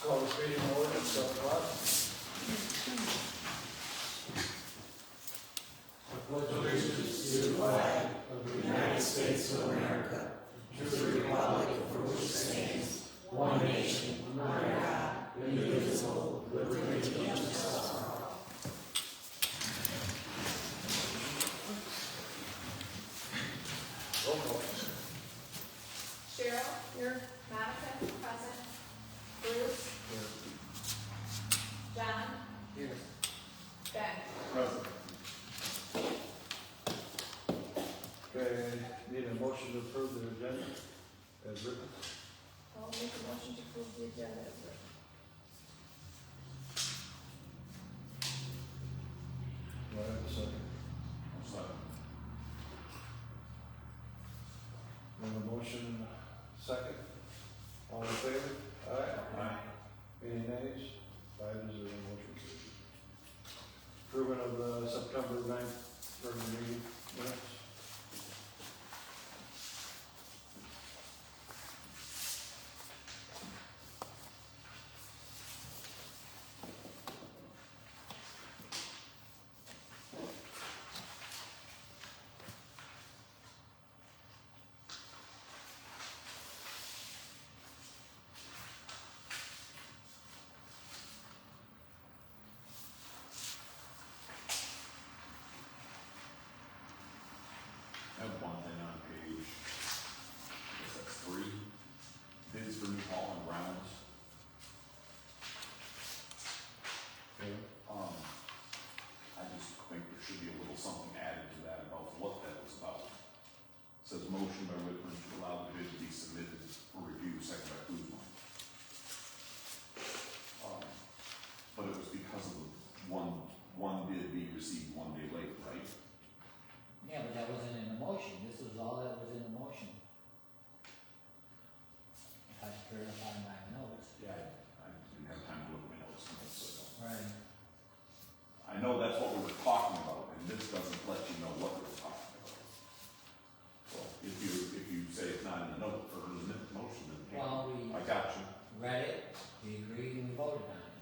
Call this meeting in order, 7 o'clock. Allegiance to the flag of the United States of America, to the republic for which it stands, one nation, under God, indivisible, with liberty and justice for all. Roll call. Cheryl, here. Monica, present. Bruce, John, Here. Ben. Present. Okay, need a motion to approve the agenda as written. I'll make a motion to approve the agenda as written. Do I have a second? We have a motion, second. All in favor? Aye. Any nays? 5-0, motion carried. Approval of the September 9th regular meeting minutes. I have one thing on page, I guess that's 3, bids for New Holland grounds. Okay. I just think there should be a little something added to that about what that was about. It says motion by Whitman to allow the bid to be submitted for review, second by Kuzma. But it was because of the one bid being received 1 day late, right? Yeah, but that wasn't in the motion, this was all that was in the motion. If I verify my notes. Yeah. I didn't have time to look at my notes tonight, so. Right. I know that's what we were talking about, and this doesn't let you know what we were talking about. Well, if you say it's not in the note or in the motion, then Well, we I got you. read it, we agreed, and we voted on it.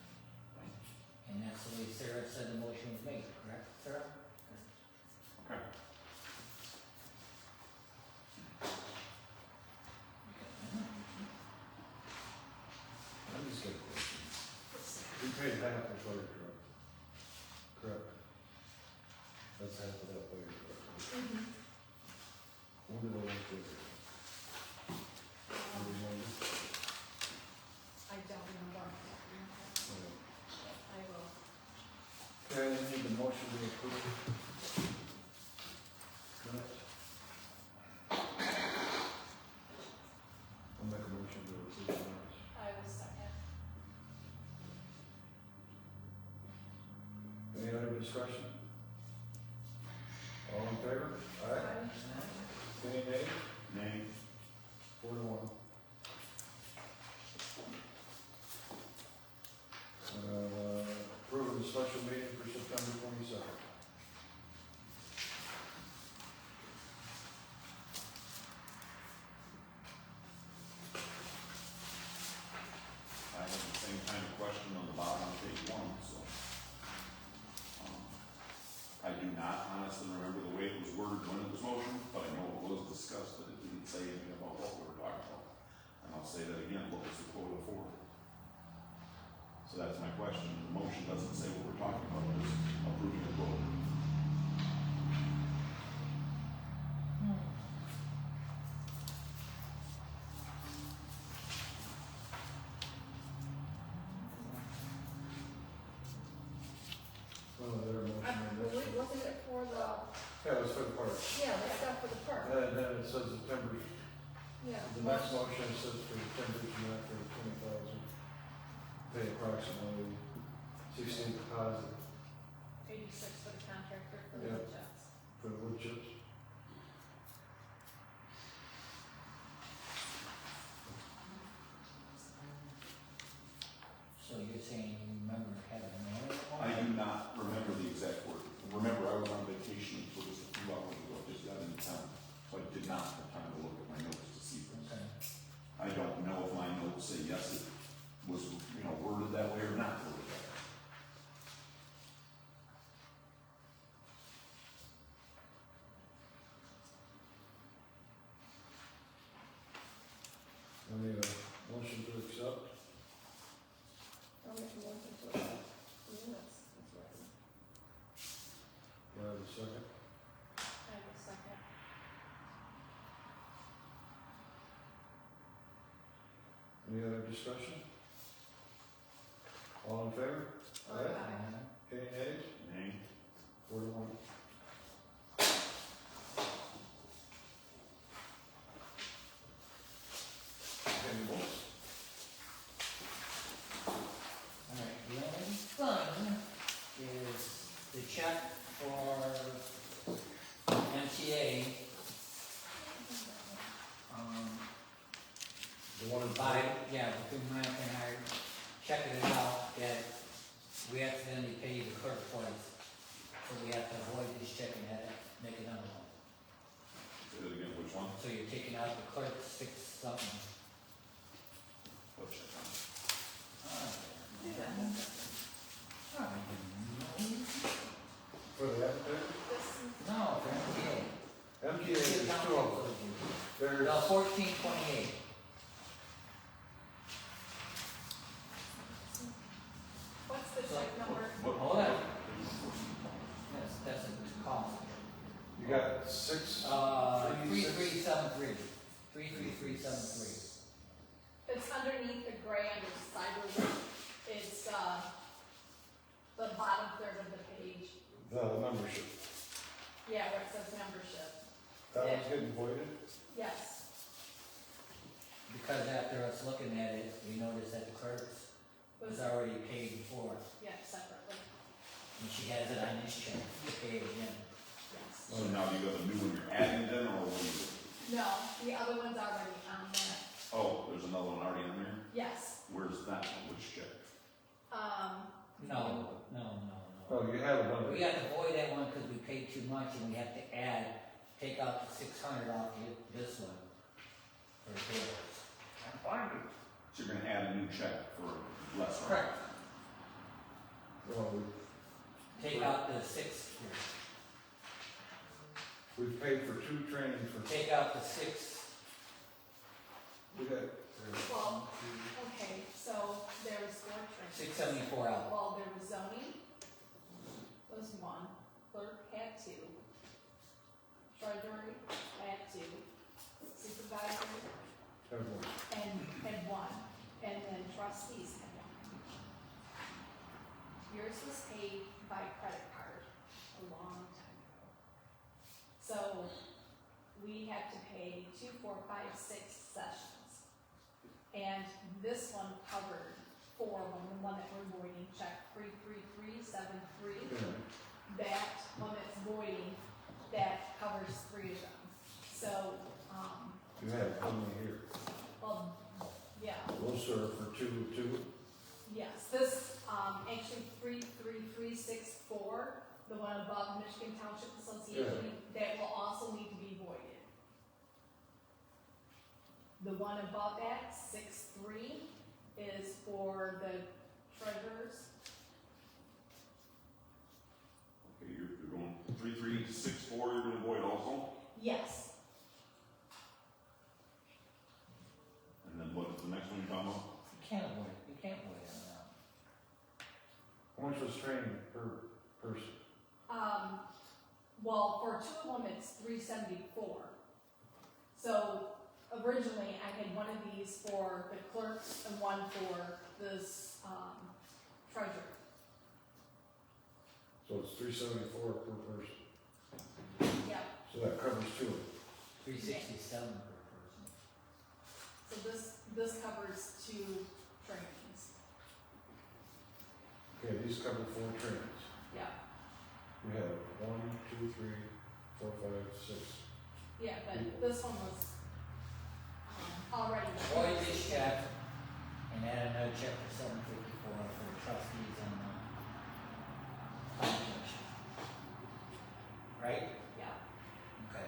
And that's the way Sarah said the motion was made, correct, Sarah? Okay. I just got a question. We paid half the fire truck. Correct. That's half of that fire truck. When did I want to do it? I don't remember. I will. Okay, I need the motion to approve. Minutes. I'll make a motion to approve the minutes. I will second. Any other discussion? All in favor? Aye. Any nays? Nay. 4-1. Approve the special meeting for September 22nd. I have the same kind of question on the bottom of page 1, so. I do not honestly remember the way it was worded when it was motioned, but I know it was discussed, but it didn't say anything about what we were talking about. And I'll say that again, what was the quota for? So that's my question, the motion doesn't say what we're talking about, it's approving the quota. Oh, their motion. I believe, wasn't it for the, Yeah, it was for the park. yeah, the stuff for the park? Then it says September. Yeah. The next motion says for timber connect for 20,000, pay approximately 16 deposit 86 for the contractor for the Yeah. wood chips. for the wood chips. So you're saying you remember having an order? I do not remember the exact word. Remember, I was on vacation until just a few hours ago, just got into town, so I did not have time to look at my notes to see this. Okay. I don't know if my notes say yes, it was, worded that way or not worded that way. I need a motion to accept. I'll make a motion to accept. Yes, that's right. Do I have a second? I have a second. Any other discussion? All in favor? Aye. Any nays? Nay? 4 to 1. Any more? Alright, the only thing is the check for MTA, The one in between Mike and I checking it out, that we accidentally paid the clerk twice. So we have to avoid this check and have it, make another one. Say that again, which one? So you're taking out the clerk 6 something. What check on? For the applicant? This is, No, for MTA. MTA is 2 of them. There's, No, 1428. what's the check number? Hold on. That's a cost. you got 6, 3373. 33373. It's underneath the gray under cyber. It's, the bottom third of the page. the membership. Yeah, where it says membership. That one's getting voided? Yes. Because after us looking at it, we noticed that the clerk's was already paid before, Yeah, separately. and she has it on this check to pay it again. Yes. So now you got a new one you're adding then, or what are you doing? No, the other one's already on there. Oh, there's another one already on there? Yes. Where's that one? Which check? No. Oh, you have it on We there. have to void that one because we paid too much, and we have to take out the 600 off this one for repairs. So you're gonna add a new check for less. right? Correct. Well, Take out the 6, we've paid for 2 trainings for, take out the 6. we got, Well, okay, so there was 4 tricks. 674 out. Well, there was zoning, was 1, clerk had 2, treasury had 2, supervisor everyone. had 1, and then trustees had 1. Yours was paid by credit card a long time ago. So we had to pay 2, 4, 5, 6 sessions. And this one covered 4 of them, the one that we're voiding, check 33373. That one that's voiding, that covers 3 of them. So, You have how many here? well, yeah, Those are for 2. yes, this, actually 33364, the one above Michigan Township Association, that will also need to be voided. The one above that, 63, is for the treasurers. Okay, you're going 3364, you're gonna void also? Yes, And then what is the next one you're talking about? You can't avoid it. You can't avoid it now. How much was training per person? well, for 2 of them, it's 374. So originally, I had one of these for the clerks and one for this, treasurer. So it's 374 per person. Yep, So that covers 2. 367 per person. So this covers 2 trainings. Okay, these cover 4 trainings. Yeah, We have 1, 2, 3, 4, 5, 6. yeah, but this one was, already. Void this check and add another check for $754 for the trustees and planning commission. Right? Yeah, Okay.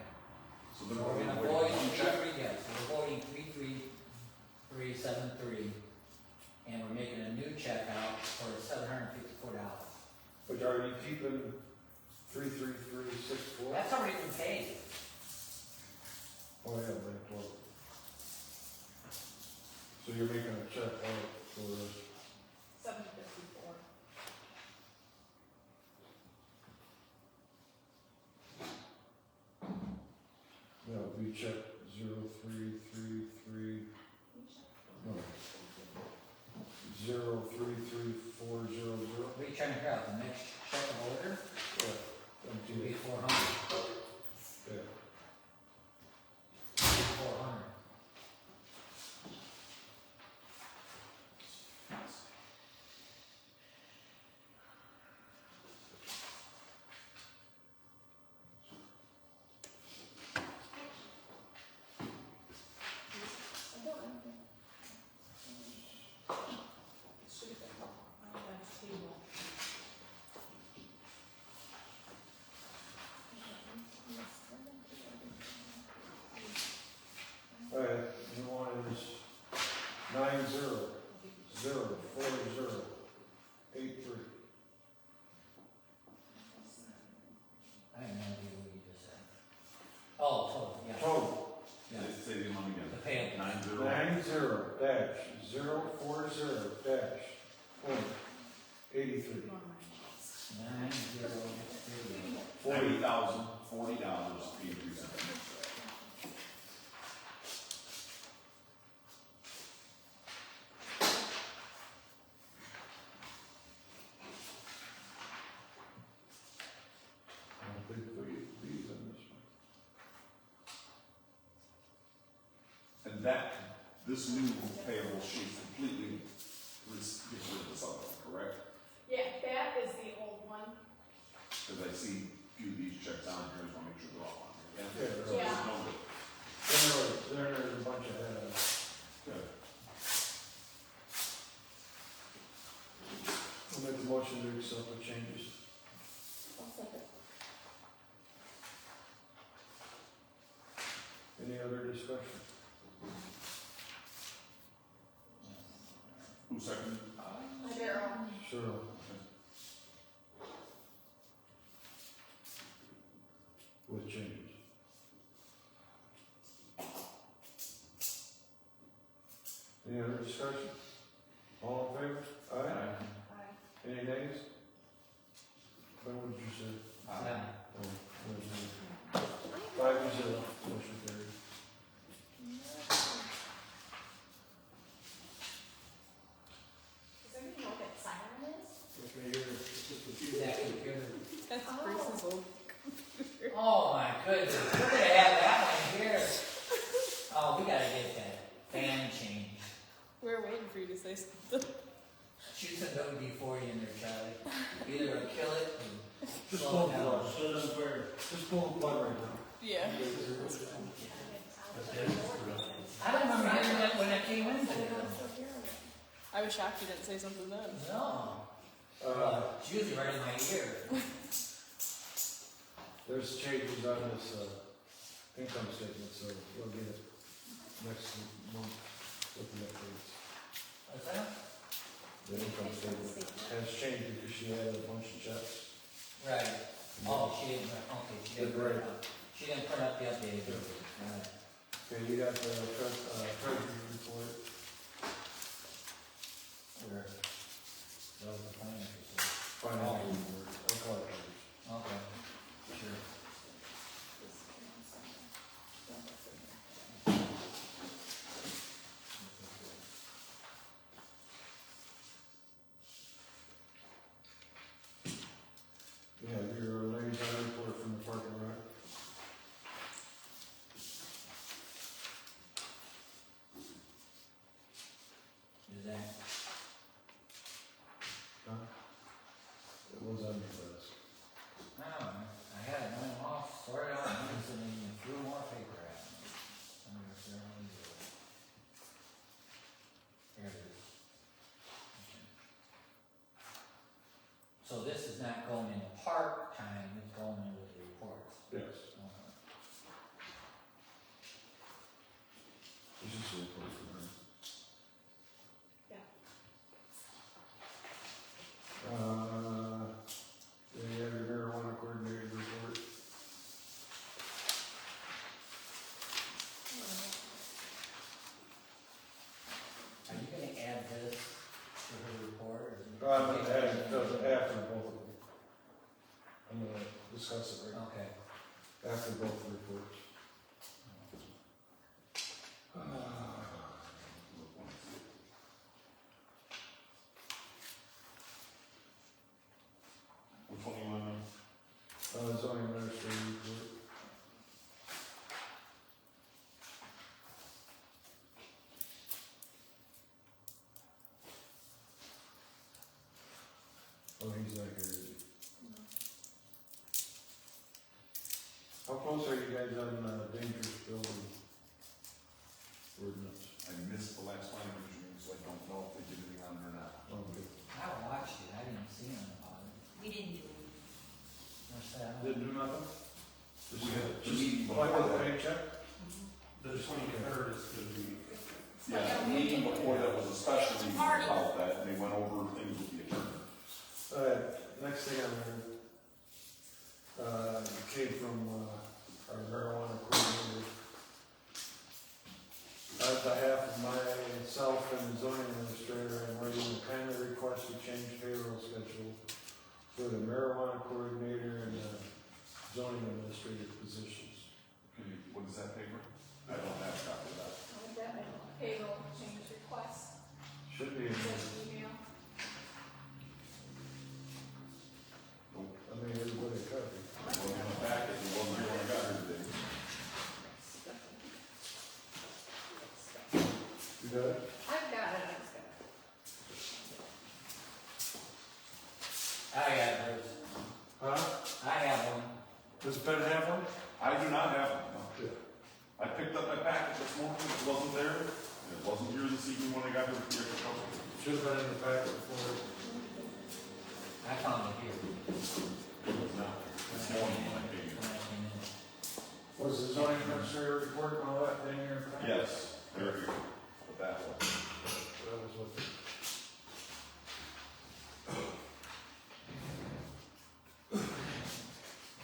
So So then we're gonna wait, void one check? so we're voiding 33373, and we're making a new check out for $754. But are you keeping 33364? That's already been paid. Oh, yeah, bank loan. So you're making a check out for, 754. that would be check 0333, no, 033400. What are you trying to figure out? The next check of order Yeah, will be empty. 400. Yeah. 400. All right, new one is 904083. I have no idea what you just said. Oh, total, yeah. Total, Yeah. Say the amount again. The payable. 90. 90-040-83. 903. $90,040.83. Big fees on this one. And this new payable sheet completely gets rid of this other one, correct? Yeah, that is the old one. Because I see a few of these checks on here, I just want to make sure they're all on here. Yeah, Yeah. there's a bunch of add-ons. Good. I'll make the motion to accept the changes. Any other discussion? Who seconded? Cheryl. Sure. With changes. Any other discussion? All in favor? Aye. Any nays? What did you say? Yeah. Oh, 5-0, motion carried. Does anybody know what that siren is? That computer. That's Bruce's old. Oh my goodness, we're gonna have that one here. Oh, we gotta get that fan changed. We're waiting for you to say something. Shoot some WD-40 in there, Charlie. Either kill it or Just slow pull it the down. plug. Just pull the plug right now. Yeah. I don't remember hearing that when I came in today. I was shocked you didn't say something then. No. It's usually right in my ear. There's changes on this, income statement, so we'll get it next month with the updates. What's that? The income statement has changed because she added a bunch of checks. Right. Oh, she didn't, okay, she didn't print it out. She didn't print out the updated version. Right. Okay, you got the treasury report. Where? That was the finance report. Financial report. I'll call it yours. Okay, sure. You have your liaison report from the parking lot. Are you gonna add this to her report, or? I'm gonna add it after both of them. I'm gonna discuss it right Okay. after both reports. Which one you want to? Zoning administrator report. Oh, he's not here, is he? How close are you guys on dangerous building ordinance? I missed the last planning commission meeting, so I don't know if they did anything on it or not. Okay. I watched it, I didn't see him about it. We didn't do it. What's that? Didn't do nothing? We had the meeting Like before a that. paycheck? The 23rd is gonna be, Yeah, the meeting before that was a special meeting about that, and they went over things with the attorney. Next thing I learned, came from, our marijuana coordinator. On behalf of myself and the zoning administrator, I'm writing a kindly request to change payroll schedule for the marijuana coordinator and the zoning administrator positions. What is that paper? I don't have a copy of that. I've got my payroll change request, Should be in sent there. email. I mean, everybody a copy. It wasn't in the packet, it wasn't here when I got here today. You got it? I've got it, I've got it. I got hers. Huh? I have one. Does Ben have one? I do not have it, no. Yeah. I picked up my packet this morning, it wasn't there, and it wasn't here this evening when I got here for the extra couple. Should have been in the packet before. I found it here. It was not, this morning when I came When in. I came in. Was the zoning administrator report and all that in your packet? Yes, they're here, but that was. That was what.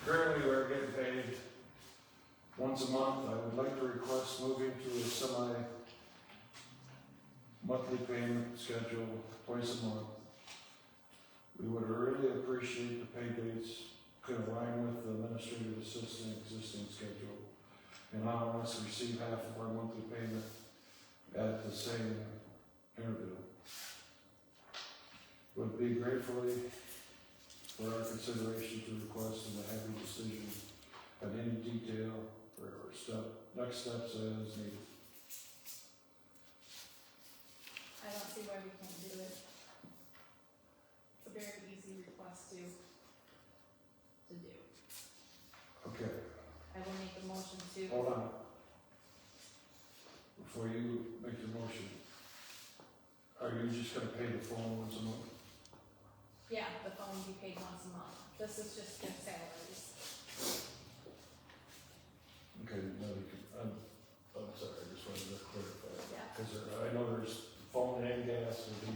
Currently, we're getting paid once a month. I would like to request moving to a semi-monthly payment schedule twice a month. We would really appreciate the pay dates could align with the administrative assistant existing schedule and allow us to receive half of our monthly payment at the same interval. Would be gratefully for our consideration to request and a happy decision on any detail or next steps as needed. I don't see why we can't do it. It's a very easy request to do. Okay, I will make a motion to. hold on. Before you make your motion, are you just gonna pay the phone once a month? Yeah, the phone will be paid once a month. This is just their salaries. Okay, no, you can, I'm sorry, I just wanted to clarify. Yeah. Because I know there's phone and gas will be,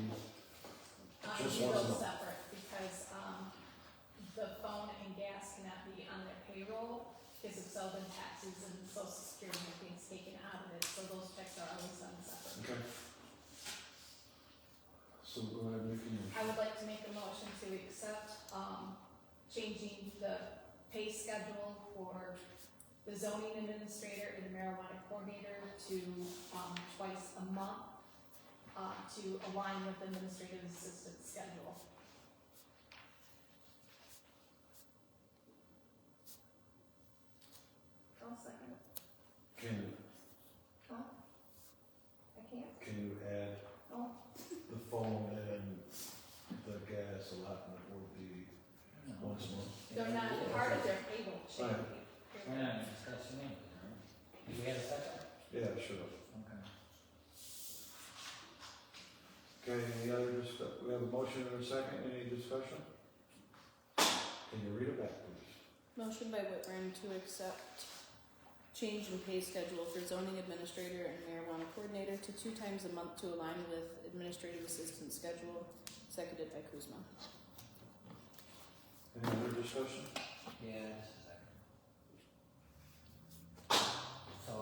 Just Do once a those month. separate, because, the phone and gas cannot be on their payroll, because of so then taxes and social security and things taken out of it, so those checks are always done separate. okay. So go ahead and make your motion. I would like to make a motion to accept, changing the pay schedule for the zoning administrator and the marijuana coordinator to, twice a month, to align with the administrative assistant schedule. I'll second it. Can I can't. you add Oh. the phone and the gas allotment will be once a month? They're not part of their payroll Right. check. We're not discussing anything, right? Do we have a second? Yeah, sure. Okay. Okay, any other we have a motion and a second, any discussion? Can you read it back, please? Motion by Whitburn to accept change in pay schedule for zoning administrator and marijuana coordinator to 2 times a month to align with administrative assistant schedule, seconded by Kuzma. Any other discussion? Yeah, just a second. So,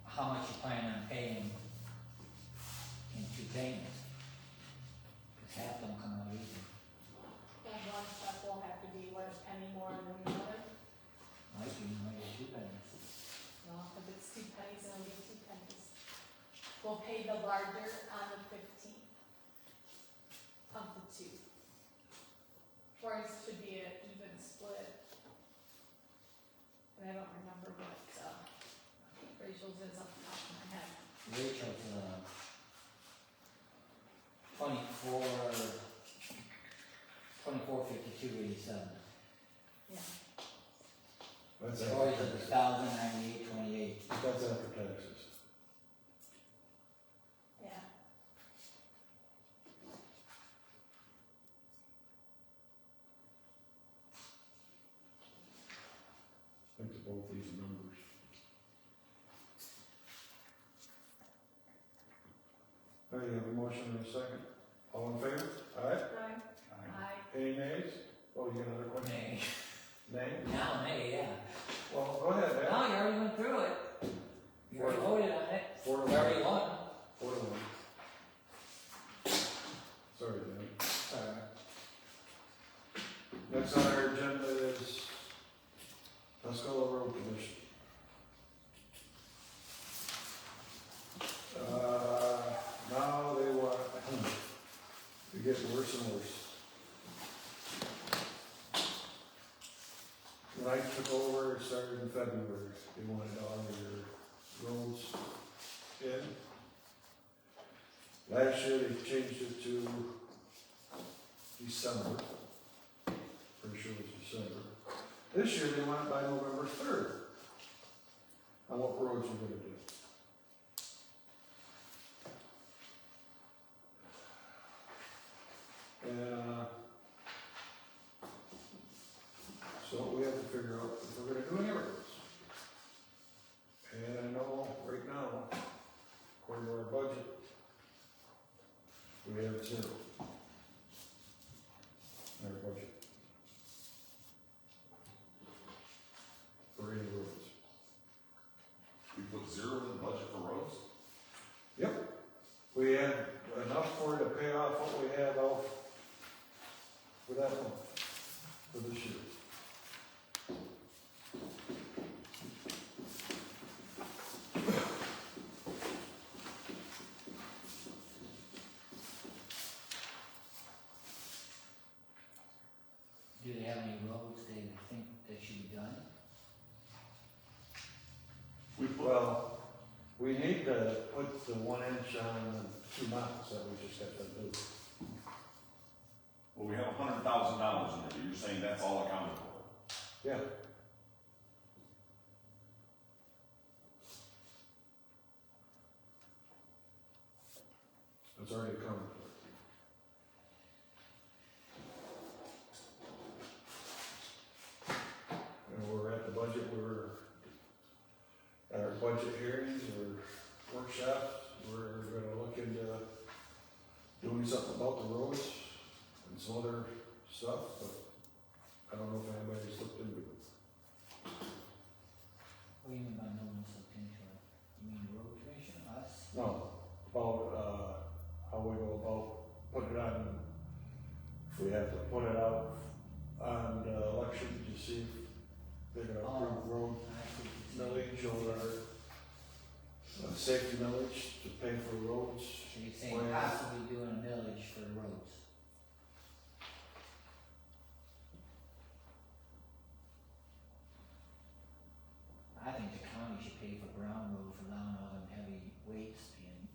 how much you plan on paying in payments. Cause half don't come out easy. And one check will have to be, what, a penny more than the other? Might be 2 pennies. Well, if it's 2 pennies, it'll be 2 pennies. We'll pay the larger on the 15th of the two. Or it should be an even split. And I don't remember what, Rachel's is off the top of my head. Rachel's, 24.5287. Yeah. That's Troy's after at taxes. 1,098.28. That's after taxes. Yeah. Think of both these numbers. All right, you have a motion and a second. All in favor? Aye. Aye. Any nays? Oh, you got another question? Nay. Nay? Now, nay, yeah. Well, go ahead, Ed. No, you already went through it. You already voted on it. 4 to You already 1. won. 4 to 1. Sorry, Dan. Sorry. Next on our agenda is Tuscola Road Commission. Now they want, they're getting worse and worse. When I took over, it started in February, they wanted all their roads in. Last year, they changed it to December. Pretty sure it was December. This year, they want it by November 3rd. On what roads we're gonna do. And, so we have to figure out if we're gonna do any roads. And I know right now, according to our budget, we have 0 in our budget. For any roads. We put 0 in the budget for roads? Yep. We have enough for to pay off what we have out for that month, for this year. Do they have any roads they think that should be done? We put, Well, we need to put the 1 inch on the 2 miles that we just got to do. well, we have $100,000 in there, you're saying that's all accounted for? Yeah. It's already accounted for. And we're at the budget, at our budget hearings or workshops, we're gonna look into doing something about the roads and some other stuff, but I don't know if anybody's looked into it. What do you mean by no one's looked into it? You mean the road commission, us? No, about, how we go about putting it on, if we have to put it out on the election to see if they're gonna approve road I see what you're saying. millage or, safety millage to pay for roads. So you're saying Well- possibly doing a millage for the roads? I think the county should pay for Brown Road for allowing all them heavy weights being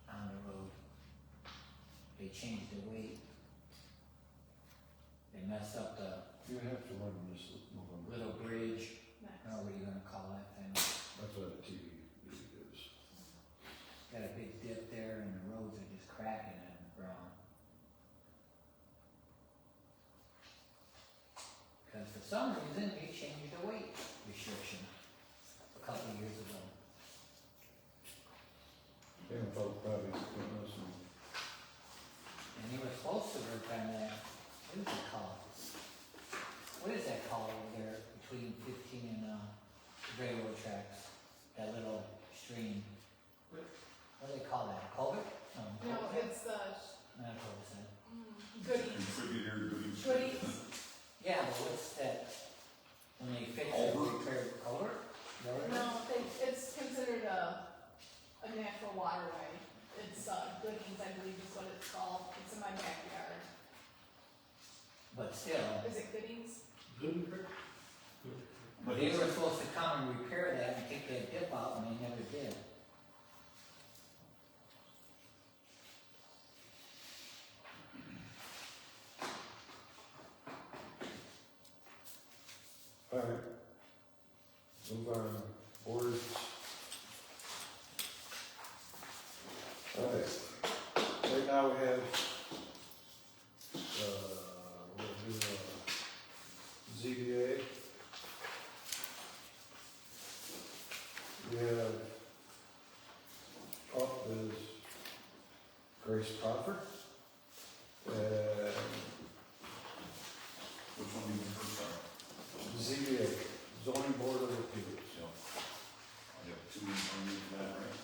on the road. They changed the weight. They messed up the You have to run this November. little bridge, Next. I don't know what you're gonna call that thing. That's what the TV is. Got a big dip there and the roads are just cracking in the ground. Cause for some reason, they changed the weight restriction a couple of years ago. They don't vote probably putting us in. And he was supposed to work on that, what is it called? What is that called over there between 15 and, railroad tracks? That little Not what I said. Goodies, Contributor, goodies. goodies, Yeah, but what's that, when they fix it, Culvert. repair the culvert? Is that what it is? no, it's considered a natural waterway. It's, Goodies, I believe is what it's called, it's in my backyard. But still, Is it Goodies? But they were supposed to come and repair that and take that dip out, and they never did. Alright. Move on, boards. Alright, right now we have, we're gonna do, ZBA. We have up is Grace Crawford. And which one do you prefer, sorry? ZBA, Zoning Board of Appeals. Yep. I have two in front of me for that, right?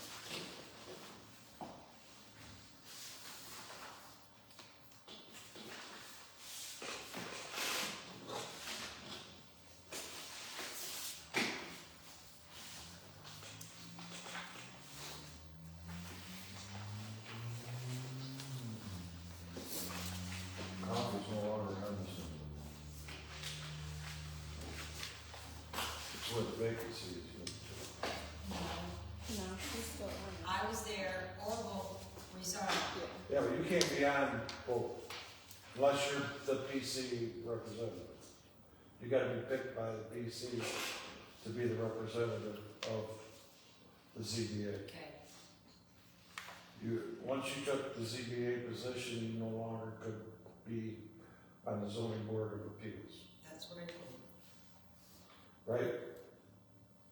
Crawford's no longer on the system. It's where the vacancy is. No, she's still on. I was there, Orville resigned. Yeah. Yeah, but you can't be on both unless you're the PC representative. You gotta be picked by the PC to be the representative of the ZBA. Okay. Once you took the ZBA position, you no longer could be on the zoning board of appeals, That's what I told him. right?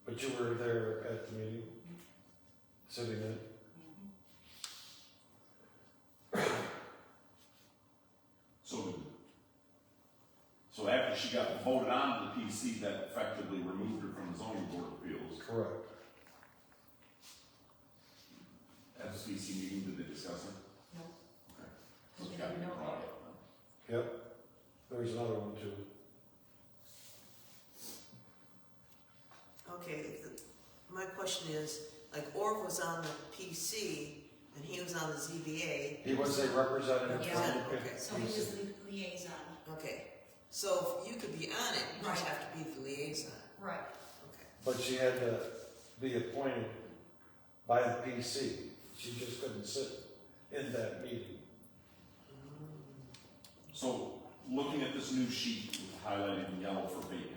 But you were there at the meeting, sitting in. So after she got voted on to the PC, that effectively removed her from the zoning board of appeals. Correct. At the PC meeting, did they discuss it? No. Okay. So Because it's we gotta be didn't know brought yet. up. Yep. There's another one too. Okay, my question is, like Orv was on the PC and he was on the ZBA. He was a representative Yeah, from the okay. So he was the liaison. Okay, so you could be on it, you just Right. have to be the liaison. Right. Okay. But she had to be appointed by the PC. She just couldn't sit in that meeting. So, looking at this new sheet with highlighted in yellow for vacant,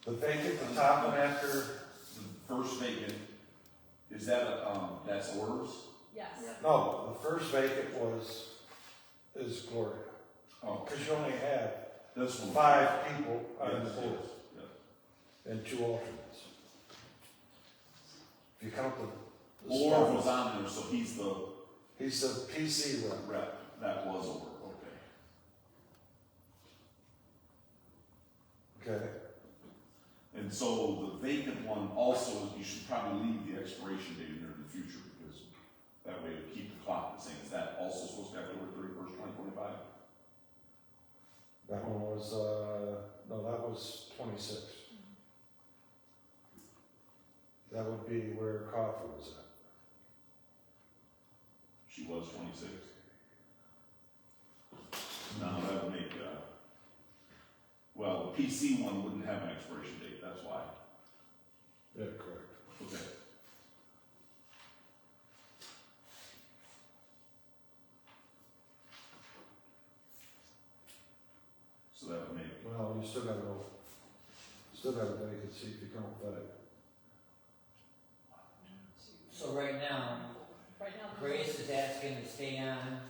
The vacant, the top one after, the first vacant, is that, that's Orv's? Yes. no, the first vacant is Gloria. Oh, Because you only have this one. 5 people on the Yes, board yes, and 2 alternates. If you count the Orv was stars, on there, so he's the he's the PC rep. rep, that was Orv, okay. Okay, And so the vacant one also, you should probably leave the expiration date in there in the future, because that way it'll keep the clock the same. Is that also supposed to be October 31st, 2025? that one was, no, that was 26. That would be where Crawford was at. She was 26. No, that would make, well, the PC one wouldn't have an expiration date, that's why. Yeah, correct. Okay. So that would make, Well, you still got a vacancy if you count that. So right now, Right now. Grace is asking to stay on,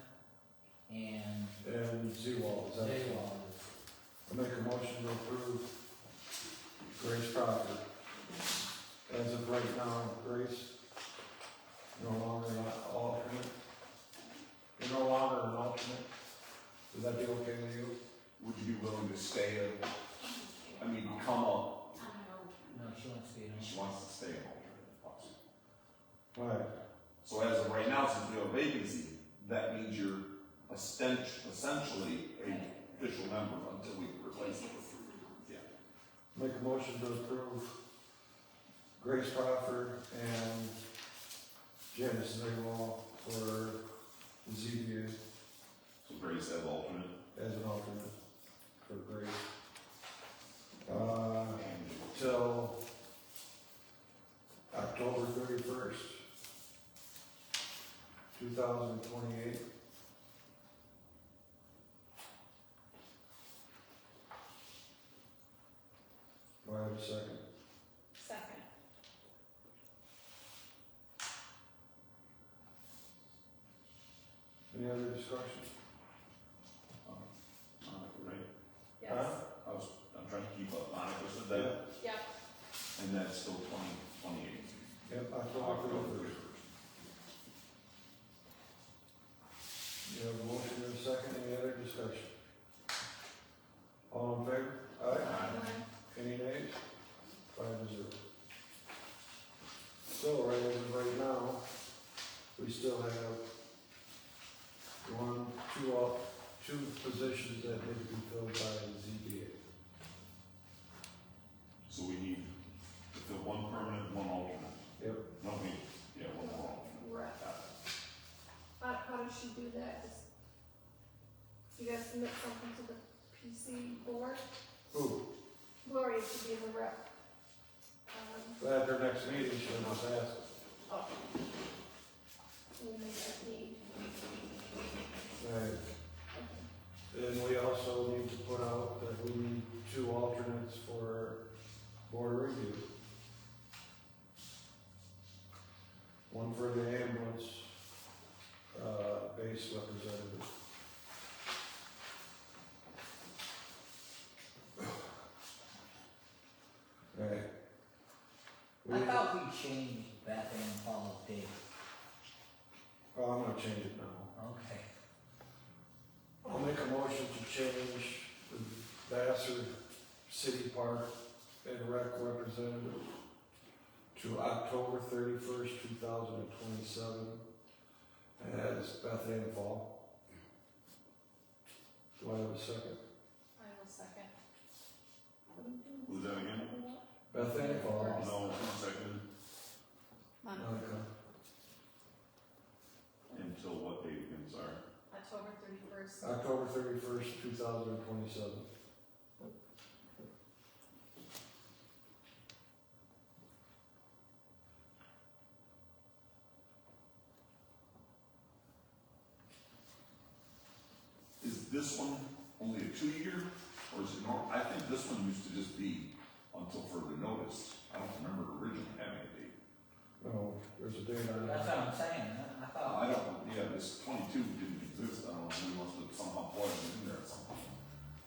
and And Z-Wall is they that. will. I make a motion to approve Grace Crawford. As of right now, Grace, no longer an alternate. You're no longer an alternate. Would that be okay with you? would you be willing to stay, I mean, come up, No, she wants to be on. she wants to stay an alternate if possible. Right. So as of right now, since we have a vacancy, that means you're essentially a official member until we replace it with, yeah. Make a motion to approve Grace Crawford and Janice Zigwall for the ZBA So Grace as alternate. as an alternate for Grace. Till October 31st, 2028. Do I have a second? Second. Any other discussion? Monica, right? Yes. I'm trying to keep up. Monica said that, Yep. and that's still 2028. Yep, October 31st. You have a motion and a second, any other discussion? All in favor? Any nays? 5-0. So, right as of right now, we still have two positions that need to be filled by the ZBA. So we need to fill one permanent, one alternate. Yep. No, one more alternate. Right. How does she do that? Just, you guys submit something to the PC board? Who? Gloria should be the rep. At their next meeting, she'll just ask. Oh. We'll make that need. Right. Then we also need to put out that we need 2 alternates for board review. One for the ambulance, base representative. Right. I thought we changed Beth and Paul's date. Oh, I'm gonna change it now. Okay. I'll make a motion to change the Vassar City Park and Rec representative to October 31st, 2027 as Beth Ann Fall. Do I have a second? I will second. Who's that again? Beth Ann Fall. No, one second. Monica. Until what date again, sorry? October 31st. October 31st, 2027. Is this one only a 2-year, or is it normal? I think this one used to just be until further notice. I don't remember originally having a date. No, there's a date on That's it. what I'm saying, I thought. I don't, yeah, this 22 didn't exist. I don't know, we must have somehow plugged it in there at some point.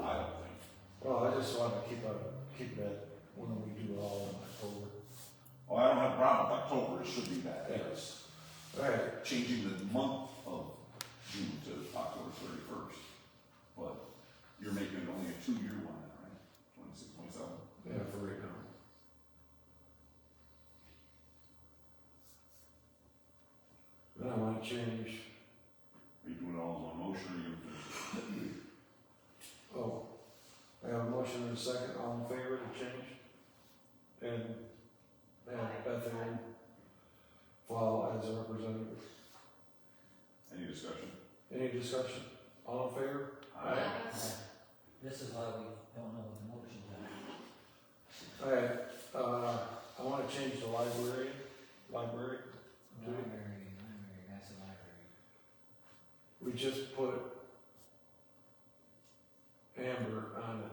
I don't think. Well, I just want to keep it at when we do it all in October. Oh, I don't have a problem with October, it should be that, yes. Right. Changing the month of June to October 31st. But you're making it only a 2-year one now, right? 26, 27? Yeah, for right now. Then I want to change, Are you doing it all in one motion, or are you gonna finish it? oh, I have a motion and a second, all in favor to change? And Beth Ann Fall as a representative. Any discussion? Any discussion? All in favor? This is why we don't know what the motions are. Alright, I want to change the library. Library, that's a library. We just put Amber on it.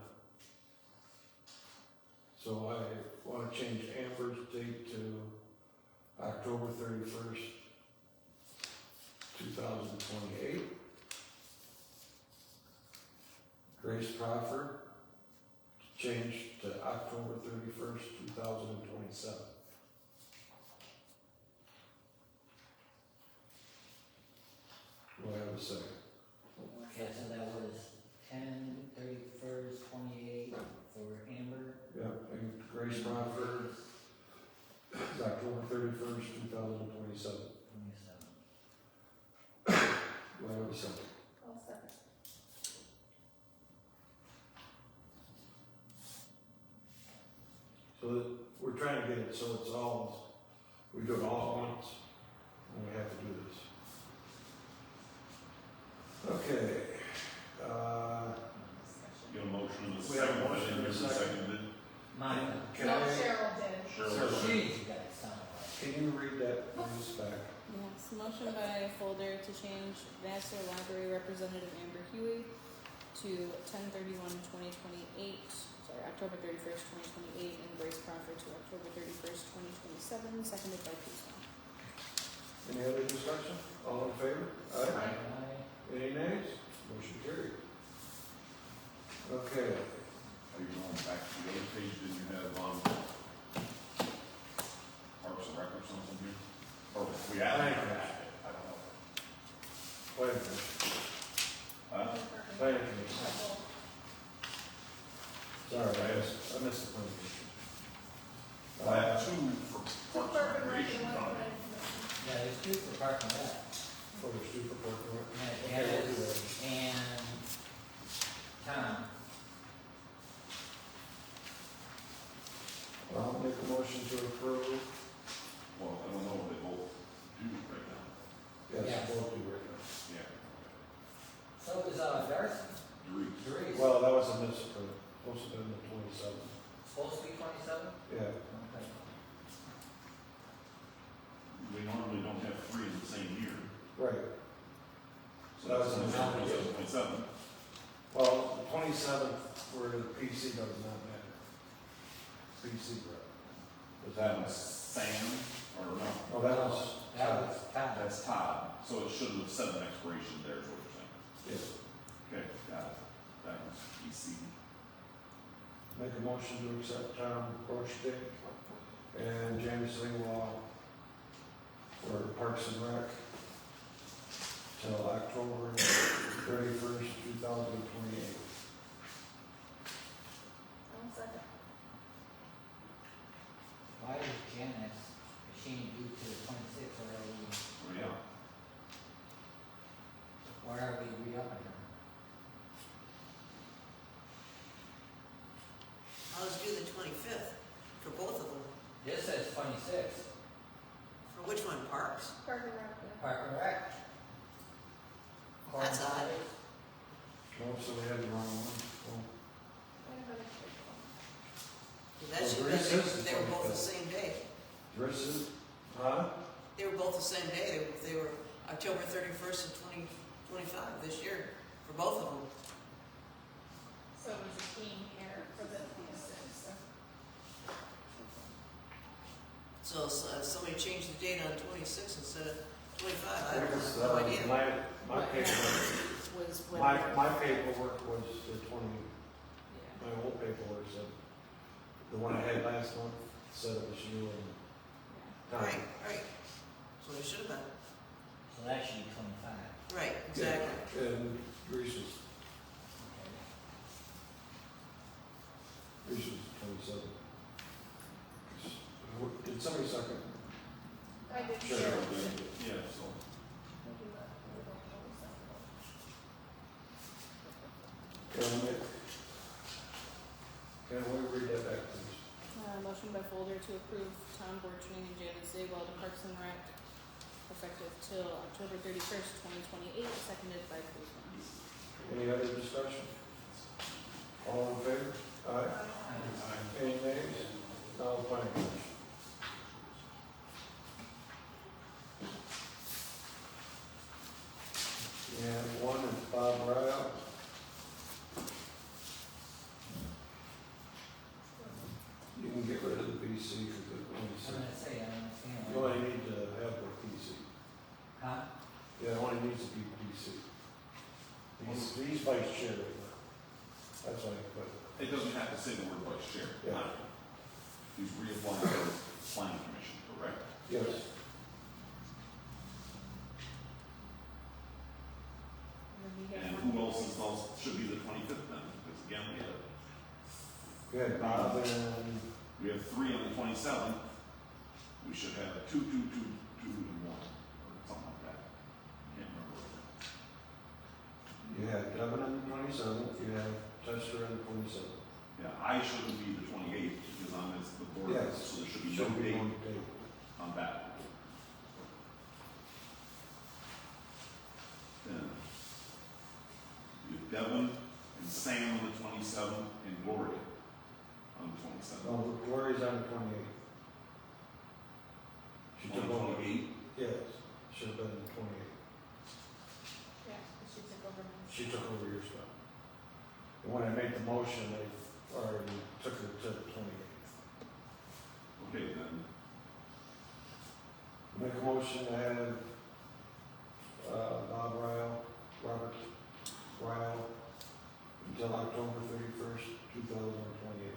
So I want to change Amber's date to October 31st, 2028. Grace Crawford, change to October 31st, 2027. Do I have a second? Okay, so that was 10/31/28 for Amber. Yep, and Grace Crawford is October 31st, 2027. 27. Do I have a second? I'll get it, so it's all, we do it all at once, when we have to do this. Okay, Get a motion in a We have a second, motion in a and second. seconded. Mine. can No, I, Cheryl did. Cheryl. She's got it somewhere. can you read that please back? Yes, motion by Folder to change Vassar Library Representative Amber Huey to 10/31/2028, sorry, October 31st, 2028, and Grace Crawford to October 31st, 2027, seconded by Kuzma. Any other discussion? All in favor? Aye. Any nays? Motion carried. Okay, Are you going back to the other page that you have on Parks and Rec or something here? Or we added it? I don't know. planning commission, planning commission. Sorry, I missed the planning commission. I have two for Parks and Recreation on it. Yeah, there's two for Park and Rec. For the super court. Yeah, Okay, we'll do that. and Tom. I'll make a motion to approve. Well, I don't know what they both do right now. Yes, Yes. both do right now. Yeah. So is Darcy. Doritos. Therese. Well, that was a miss for, supposed to have been the 27th. Supposed to be 27? Yeah, Okay. We normally don't have three in the same year. right. So That that's was a 27. Well, the 27th, where the PC does not matter. PC, bro. Was That that was Sam, or no? Oh, that was. That was Tom. That's Todd. So it shouldn't have said an expiration there, is what you're saying. Yes. Okay, got it. That was EC. Make a motion to accept Tom Brochdick and James Lingwall for Parks and Rec till October 31st, 2028. One second. Why is Janice, is she due to the 26th or are we, Oh, yeah. why are we re-upping her? I was due the 25th for both of them. This says 26th, For which one, Parks? Parker Rec. Park and Rec. That's odd. Oh, so we had the wrong one. Oh. That should Well, Grace is the they were both the 25th. same day. Dresses, huh? They were both the same day. They were October 31st of 2025 this year for both of them. So it was a team error for the 26th. So somebody changed the date on 26 instead of 25. I Because, have no idea. my paperwork, Was when. my paperwork was the 20, Yeah. my old paperwork said, the one I had last month said it was you and Tom. Right, right. So it should have been. So that should be 25. Right, exactly. Yeah, and Greece was 27. Did somebody second? I did. Sure. Cheryl. Yeah, so. Can we read that back, please? Motion by Folder to approve Tom Borchning and Janice Zaywell to Parks and Rec effective till October 31st, 2028, seconded by Kuzma. Any other discussion? All in favor? Aye. Any nays? Now the planning commission. And one is Bob Ryle. You can get rid of the PC because it I'm only gonna say, I don't understand. you only need to have the PC. Huh? Yeah, it only needs to be PC. He's vice chair right now. That's why I put it. It doesn't have to say the word vice chair. Yeah. He's reapplying for the planning commission, correct? Yes. And then we have And one. who else is also, should be the 25th then? Because again, Good, Bob and, we have three on the 27th. We should have two, and one, or something like that. Can't remember. you have Devin on the 27th, you have Chester on the 27th. Yeah, I shouldn't be the 28th because I'm as the board, Yes. so there should be no Should be date on the tape. on that. Then, you have Devin and Sam on the 27th and Gloria on the 27th. No, Glory's on the 28th. She On took the over. 28th. Yes, should have been the 28th. Yeah, she took over. She took over your stuff. And when I made the motion, they already took her to the 28th. Okay, then, Make a motion to have, Robert Ryle, until October 31st, 2028.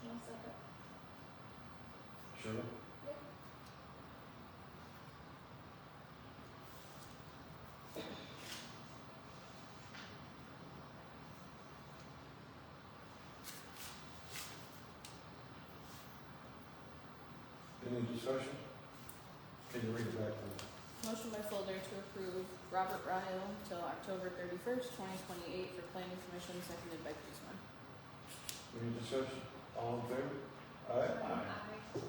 One second. Sure? Yep. Any discussion? Can you read it back to me? Motion by Folder to approve Robert Ryle till October 31st, 2028 for planning commission, seconded by Kuzma. Any discussion? All in favor? Aye. Aye.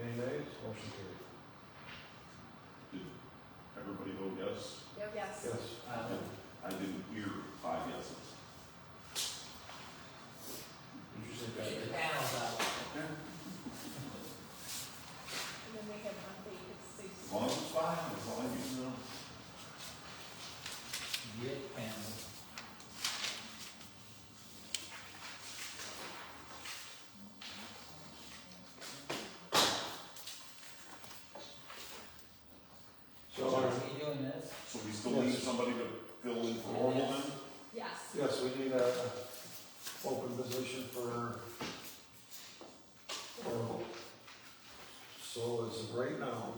Any nays? Motion carried. did everybody vote yes? Yep. Yes. Yes. I didn't hear 5 yeses. Did you say Get the that? panels out. And then we have one vacancy. As long as it's 5, that's all I need to know. Get panels. So, Are we doing this? So we still need somebody to fill in for Orville then? Yes. yes, we need a open position for, so as of right now,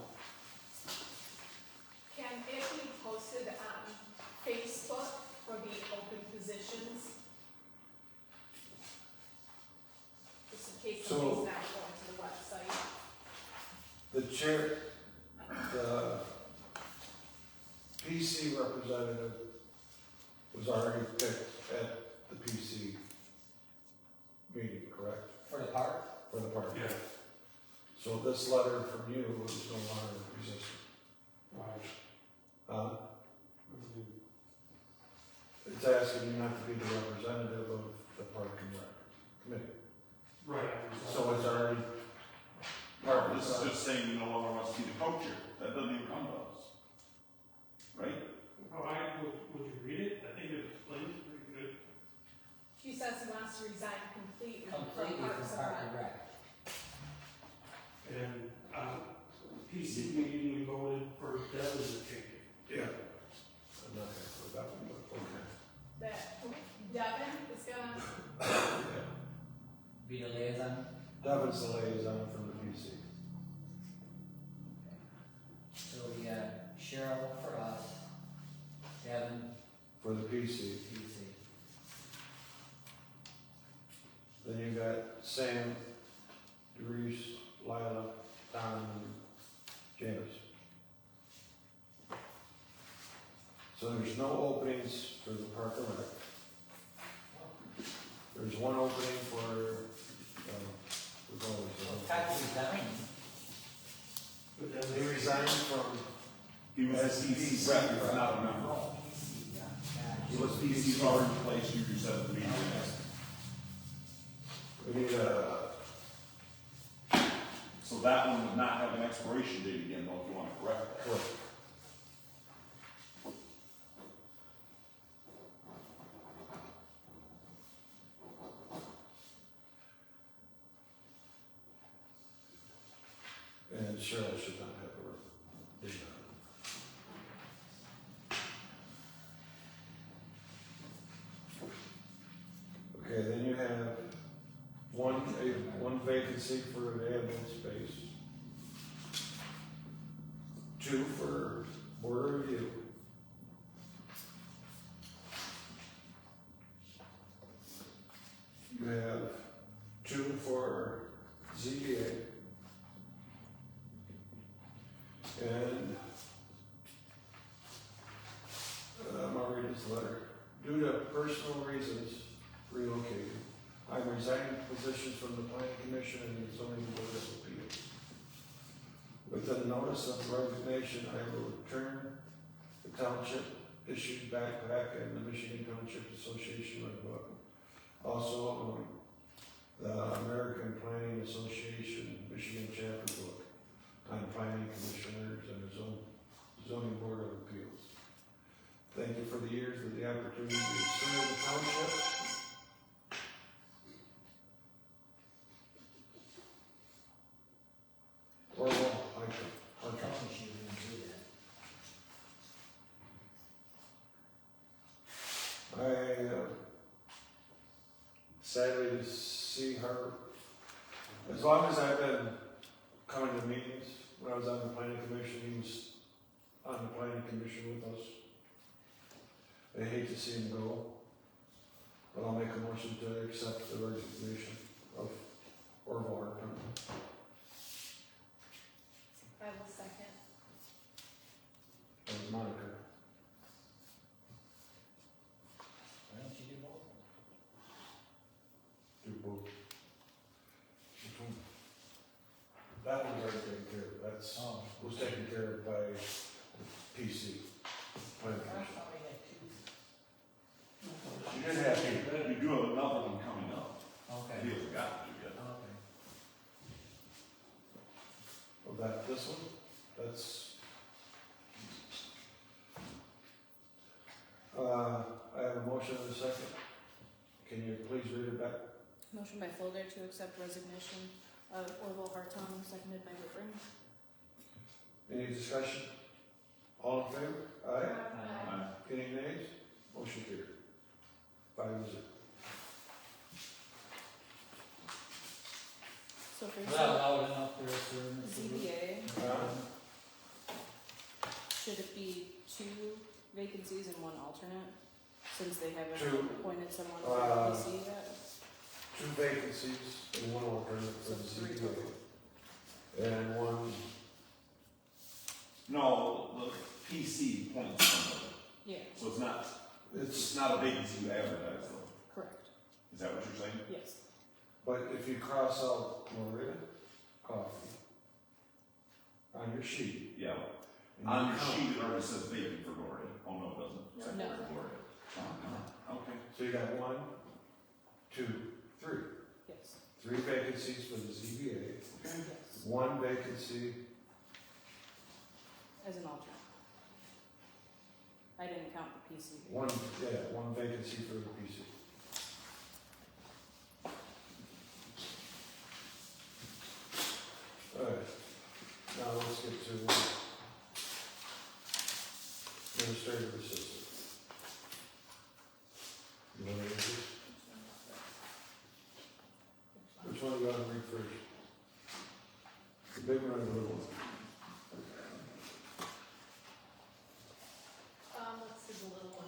Can it be posted on Facebook for the open positions? Just in case So- somebody's not going to the website. the chair, the PC representative was already picked at the PC meeting, correct? For the park? For the party. Yeah. So this letter from you is no longer existing. Right. It's asking you not to be the representative of the park and rec committee. Right. So it's already Or this is just saying you no longer want to be the co-chair. That doesn't even come to us. Right? Oh, would you read it? I think it explains it pretty good. She says he wants to resign completely Completely from Parks from and park Rec. and rec. And, PC meeting, we voted for Devin to take it. Yeah. I'm not gonna put that one, but okay. That Devin is gonna, Be the liaison? Devin's the liaison from the PC. So we got Cheryl for us, Devin, For the PC. PC. Then you got Sam, Reese, Lila, Don, and Janice. So there's no openings for the park and rec. There's one opening for, we've always, Technically, Devin. But then he resigned from, He was As the PC PC rep, he was not a member. Oh, PC, yeah. He Gotcha. was PC's already replaced, you said at the meeting. we need a, So that one would not have an expiration date again, though, if you want to correct that. clerk. And Cheryl should not have a date on it. Okay, then you have one vacancy for the admin space. 2 for board review. You have 2 for ZBA. And, I'll read this letter. Due to personal reasons relocated, I'm resigning positions from the planning commission and the zoning board of appeals. With the notice of resignation, I will return the township issued backpack and the Michigan Township Association Red Book. Also, the American Planning Association Michigan Chapter Book on planning commissioners and the zoning board of appeals. Thank you for the years of the opportunity to serve the township. Or well, Tell me she was gonna do that. I sadly to see her, as long as I've been coming to meetings, when I was on the planning commission, he was on the planning commission with us. I hate to see him go, but I'll make a motion to accept the resignation of Orville Hartman. I will second. That was Monica. Why don't you do both? Do both. Which one? That one's already taken care of, that's, Oh. was taken care of by PC. Planning I commission. thought we had two. You did have to. You do have another one coming up. Okay. He hasn't got to yet. Okay. Oh, this one? That's. I have a motion and a second. Can you please read it back? Motion by Folder to accept resignation of Orville Hartung, seconded by Whitburn. Any discussion? All in favor? Aye. Aye. Any nays? Motion carried. 5-0. So for Well, loud enough there, sir. ZBA, Uh, should it be 2 vacancies and 1 alternate? Since they haven't Two. appointed someone for the Uh, PC yet? 2 vacancies and 1 alternate for the So 3 ZBA. total. And 1, No, the PC appoints somebody, Yeah, so it's it's, not a vacancy you advertise though. correct, Is that what you're saying? yes. but if you cross out Maria Coffee on your sheet. Yeah. and On you your count- sheet, it already says vacant for Gloria. Oh, no, it doesn't. Except No. for Gloria. Oh, okay. So you got 1, 2, 3. Yes, 3 vacancies for the ZBA, yes, 1 vacancy, as an alternate. I didn't count the PC. 1 vacancy for the PC. Alright, now let's get to administrative assistant. You want to read this? Which one do you want to read first? The big one or the little one? Let's do the little one.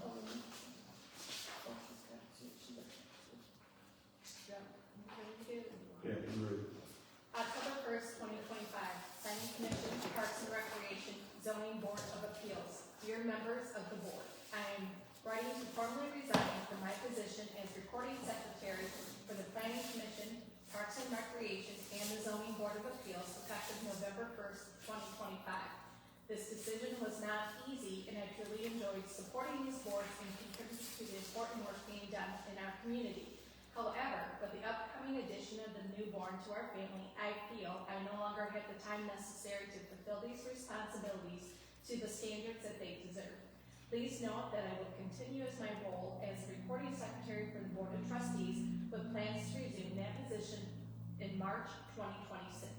Yeah, you read it. October 1st, 2025, Planning Commission, Parks and Recreation, Zoning Board of Appeals. Dear members of the board, I am writing to formally resign from my position as recording secretary for the Planning Commission, Parks and Recreation, and the Zoning Board of Appeals effective November 1st, 2025. This decision was not easy, and I truly enjoyed supporting these boards and contributing to the important work being done in our community. However, with the upcoming addition of the newborn to our family, I feel I no longer have the time necessary to fulfill these responsibilities to the standards that they deserve. Please note that I will continue as my role as recording secretary for the Board of Trustees with plans to resume that position in March 2026.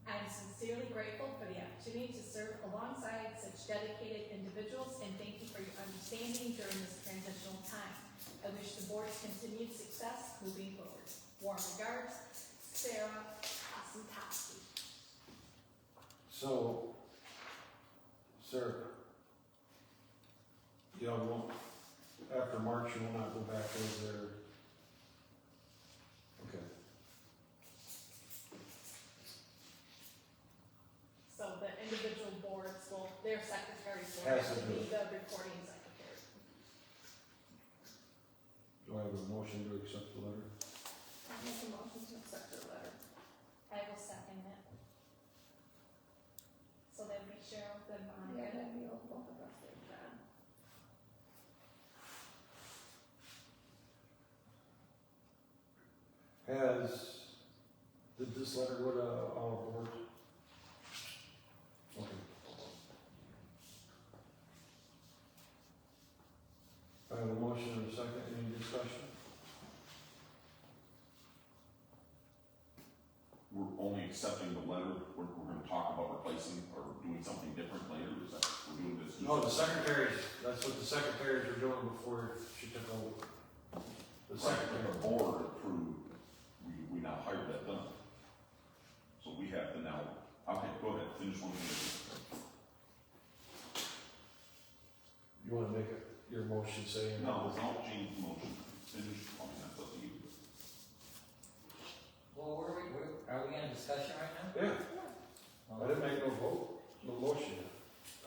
I am sincerely grateful for the opportunity to serve alongside such dedicated individuals, and thank you for your understanding during this transitional time. I wish the board's continued success moving forward. Warm regards, Sarah Osentowski. So, sir, you won't, after March, you will not go back over there. Okay. So the individual boards will, their secretaries will Has have to to do be it. the recording secretary. Do I have a motion to accept the letter? make a motion to accept the letter. I will second it. So that'd be Cheryl, then Yeah, Monica. that'd be all, both of us there, John. Did this letter go to our board? Okay. I have a motion and a second, any discussion? We're only accepting the letter, we're gonna talk about replacing or doing something different later, is that, we're doing this? No, the secretaries, that's what the secretaries were doing before she took over. The secretary. The board approved, we now hired that done. So we have to now, okay, go ahead, finish one thing. You wanna make it, your motion saying? No, don't change the motion, finish, I mean, that's up to you. Well, are we in a discussion right now? Yeah, I didn't make no vote, no motion.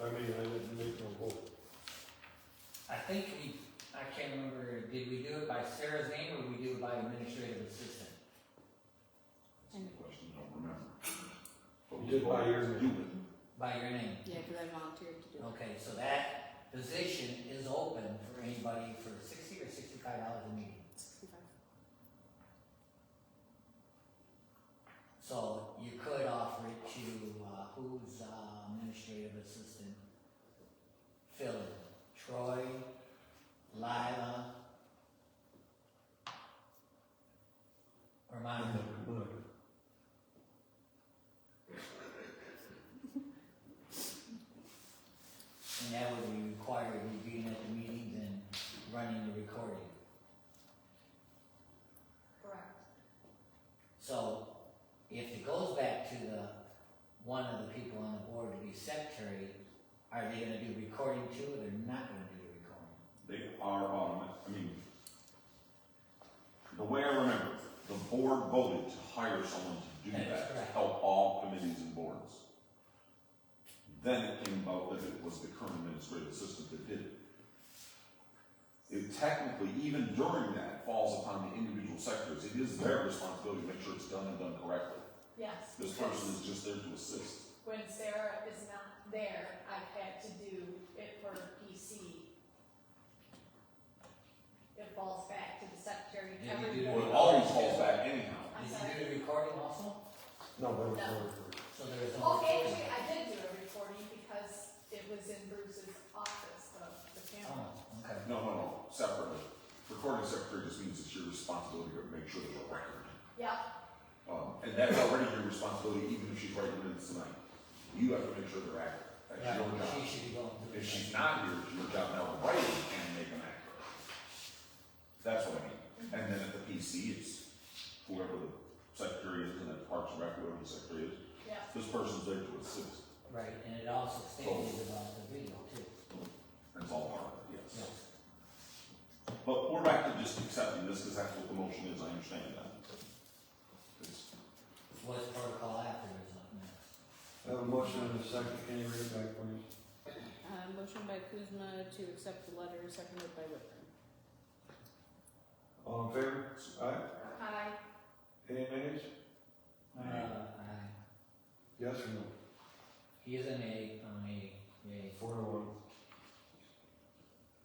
I mean, I didn't make no vote. I think I can't remember, did we do it by Sarah's name or we do it by administrative assistant? That's the question, I don't remember. But You did by your do name. it. By your name? Yeah, cause I volunteered to do it. Okay, so that position is open for anybody for $60 or $65 a meeting. 65. So you could offer it to, who's administrative assistant? Phil, Troy, Lila, or Monica. And that would be required, you being at the meetings and running the recording. Correct. So, if it goes back to one of the people on the board to be secretary, are they gonna do recording too, or they're not gonna do the recording? They are, I mean, the way I remember, it, the board voted to hire someone to do That is that, to correct. help all committees and boards. Then it came about that it was the current administrative assistant that did it. It technically, even during that, falls upon the individual secretaries. It is their responsibility to make sure it's done and done correctly. Yes. This person is just there to assist. When Sarah is not there, I've had to do it for PC. It falls back to the secretary. Did you Every do the Well, board. it always falls back anyhow. I'm Did you sorry. do the recording also? No, that was No. for So there was no Oh, recording? actually, I did do a recording because it was in Bruce's office, the camera. Oh, okay. No, separately. Recording secretary just means it's your responsibility to make sure there's a record. Yep, And that's already your responsibility, even if she's writing minutes tonight. You have to make sure they're accurate. That's Right, your she job. should be going through. If she's not here, it's your job now to write it and make them accurate. That's what I mean. And then at the PC, it's whoever the secretary is, and at Parks and Rec, whoever the secretary is, yeah. this person's there to assist. Right, and it also stated about the video too. That's all part of it, yes. Yes. But we're back to just accepting this, because that's what the motion is, I understand that. It's- What's protocol after is up next? I have a motion and a second, can you read it back, please? Motion by Kuzma to accept the letter, seconded by Whitburn. All in favor? Aye. Aye. Any nays? Yes or no? He is an A, yay. 4-1.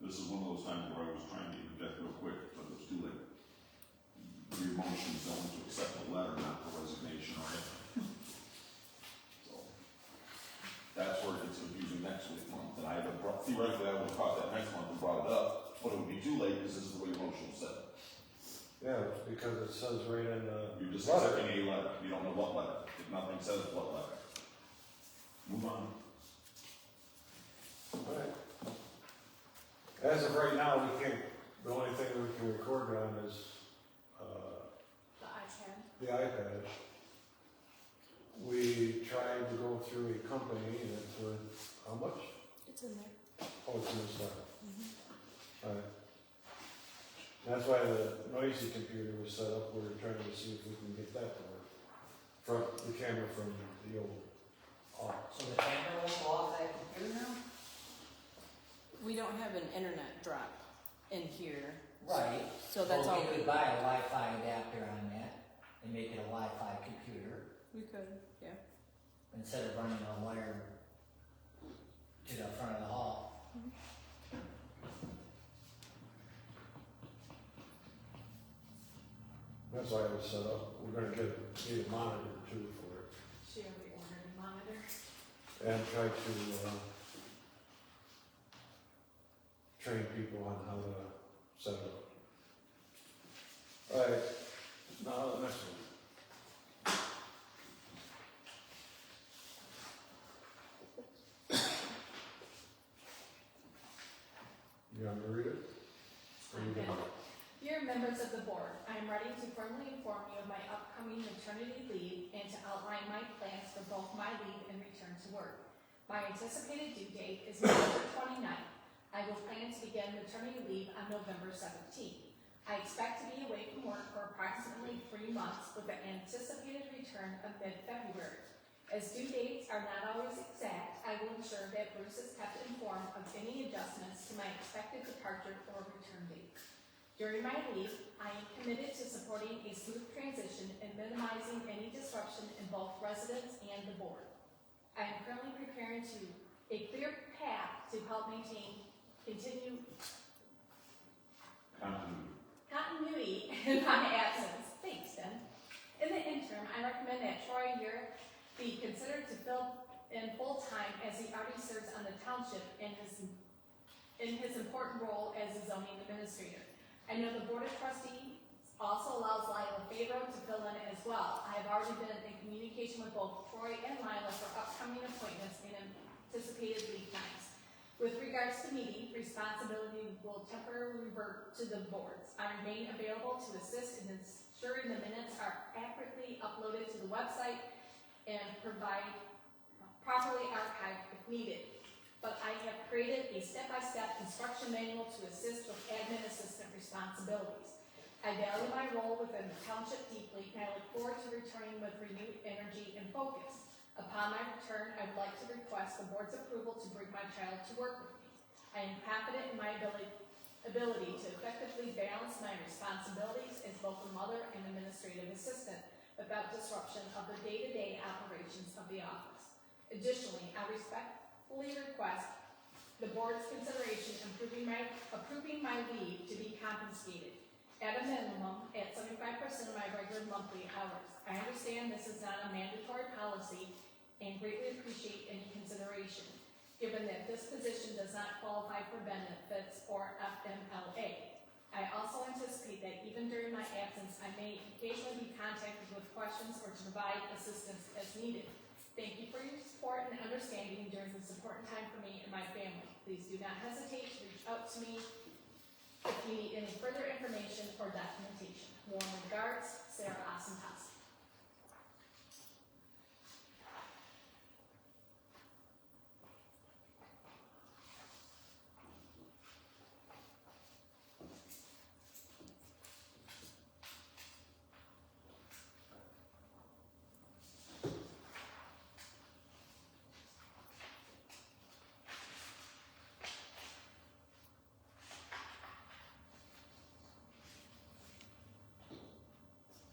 This is one of those times where I was trying to interject real quick, but it was too late. Your motion is only to accept the letter, not the resignation, right? So, that's where it gets confusing next week, month, and I would have theoretically, I would have caught that next month and brought it up, but it would be too late, because this is the way your motion was set. Yeah, because it says right in the You're just letter. accepting a letter, you don't know what letter, if nothing says what letter. Move on. Alright. As of right now, we can't, the only thing we can record on is, The iPad. the iPad. We tried to go through a company and it's worth, how much? It's in there. Oh, it's in this letter. Alright. That's why the noisy computer was set up, we were trying to see if we can get that to work. From, the camera from the old office. So the camera will go off that computer now? We don't have an internet drop in here. Right. So that's Well, all. we could buy a Wi-Fi adapter on that. and make it a Wi-Fi computer We could, yeah. instead of running a wire to the front of the hall. That's why it was set up. We're gonna need a monitor too for it. She already ordered a monitor. And try to, train people on how to set it up. Alright, now the next one. You want me to read it? Or you gonna- Dear members of the board, I am ready to formally inform you of my upcoming maternity leave and to outline my plans for both my leave and return to work. My anticipated due date is November 29th. I will plan to begin maternity leave on November 17th. I expect to be away from work for approximately 3 months with an anticipated return of mid-February. As due dates are not always exact, I will ensure that Bruce is kept informed of any adjustments to my expected departure or return date. During my leave, I am committed to supporting a smooth transition and minimizing any disruption in both residents and the board. I am currently preparing a clear path to help maintain continuity in my absence. Thanks, Ben. In the interim, I recommend that Troy Urick be considered to fill in full-time as he already serves on the township in his important role as a zoning administrator. I know the Board of Trustees also allows Lila Fabro to fill in as well. I have already been in communication with both Troy and Lila for upcoming appointments and anticipated leave times. With regards to meeting, responsibility will temporarily revert to the boards. I remain available to assist in ensuring the minutes are accurately uploaded to the website and properly archived if needed. But I have created a step-by-step instruction manual to assist with admin assistant responsibilities. I value my role within the township deeply, and I look forward to returning with renewed energy and focus. Upon my return, I would like to request the board's approval to bring my child to work with me. I am confident in my ability to effectively balance my responsibilities as both a mother and administrative assistant without disruption of the day-to-day operations of the office. Additionally, I respectfully request the board's consideration approving my leave to be compensated at a minimum at 75% of my regular monthly hours. I understand this is not a mandatory policy and greatly appreciate any consideration, given that this position does not qualify for benefits or FMLA. I also anticipate that even during my absence, I may occasionally be contacted with questions or to provide assistance as needed. Thank you for your support and understanding during this important time for me and my family. Please do not hesitate to reach out to me if you need any further information or documentation. Warm regards, Sarah Asentasi.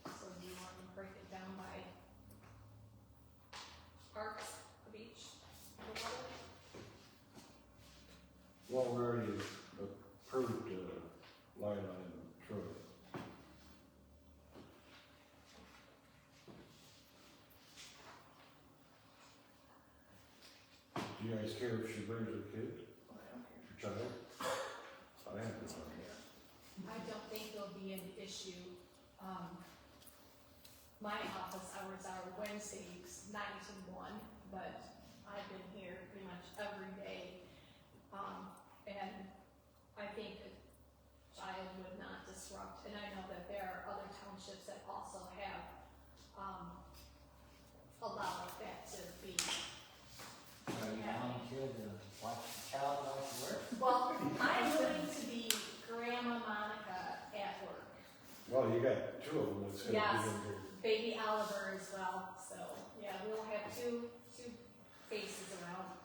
So do you want to break it down by parts of each department? Well, we already approved, Lila and Troy. Do you guys care if she brings her kid, her child? I have no idea. I don't think there'll be an issue. My office hours are Wednesdays, 9 to 1, but I've been here pretty much every day. And I think the child would not disrupt, and I know that there are other townships that also have, allowed that to be. Are you volunteer to watch the child while she works? Well, I'm willing to be Grandma Monica at work. Well, you got two of them that's gonna Yes. be in here. Baby Oliver as well, so, yeah, we'll have two faces around.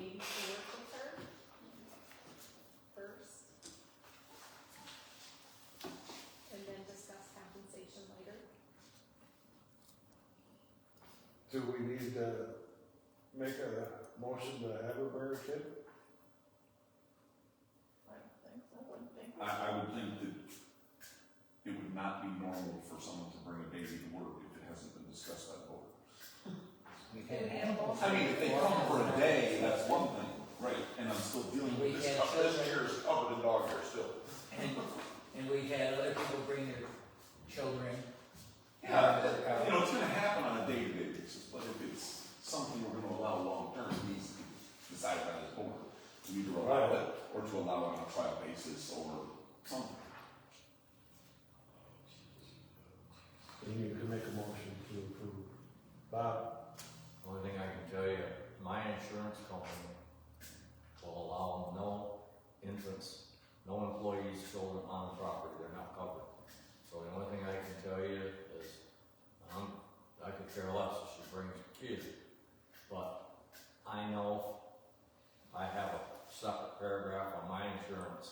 baby to work with her first. And then discuss compensation later. Do we need to make a motion to have her bear a kid? I don't think so, I wouldn't think. I would think that it would not be normal for someone to bring a baby to work if it hasn't been discussed by the board. Do we have a motion? I mean, if they come for a day, that's one thing, right, and I'm still dealing with this, this year is covered in dog hair still. And we've had other people bring their children. Yeah, you know, it's gonna happen on a day-to-day basis, but if it's something we're gonna allow long-term, it needs to be decided by this board. To either allow it, or to allow it on a trial basis, or something. And you can make a motion to approve. Bob? Only thing I can tell you, my insurance company will allow no infants, no employees, children on the property, they're not covered. So the only thing I can tell you is, I could care less if she brings a kid, but I know I have a separate paragraph on my insurance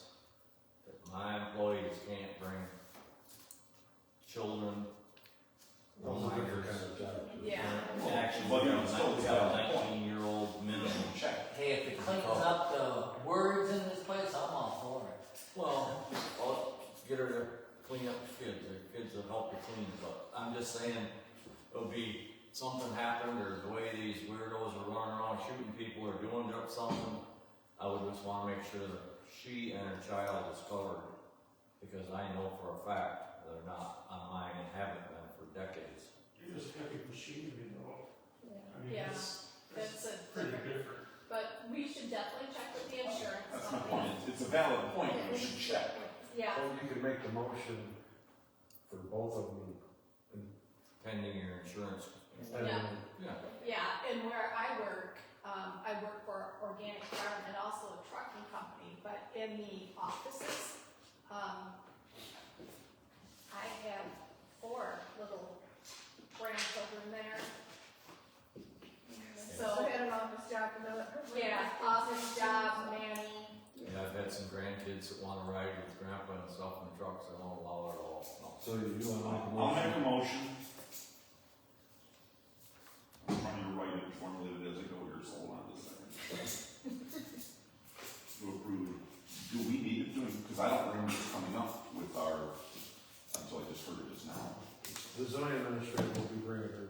that my employees can't bring children, no Those are different minors. kind of jobs. Yeah. Actually, Well, we you have still a got a point. 19-year-old minimum. Check. Hey, if it cleans up the words in this place, I'm all for it. Well, get her to clean up the kids will help you clean, but I'm just saying, it'll be, something happened, or the way these weirdos are running around shooting people or doing something, I would just wanna make sure that she and her child is covered, because I know for a fact they're not on mine and haven't been for decades. You just heavy machinery, though. I mean, Yeah, that's that's a pretty different, different. but we should definitely check with the insurance That's my company. point, it's a valid point, we should check. Yeah, Well, you can make the motion for both of them. Pending your insurance. And Yeah. Yeah. yeah, and where I work for organic farm and also a trucking company, but in the offices, I have 4 little grandchildren there. So, I had an office job for that. yeah, office job, nanny. Yeah, I've had some grandkids that wanna ride with grandpa and stuff in the trucks, I won't allow it at all, no. So you want to make a I'll make a motion? motion. I'm trying to write it and formulate it as I go here, so hold on just a second. To approve, do we need it doing, because I don't remember this coming up with our, until I just heard it just now. The zoning administrator will be bringing her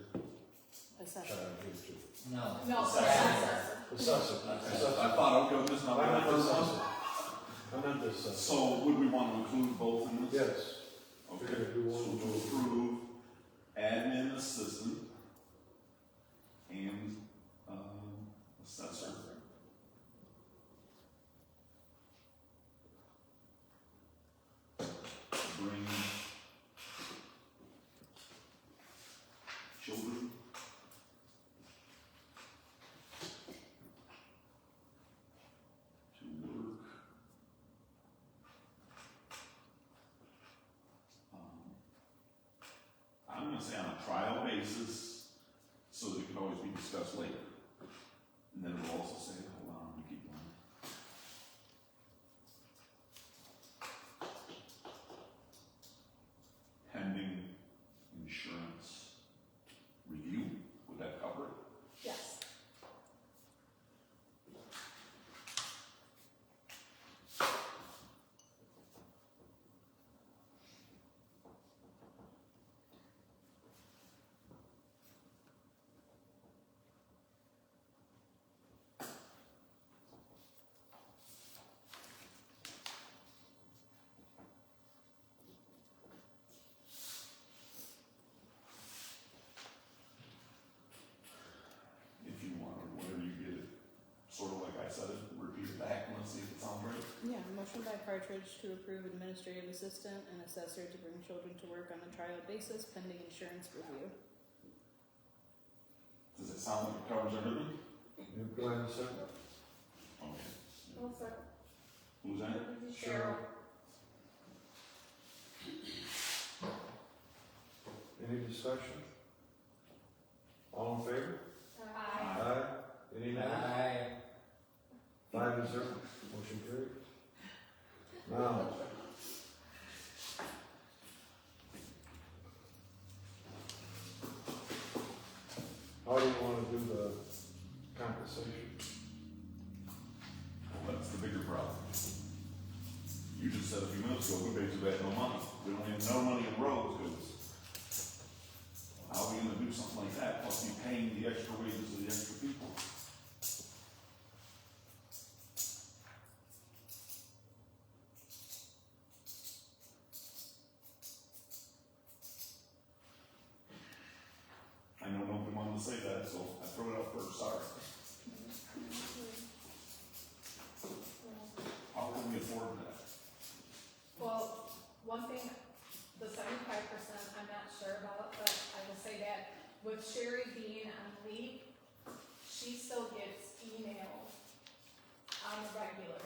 Assessor. child here too. No. No, Assessor. assessor. Assessor. I thought, okay, this number, I meant the this first one. assessor. I meant this assessor. So would we want to include both in this? Yes. Okay, You're gonna do one so of to those. approve admin assistant and, assessor. Bring children. To work. I'm gonna say on a trial basis, so that it can always be discussed later. And then it'll also say, hold on, we keep going. Pending insurance review, would that cover it? Yes. If you want, or whatever you get it, sort of like I said it, repeat it back, and let's see if it sounds right. Yeah, motion by Partridge to approve administrative assistant and assessor to bring children to work on a trial basis pending insurance review. Does it sound like it covers everything? You go ahead and second. Okay. Well, sir. Who's that? Cheryl. Any discussion? All in favor? Aye. Aye. Any nays? Aye. 5-0, motion carried. Now. How do you wanna do the compensation? Well, that's the bigger problem. You just said a few minutes ago, we basically had no money. We don't have no money in roads, because how are we gonna do something like that, plus be paying the extra wages of the extra people? I know nobody wanted to say that, so I throw it out first, sorry. How can we afford that? Well, one thing, the 75%, I'm not sure about, but I will say that with Sherry being on leave, she still gets email on the regular.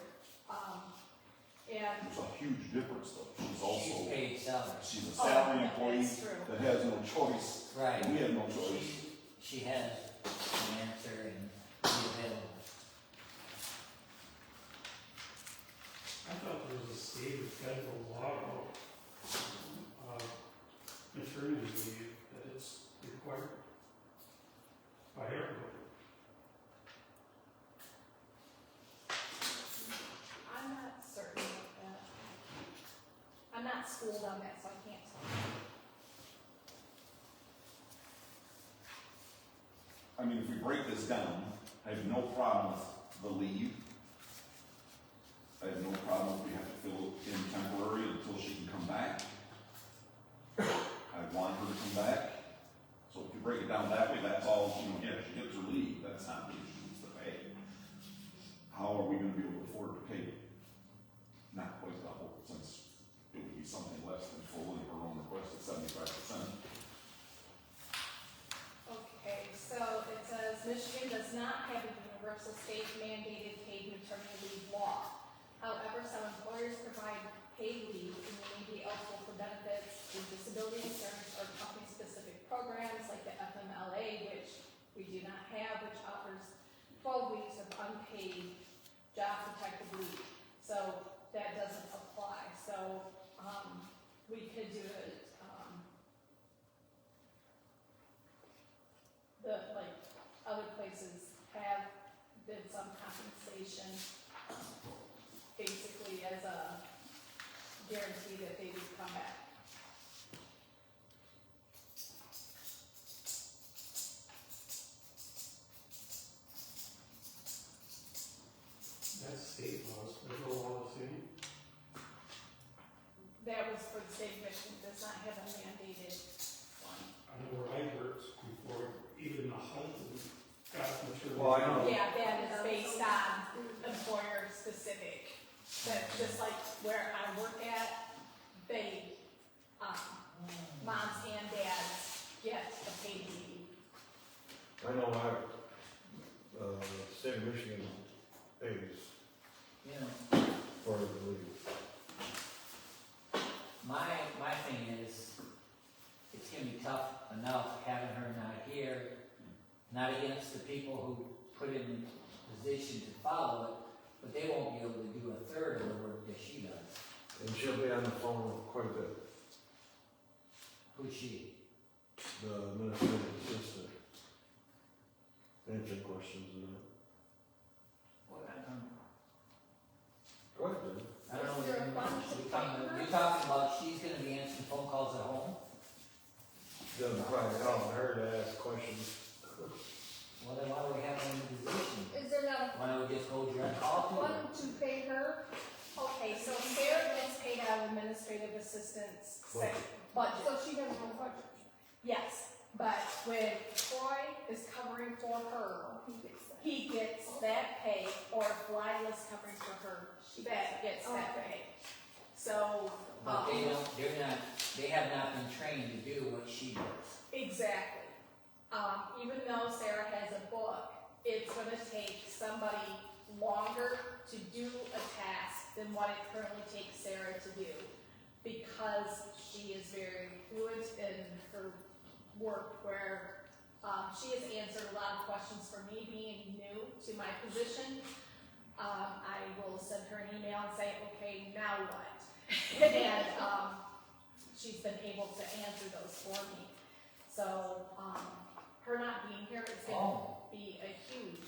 And There's a huge difference though. She's also, paid salary. she's a salary yeah, employee that's true. that has no choice. Right. We have no choice. She has an answer and be available. I thought there was a state or federal law about, maternity leave, that it's required by everybody. I'm not certain of that. I'm not schooled on that, so I can't tell you. I mean, if we break this down, I have no problem with the leave. I have no problem if we have to fill it in temporary until she can come back. I want her to come back. So if you break it down that way, that's all, you know, yeah, she gets her leave, that's not the issue, it's the pay. How are we gonna be able to afford to pay? Not quite double, since it would be something less than full and her own request is 75%. Okay, so it says Michigan does not have a universal state mandated paid maternity leave law. However, some employers provide paid leave and they may be eligible for benefits through disability insurance or company-specific programs like the FMLA, which we do not have, which offers 12 weeks of unpaid job protected leave. So that doesn't apply. So we could do it. Like other places have been some compensation, basically as a guarantee that they would come back. That's state laws, federal law the same. That was for the state of Michigan, does not have a mandated one. I know where I worked before, even the husband got maternity. Well, I know. Yeah, that is based on employer specific. That's just like where I work at, they, moms and dads get a paid leave. I know state of Michigan pays You know, for the leave. my thing is, it's gonna be tough enough having her not here, not against the people who put in the position to follow it, but they won't be able to do a third of the work that she does. And she'll be on the phone quite a bit, Who's she? the administrative assistant. Answering questions and that. Well, I don't know. Go ahead, Jim. I don't know what Is there a bunch of you're talking about she's gonna be answering phone calls at home? Doesn't probably call her to ask questions. Well, then why do we have her in the position? Is there not Why don't we just go direct call to her? one to pay her? Okay, so Sarah gets paid out of administrative assistance budget. So she has no budget? Yes, but when Troy is covering for her, he gets that pay, or if Lila's covering for her, that gets that pay. So, But they have not been trained to do what she does. exactly. Even though Sarah has a book, it's gonna take somebody longer to do a task than what it currently takes Sarah to do, because she is very fluent in her work, where she has answered a lot of questions for me being new to my position. send her an email and say, okay, now what? And, she's been able to answer those for me. So, her not being here is gonna be a huge,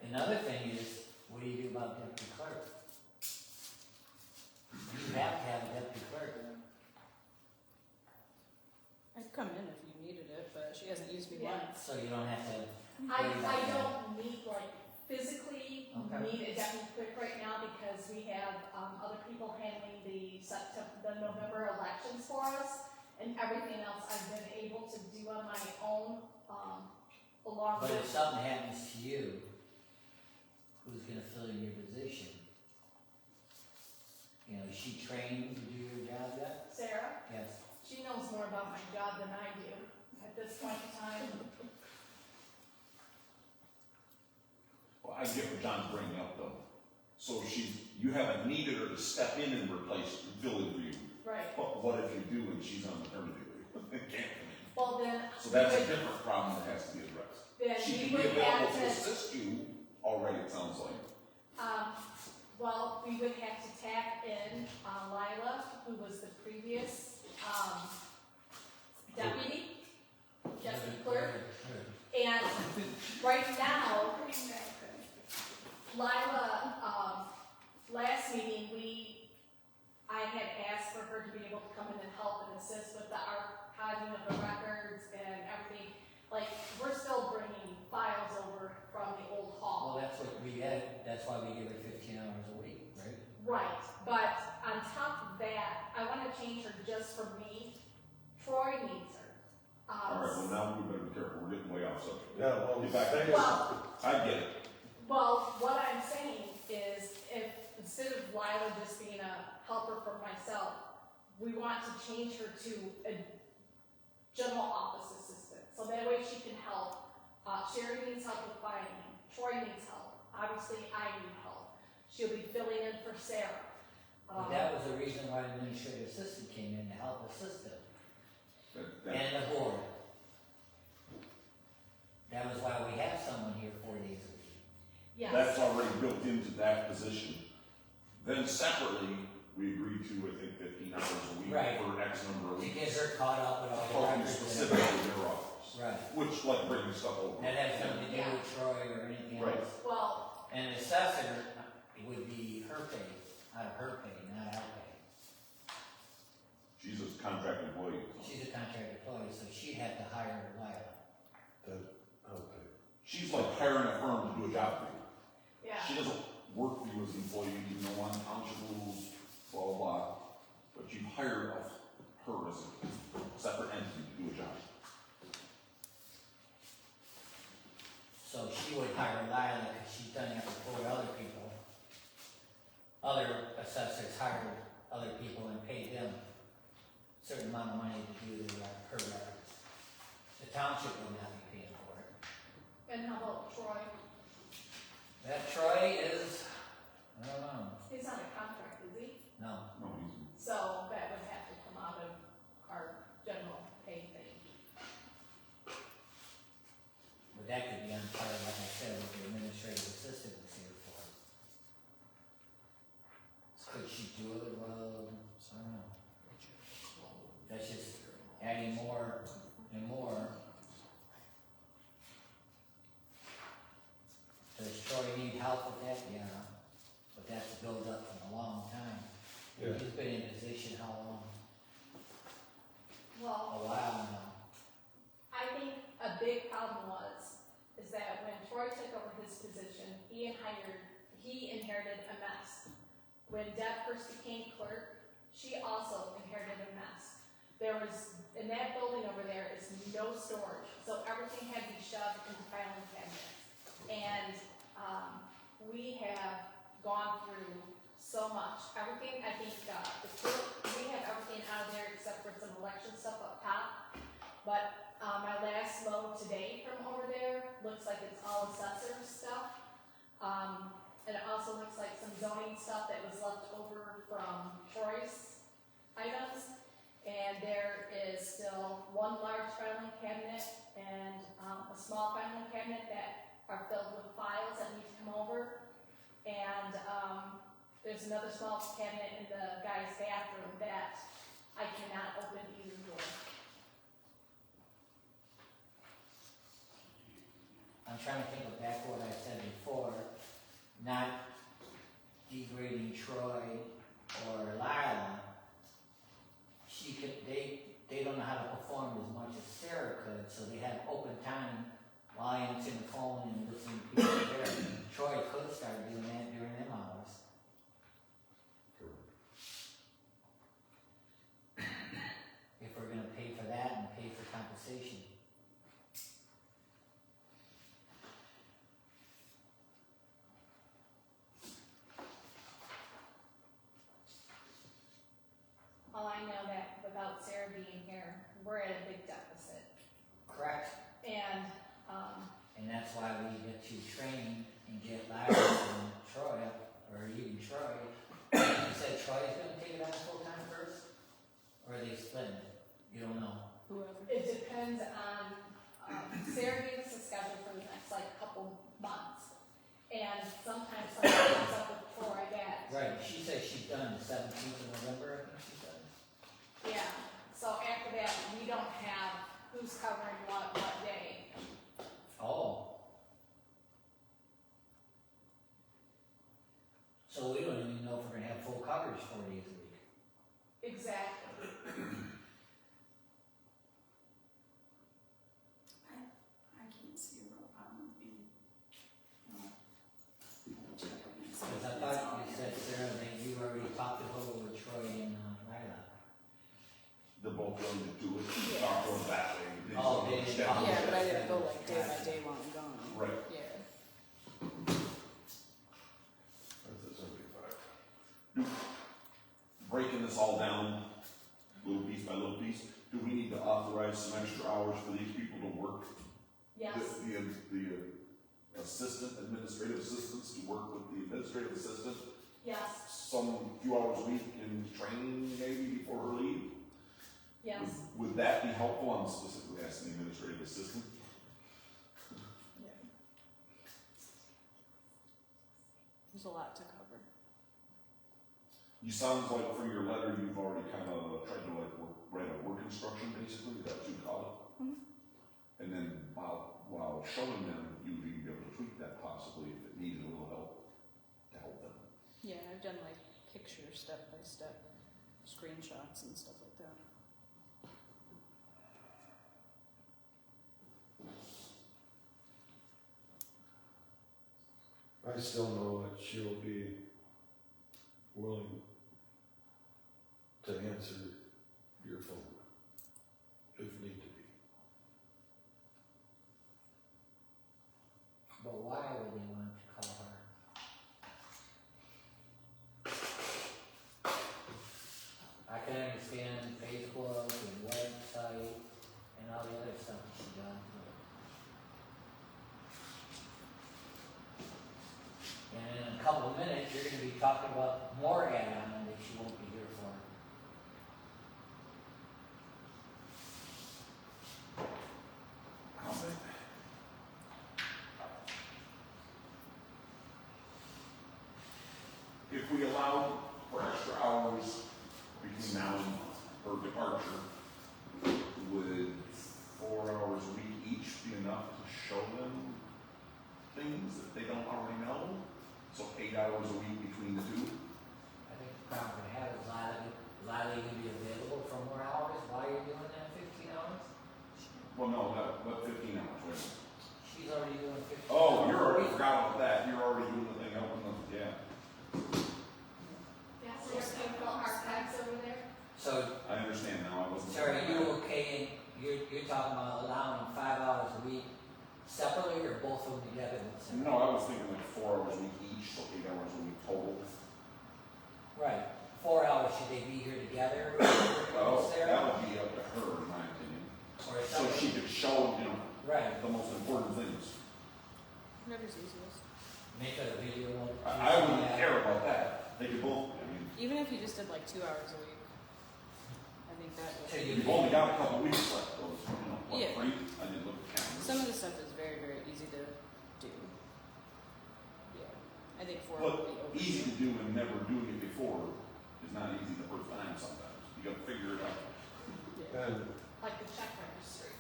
Another thing is, what do you do about deputy clerk? You have to have a deputy clerk. I'd come in if you needed it, but she hasn't used me Yeah. once. So you don't have to. I don't need, like, physically Okay. need a deputy clerk right now because we have, other people handling the November elections for us. And everything else I've been able to do on my own, along But if with, something happens to you, who's gonna fill your position? You know, is she trained to do your job yet? Sarah, Yes. she knows more about my job than I do at this point in time. Well, I get what John's bringing up though. So you haven't needed her to step in and replace, fill in for you. Right, But what if you do and she's on maternity leave? Can't come in. well then. So that's a we would- different problem that has to be addressed. Then She we can be would available have to to, assist you already, it sounds like. well, we would have to tap in, Lila, who was the previous, deputy clerk. And right now, Lila, last meeting, I had asked for her to be able to come in and help and assist with the archiving of the records and everything. Like, we're still bringing files over from the old hall. Well, that's what we had, that's why we give her 15 hours a week, right? Right, but on top of that, I wanna change her just for me. Troy needs her. All right, well now we better be careful, we're getting way off subject. Yeah, well, Get back to stay- this. Well, I get it. well, what I'm saying is, if, instead of Lila just being a helper for myself, we want to change her to a general office assistant, so that way she can help. Sherry needs help with filing, Troy needs help, obviously I need help. She'll be filling in for Sarah. But that was the reason why the administrative assistant came in to help assist them, That- and the board. That was why we have someone here 4 days a week. Yes, That's already built into that position. Then separately, we agreed to, I think, 15 hours a week Right. for X number of To weeks. get her caught up with all the Focus records. and specifically everything. in their office, Right. which like bringing stuff over. That has nothing to do Yeah. with Troy or anything Right. else. well, And the assessor would be her pay, out of her pay, not our pay. She's a contract employee. She's a contract employee, so she'd have to hire Lila. Okay. She's like hiring a firm to do a job for you. yeah, She doesn't work for you as an employee, you know, on township rules, blah, blah, blah. But you hire her as a separate entity to do a job. So she would hire Lila because she's done that for 4 other people. Other assessors hired other people and paid them a certain amount of money to do her records. The township would not be paying for it. and how about Troy? That Troy is, I don't know, He's not a contract, is he? no. No, he's, So that would have to come out of our general pay thing. But that could be on part of, like I said, what the administrative assistant was here for. Could she do it? Well, I don't know. That's just adding more and more. Does Troy need help with that? Yeah, but that's a build up from a long time. Yeah. He's been in position how long? Well, A while now. I think a big problem is that when Troy took over his position, he inherited a mess. When Deb first became clerk, she also inherited a mess. There was, in that building over there is no storage, so everything had to be shoved into filing cabinets. And, we have gone through so much. Everything, I think, we have everything out of there except for some election stuff up top. But, my last load today from over there looks like it's all assessor stuff. And it also looks like some zoning stuff that was left over from Troy's items. And there is still one large filing cabinet and, a small filing cabinet that are filled with files that need to come over. And, another small cabinet in the guy's bathroom that I cannot open either door. I'm trying to think of back what I said before, not degrading Troy or Lila. They don't know how to perform as much as Sarah could, so they have open time while I answer the phone and listening to people there. Troy could start doing that during them hours. If we're gonna pay for that and pay for compensation. Well, I know that without Sarah being here, we're at a big deficit. Correct. And, And that's why we get to train and get Larry and Troy, or even Troy. You said Troy is gonna take it on full time first? Or are they splitting it? You don't know. Whoever. it depends on, Sarah gave us a schedule for the next like couple months. And sometimes something comes up with Troy that, Right, she said she's done the 17th of November, I think she said. yeah, so after that, we don't have who's covering what day. Oh. So we don't even know if we're gonna have full coverage 4 days a week. Exactly. I can't see a real problem with being, check against. Because I thought you said, Sarah, that you already talked it over with Troy and Lila. They're both willing to do it, talk to them that way. They just Oh, don't they understand. didn't- Yeah, but I didn't go like day by day while I'm gone. Right. Yeah. That's 75. Breaking this all down, little piece by little piece, do we need to authorize some extra hours for these people to work? Yes, The assistant, administrative assistants to work with the administrative assistant, yes, some few hours a week in training maybe before her leave? yes. Would that be helpful? I'm specifically asking the administrative assistant. There's a lot to cover. You sound like from your letter, you've already kind of tried to like write a work instruction basically, is that what you call it? Mhm. And then while showing them, you'd be able to tweak that possibly if it needed a little help to help them. Yeah, I've done like picture step by step screenshots and stuff like that. I still know that she'll be willing to answer your phone if need to be. But why would they want to call her? I can understand Facebook and website and all the other stuff that she does. And in a couple of minutes, you're gonna be talking about more add-on that she won't be here for. If we allowed for extra hours between now and her departure, would 4 hours a week each be enough to show them things that they don't already know? So 8 hours a week between the two? I think the problem we have is Lila gonna be available for more hours while you're doing that 15 hours? Well, no, what 15 hours, wait a minute. She's already doing 15 hours. Oh, a week. forgot about that, you're already doing the thing out in the, yeah. Yeah, so you're saying for archives over there? So, I understand now, I wasn't. sir, are you okay, you're talking about allowing 5 hours a week separately or both of them together? No, I was thinking like 4 hours a week each, so 8 hours a week total. Right, 4 hours, should they be here together? Well, Sarah? that would be up to her, in my opinion. Or So something? she could show, Right, the most important things. Whatever's easiest. make a video. I wouldn't care about that. They could both, Even if you just did like 2 hours a week, I think that So would. you've only got a couple weeks left, those, what, Yeah. 3? I didn't look at the calendar. Some of the stuff is very, very easy to do. Yeah. I think 4 But would be over. easy to do and never doing it before is not easy the first time sometimes. You gotta figure it out. Yeah. And Like the check registry.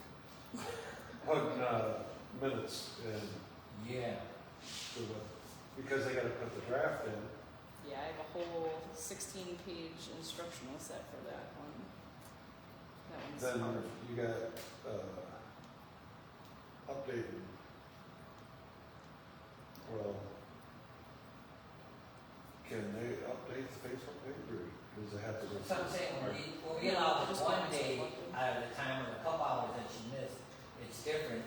putting, minutes in, Yeah. to the, because they gotta put the draft in. Yeah, I have a whole 16-page instructional set for that one. That one's Then hard. you got, updating. Well, can they update the Facebook page, or does it have to go? So I'm saying, when we allow this one day out of the time or a couple hours that you missed, it's different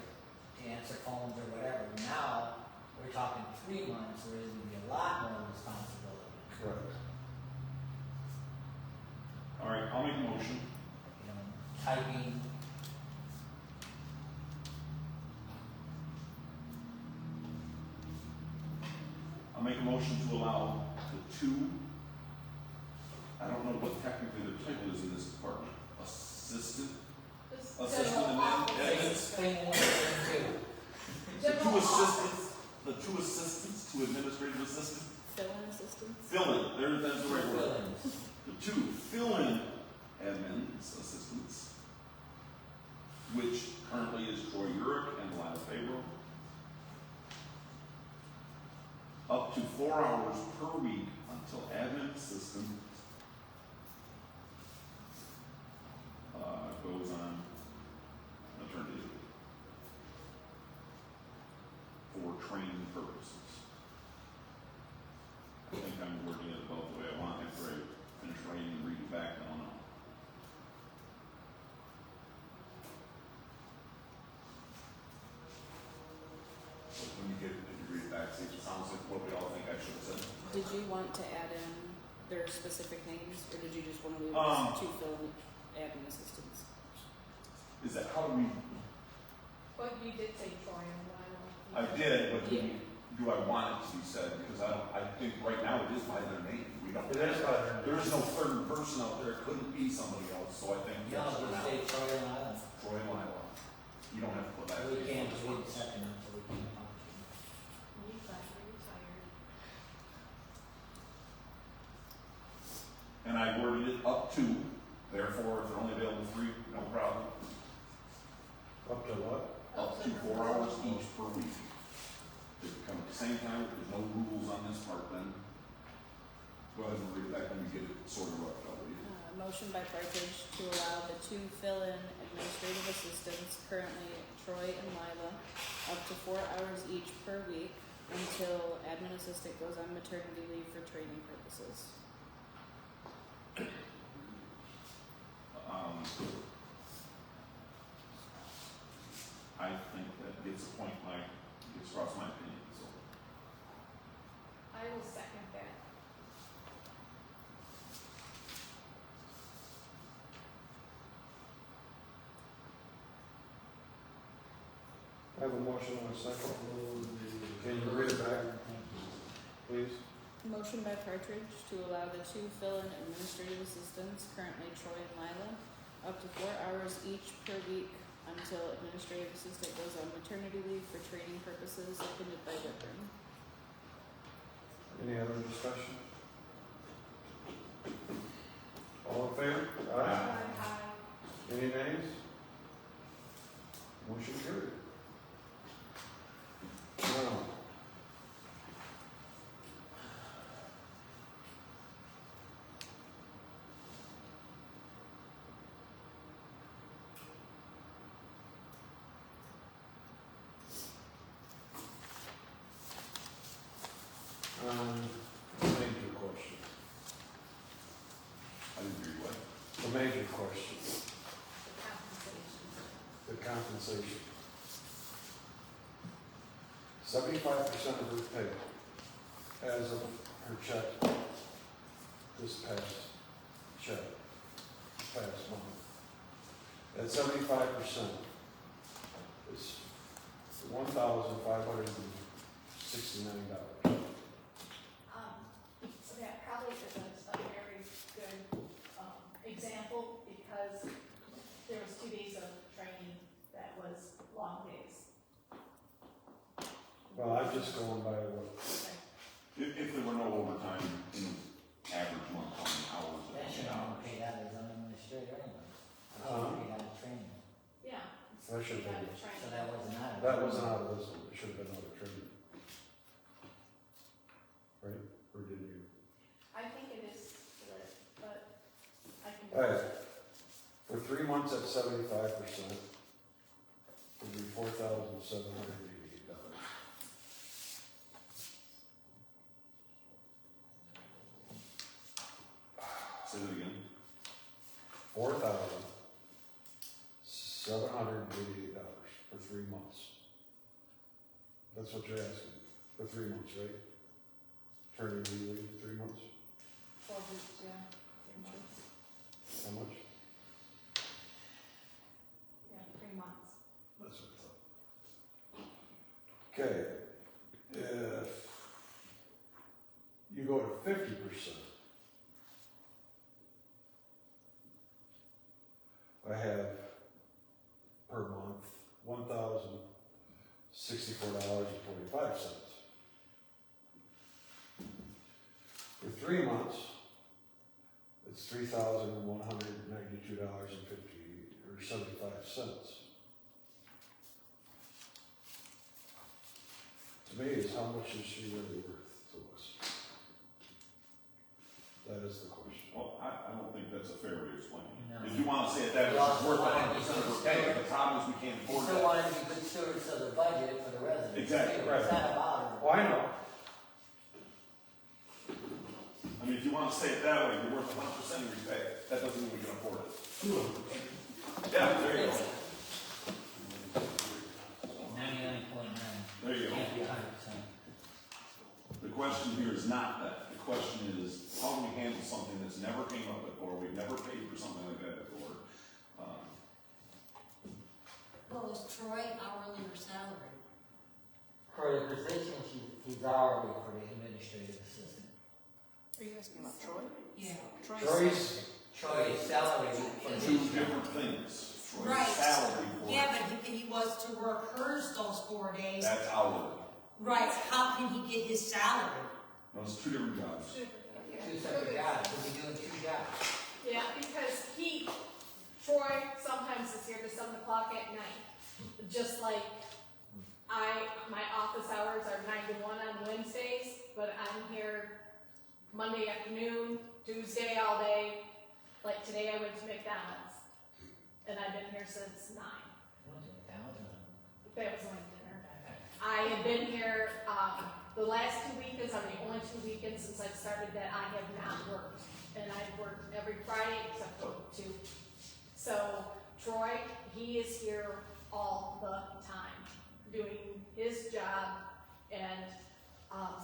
to answer phones or whatever. Now, we're talking 3 months, where there's gonna be a lot more responsibility. Correct. All right, I'll make a motion. You know, typing, I'll make a motion to allow the 2, I don't know what technically the title is in this department, assistant admins? thing 1 and 2. The 2 assistants, the 2 assistants, 2 administrative assistants, Fill-in assistants? fill-in, that's the right word. Billings. The 2 fill-in admins, assistants, which currently is Troy Urick and Lila Fabro. Up to 4 hours per week until admin assistant goes on maternity leave for training purposes. I think I'm wording it about the way I want after I finish writing and read it back, I don't know. So when you get it, if you read it back, see if it sounds like what we all think I should have said. Did you want to add in their specific names, or did you just want to leave Um, it 2 fill-in admin assistants? Is that, how do we, But you did say Troy and Lila. I did, but Yeah. do I want it to be said? Because I think right now it is by their name. We don't. It is by their name. There is no third person out there. It couldn't be somebody else, so I think You that's know, for we now. say Troy and Island. Troy and Lila. You don't have to put that. We can't do it second until we can function. You thought you were retired. And I worded it up to, therefore, if they're only available 3, no problem. Up to what? Up to 4 hours each per week. They can come at the same time. There's no rules on this part then. Go ahead and read it back when you get it sort of roughed out. Motion by Partridge to allow the 2 fill-in administrative assistants, currently Troy and Lila, up to 4 hours each per week until admin assistant goes on maternity leave for training purposes. I think that gets across my opinion, so. I will second that. I have a motion and a second. Can you read it back, please? Motion by Partridge to allow the 2 fill-in administrative assistants, currently Troy and Lila, up to 4 hours each per week until administrative assistant goes on maternity leave for training purposes, seconded by Whitburn. Any other discussion? All in favor? Aye. Any nays? Motion carried. Now, major question. I didn't hear you what? The major question, The compensation. the compensation. 75% of her pay as of her check this past month. At 75% is $1,569. So that probably isn't a very good, example, because there was 2 days of training that was long days. Well, I'm just going by what, Okay. If should have been, Training. So that wasn't out of. that wasn't out of this one, it should have been out of training. Right, or did you? I think it is split, but I can. Alright, for 3 months at 75%, it'd be $4,788. Say that again. $4,788 for 3 months. That's what you're asking, for 3 months, right? Turning leave, 3 months, 12 weeks, yeah. how much? Yeah, 3 months. That's what I thought. Okay, if you go to 50%, I have per month $1,064.45. For 3 months, it's $3,192.75. To me, is how much is she really worth to us? That is the question. Well, I don't think that's a fair way to explain it. No. If you wanna say it that way, it's worth 100% of her pay, the problem is we can't You afford still that. want to be good stewards of the budget for the residents. Exactly, too. right. It's not about them. Oh, I know. I mean, if you wanna say it that way, you're worth 100% of your pay, that doesn't mean we can afford it. Yeah, there you go. 99.9. There you go. Can't be 100%. The question here is not that. The question is, how do we handle something that's never came up before? We've never paid for something like that before. Well, is Troy hourly or salary? For the position, he's hourly for the administrative assistant. Are you asking about Troy? Yeah. Troy's, Troy is salary for Two his different things. Troy's Right. salary for Yeah, but he was to work hers those 4 days. that's hourly. Right, how can he get his salary? No, it's two different jobs. two separate jobs. He'll be doing 2 jobs. Yeah, because Troy sometimes is here to 7 o'clock at night. Just like my office hours are 9 to 1 on Wednesdays, but I'm here Monday afternoon, Tuesday all day. Like today I went to McDonald's, and I've been here since 9. That was only dinner. I have been here, the last 2 weekends are the only 2 weekends since I've started that I have not worked. And I've worked every Friday except for 2. So Troy, he is here all the time, doing his job. And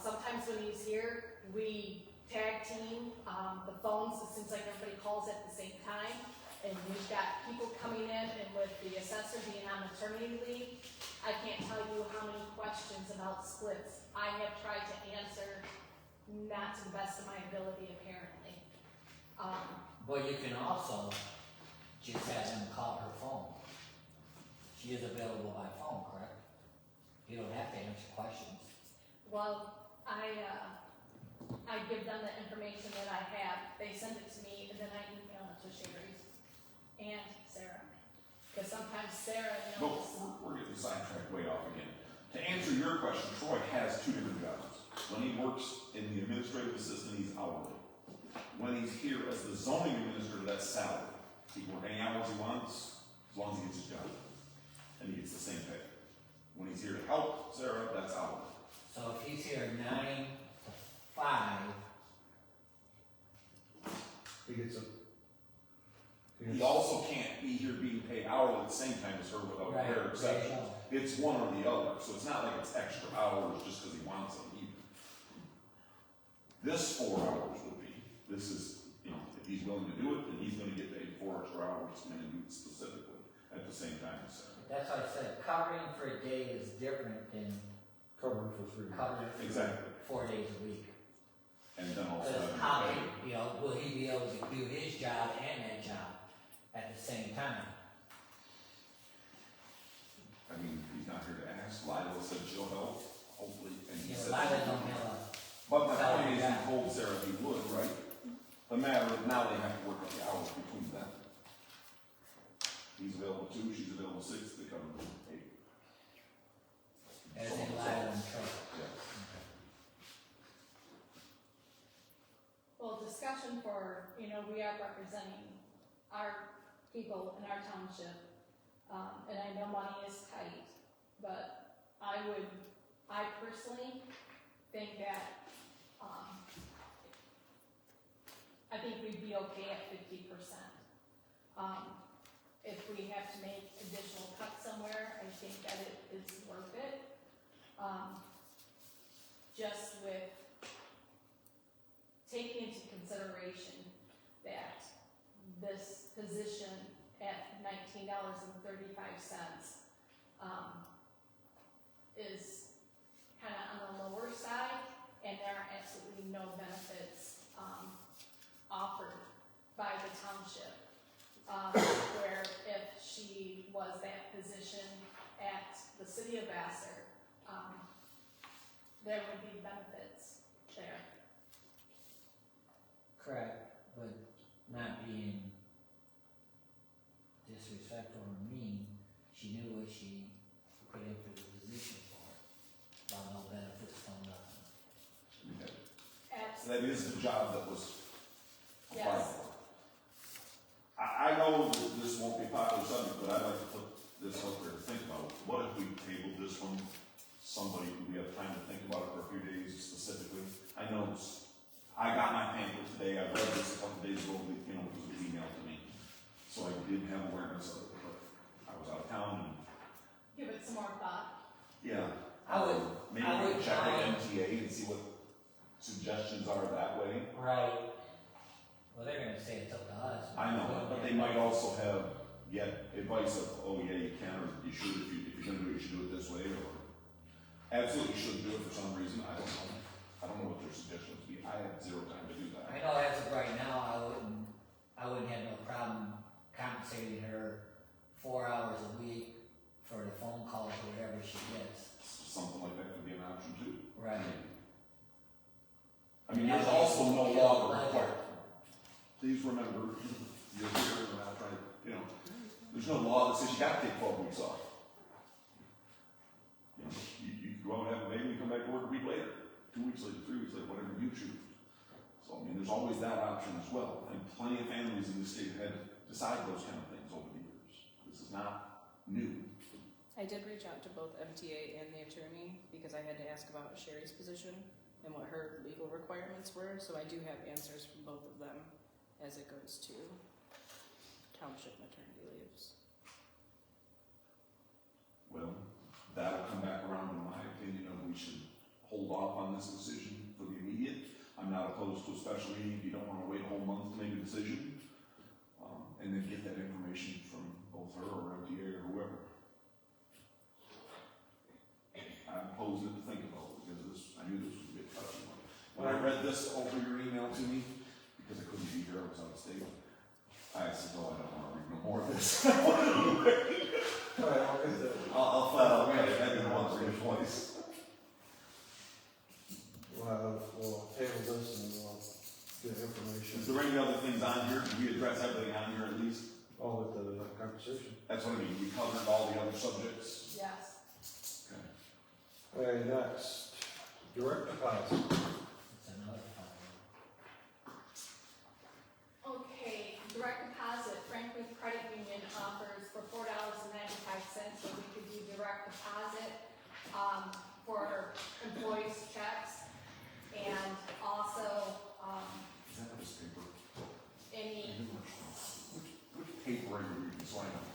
sometimes when he's here, we tag team the phones. It seems like everybody calls at the same time. And we've got people coming in, and with the assessor being on maternity leave, I can't tell you how many questions about splits I have tried to answer, not to the best of my ability, apparently. But you can also just have them call her phone. She is available by phone, correct? You don't have to answer questions. Well, I give them the information that I have, they send it to me, and then I email it to Sherry and Sarah. Because sometimes Sarah No, knows. we're getting sidetracked way off again. To answer your question, Troy has 2 different jobs. When he works in the administrative assistant, he's hourly. When he's here as the zoning administrator, that's salary. He can work any hours he wants, as long as he gets his job. And he gets the same pay. When he's here to help Sarah, that's hourly. So if he's here 9 to 5, he gets a. He also can't be here being paid hourly at the same time as her without Right, their exceptions. right. It's one or the other, so it's not like it's extra hours just because he wants them either. This 4 hours would be, this is, if he's willing to do it, then he's gonna get paid 4 extra hours to come in and do it specifically at the same time as Sarah. that's why I said covering for a day is different than Covering for 3 months. covering for Exactly. 4 days a week. And then also Because having how, to pay. will he be able to do his job and that job at the same time? I mean, he's not here to ask. Lila said she'll help, hopefully, and he said. Lila don't have a, But my point is, he told Sarah he would, right? The matter of now they have to work out the hours between them. He's available 2, she's available 6, they cover 8. As in live on truck. Yes. Well, discussion for, we are representing our people in our township, and I know money is tight, but I personally think that, I think we'd be okay at 50%. If we have to make additional cuts somewhere, I think that it is worth it. Just with taking into consideration that this position at $19.35, is kind of on the lower side, and there are absolutely no benefits, offered by the township. Where if she was that position at the city of Vassar, there would be benefits there. Correct, but not being disrespectful or mean, she knew what she put in for the position for. About no benefits from nothing. Okay. Absolutely. That is the job that was applied Yes. for. I know that this won't be a popular subject, but I'd like to put this out there to think about. What if we tabled this one, somebody, we have time to think about it for a few days specifically? I know I got my pamphlet today, I read this a couple days ago, because it was emailed to me. So I did have awareness of it, but I was out of town and, Give it some more thought. yeah. I would Maybe check find- with MTA and see what suggestions are that way. Right. Well, they're gonna say it's up to us. I know, but they might also have yet advice of, oh yeah, you can, or you should, if you're gonna do it, you should do it this way, or absolutely shouldn't do it for some reason, I don't know. I don't know what their suggestions would be, I have 0 time to do that. I know as of right now, I wouldn't have no problem compensating her 4 hours a week for the phone calls or whatever she gets. Something like that could be an option too. Right. I mean, there's also no law that requires, please remember, you're here, and I'm not trying to, there's no law that says you gotta take 12 weeks off. You go out and have a baby, you come back to work a week later, 2 weeks later, 3 weeks later, whatever you choose. So, I mean, there's always that option as well, and plenty of families in the state have had to decide those kind of things over the years. This is not new. I did reach out to both MTA and the attorney because I had to ask about Sherry's position and what her legal requirements were, so I do have answers from both of them as it goes to township maternity leaves. Well, that'll come back around in my opinion of we should hold off on this decision for the immediate. I'm not opposed to a special meeting if you don't wanna wait a whole month to make a decision. And then get that information from both her or MTA or whoever. I posed it to think about because I knew this would be a touchy one. When I read this over your email to me, because I couldn't be here, I was out of state, I said, oh, I don't wanna read no more of this. Alright, I'll get that. I'll flat out read it, I didn't want to read it twice. We'll table this and we'll get information. Is there any other things on here? Did we address everything on here at least? All with the conversation. That's what I mean, we covered all the other subjects. Yes. Okay. Okay, next, direct deposit. It's another problem. Okay, direct deposit, Franklin Credit Union offers for $4.95, so we could do direct deposit, for employees' checks, and also, Is that this paper? any, Which paper are you reading, so I know?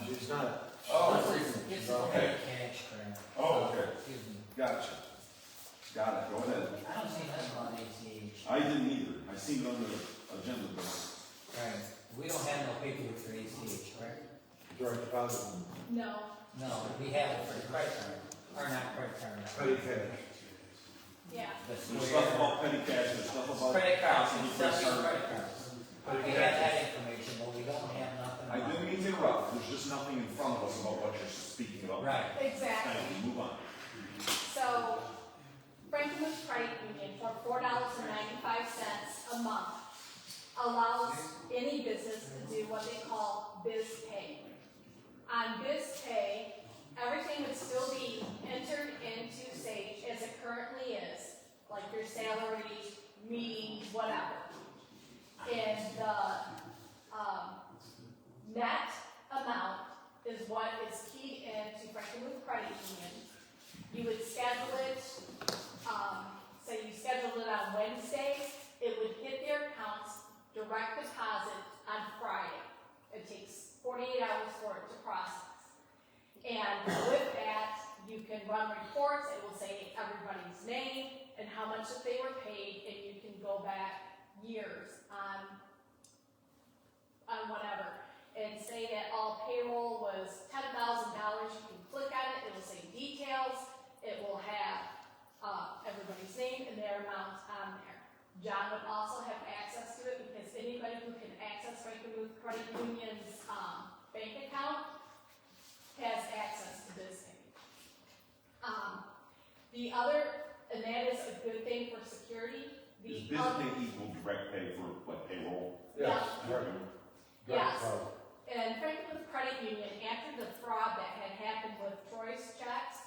She's not. Oh, It's okay. cash crap. Oh, okay. Excuse me. Gotcha. Got it, go ahead. I don't see nothing about ACH. I didn't either, I seen it on the agenda, but Right. We don't have no paperwork for ACH, correct? Direct deposit. no, No, we have it for the credit card. Or not credit card. Petty cash. yeah, The there's Square. stuff about petty cash, there's stuff about. Credit cards, possibly and stuff credit on card. credit cards. Petty We have that information, but we don't have nothing. I didn't mean to interrupt, there's just nothing in front of us about what you're speaking about. Right. exactly. Thank you, move on. So, Franklin Credit Union for $4.95 a month, allows any business to do what they call biz pay. On biz pay, everything would still be entered into Sage as it currently is, like your salary, meetings, whatever. And the net amount is what is keyed into Franklin Credit Union. You would schedule it, say you scheduled it on Wednesday, it would hit their accounts, direct deposit on Friday. It takes 48 hours for it to process. And with that, you can run reports, it will say everybody's name and how much that they were paid, and you can go back years on whatever. And say that all payroll was $10,000, you can click on it, it will say details, it will have everybody's name and their amount on there. John would also have access to it because anybody who can access Franklin Credit Union's bank account has access to this thing. The other, and that is a good thing for security. Is business pay equal direct pay for like payroll? Yes. Yes. And Franklin Credit Union, after the fraud that had happened with Troy's checks,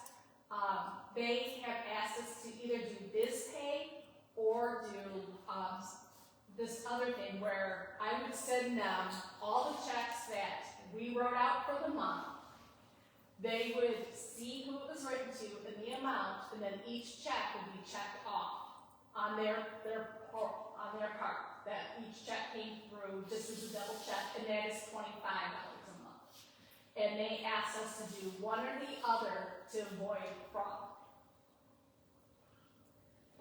they have asked us to either do biz pay or do this other thing where I would send them all the checks that we wrote out for the month. They would see who it was written to and the amount, and then each check would be checked off on their part. That each check came through, this is a double check, and that is $25 a month. And they asked us to do one or the other to avoid fraud.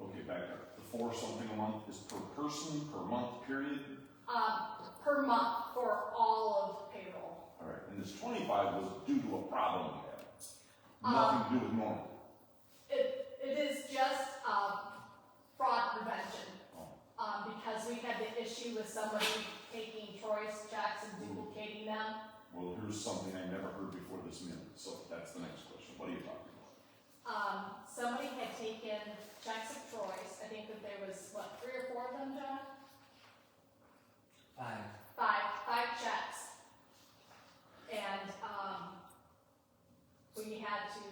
Okay, back up. The 4 something a month is per person, per month, period? Per month for all of payroll. All right, and this 25 was due to a problem we had. Nothing to do with normal. It is just fraud prevention. Because we had the issue with somebody taking Troy's checks and duplicating them. Well, here's something I never heard before this minute, so that's the next question. What are you talking about? Somebody had taken checks of Troy's. I think that there was, 3 or 4 of them, John? 5 checks. And we had to.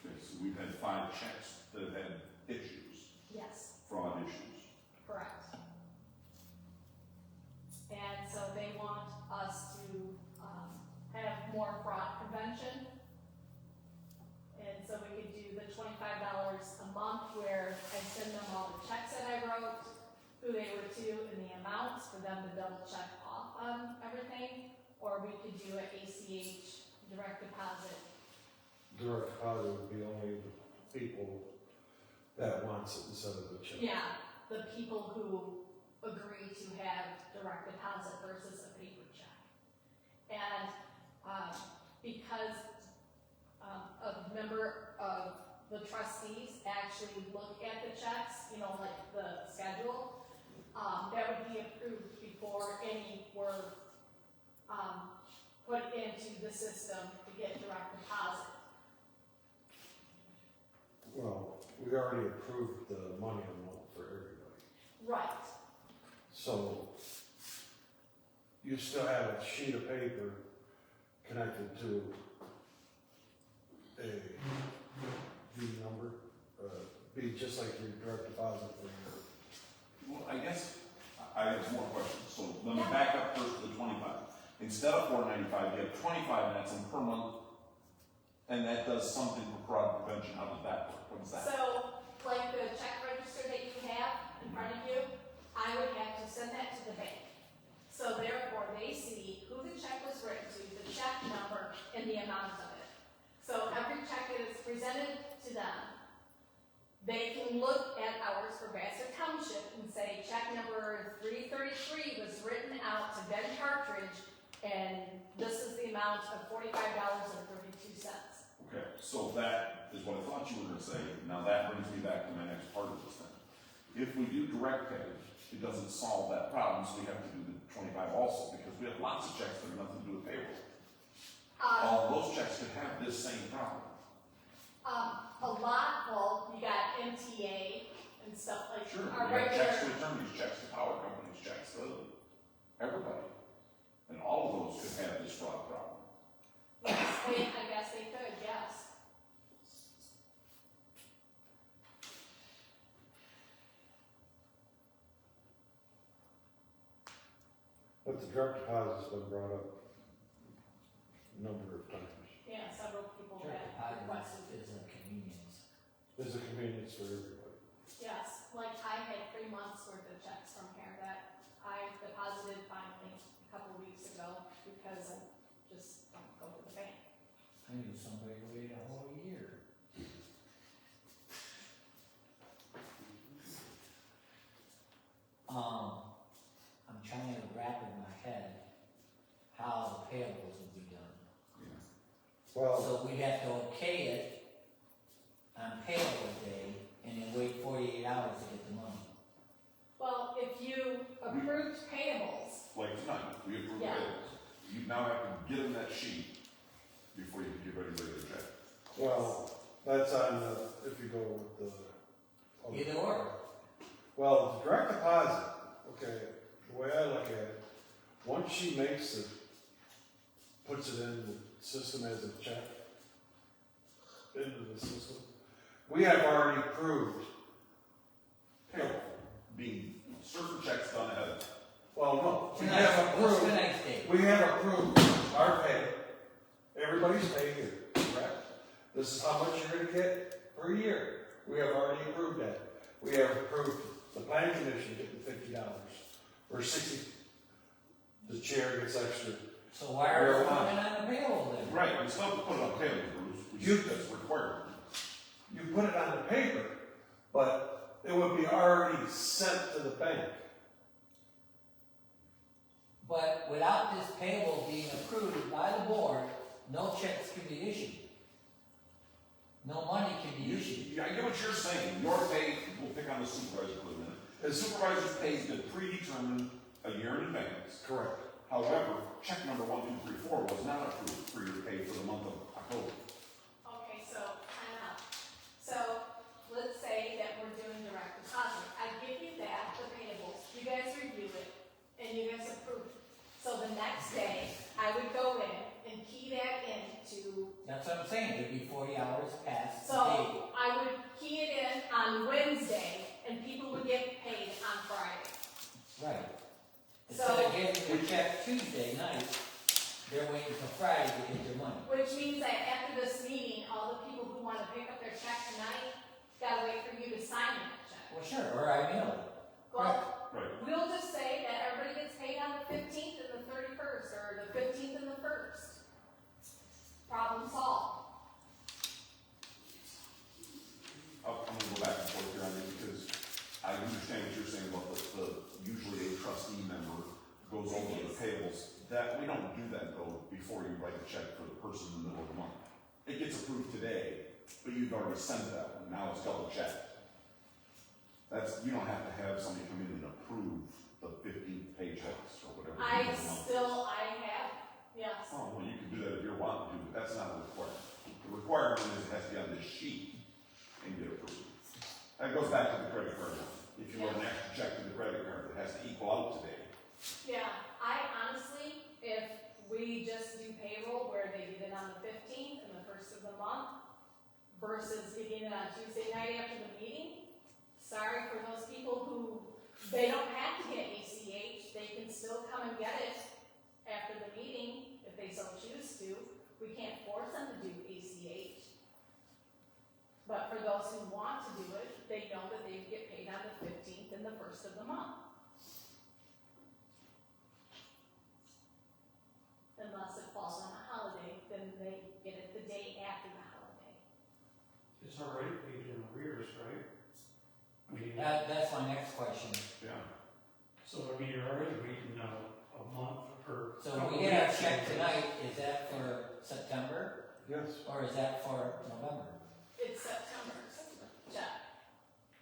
Okay, so we've had 5 checks that have had issues. Yes. Fraud issues. Correct. And so they want us to have more fraud prevention. And so we could do the $25 a month where I send them all the checks that I wrote, who they were to, and the amounts for them to double check off on everything. Or we could do an ACH direct deposit. Direct deposit would be only the people that wants it instead of the check. Yeah, the people who agree to have direct deposit versus a paper check. And because a member of the trustees actually look at the checks, like the schedule, that would be approved before any were put into the system to get direct deposit. Well, we already approved the money amount for everybody. Right. So, you still have a sheet of paper connected to a V number, be just like your direct deposit for your. Well, I guess I have more questions. So let me back up first to the 25. Instead of $4.95, you have 25, and that's in per month, and that does something for fraud prevention. How does that work? What is that? So, like the check register that you have in front of you, I would have to send that to the bank. So therefore, they see who the check was written to, the check number, and the amount of it. So every check that is presented to them, they can look at ours for Vassar Township and say, check number 333 was written out to Ben Partridge, and this is the amount of $45.32. Okay, so that is what I thought you were going to say. Now that brings me back to my next part of this thing. If we do direct pay, it doesn't solve that problem, so we have to do the 25 also, because we have lots of checks that have nothing to do with payroll. All those checks could have this same problem. You got MTA and and stuff like Sure, our you have checks to regular. attorneys, checks to power companies, checks to everybody. And all of those could have this fraud problem. Yes, I guess they could, yes. But the direct deposit's been brought up a number of times. Yeah, several people Direct have deposit requested. is a convenience. There's a convenience for everybody. Yes, like I had 3 months worth of checks from here that I deposited finally a couple weeks ago because I just don't go to the bank. I knew somebody who waited a whole year. I'm trying to wrap in my head how the payables would be done. Well, So we'd have to okay it on payable day and then wait 48 hours to get the money. Well, if you approved payables, Like tonight, we approved Yeah. bills. You now have to get them that sheet before you can get ready to write the check. well, that's on the, if you go with the. Either or. Well, the direct deposit, okay, the way I look at it, once she makes it, puts it in the system as a check, into the system, we have already approved. Payroll, being certain checks done ahead of time. Well, no, we Tonight's, have what's approved, tonight's date? we have approved our pay. Everybody's pay here, correct? This is how much you're gonna get per year. We have already approved that. We have approved the plan commission getting $50 or 60. The chair gets extra. So why are we Marijuana. coming on the payroll then? Right, we still have to put it on payroll, Bruce, You- that's required. You put it on the paper, but it would be already sent to the bank. But without this payable being approved by the board, no checks can be issued. No money can be issued. I get what you're saying, your pay, we'll pick on the supervisor for a minute. The supervisor's pay is predetermined a year in advance. Correct. However, check number 1, 2, 3, 4 was not approved for your pay for the month of October. okay, so time out. So let's say that we're doing direct deposit. I give you that, the payables, you guys review it, and you guys approve it. So the next day, I would go in and key that into, That's what I'm saying, it'd be 40 hours past the date. so I would key it in on Wednesday, and people would get paid on Friday. Right. So- Instead of getting their check Tuesday night, they're waiting till Friday to get their money. Which means that after this meeting, all the people who wanna pick up their check tonight, gotta wait for you to sign that check. Well, sure, or I mail it. Well, Right. we'll just say that everybody gets paid on the 15th and the 31st, or the 15th and the 1st. Problem solved. I'm gonna go back and forth here on it because I understand what you're saying about usually a trustee member goes over the payables. That, we don't do that though before you write a check for the person in the middle of the month. It gets approved today, but you've already sent that one, now it's double checked. You don't have to have somebody come in and approve the 15 paychecks or whatever. I the month is. have, yes. Oh, well, you can do that if you're wanting to, but that's not a requirement. The requirement is it has to be on this sheet and get approved. That goes back to the credit card one. If you wrote an extra check to the credit card, it has to equal out today. Yeah, I honestly, if we just do payroll where they get it on the 15th and the 1st of the month versus getting it on Tuesday night after the meeting, sorry for those people who, they don't have to get ACH, they can still come and get it after the meeting if they so choose to. We can't force them to do ACH. But for those who want to do it, they know that they get paid on the 15th and the 1st of the month. Unless it falls on a holiday, then they get it the day after the holiday. It's already paid in arrears, right? I mean, That's my next question. Yeah. so I mean, you're already waiting a month or. So when we get our check tonight, is that for September, Yes. or is that for November? It's September's check.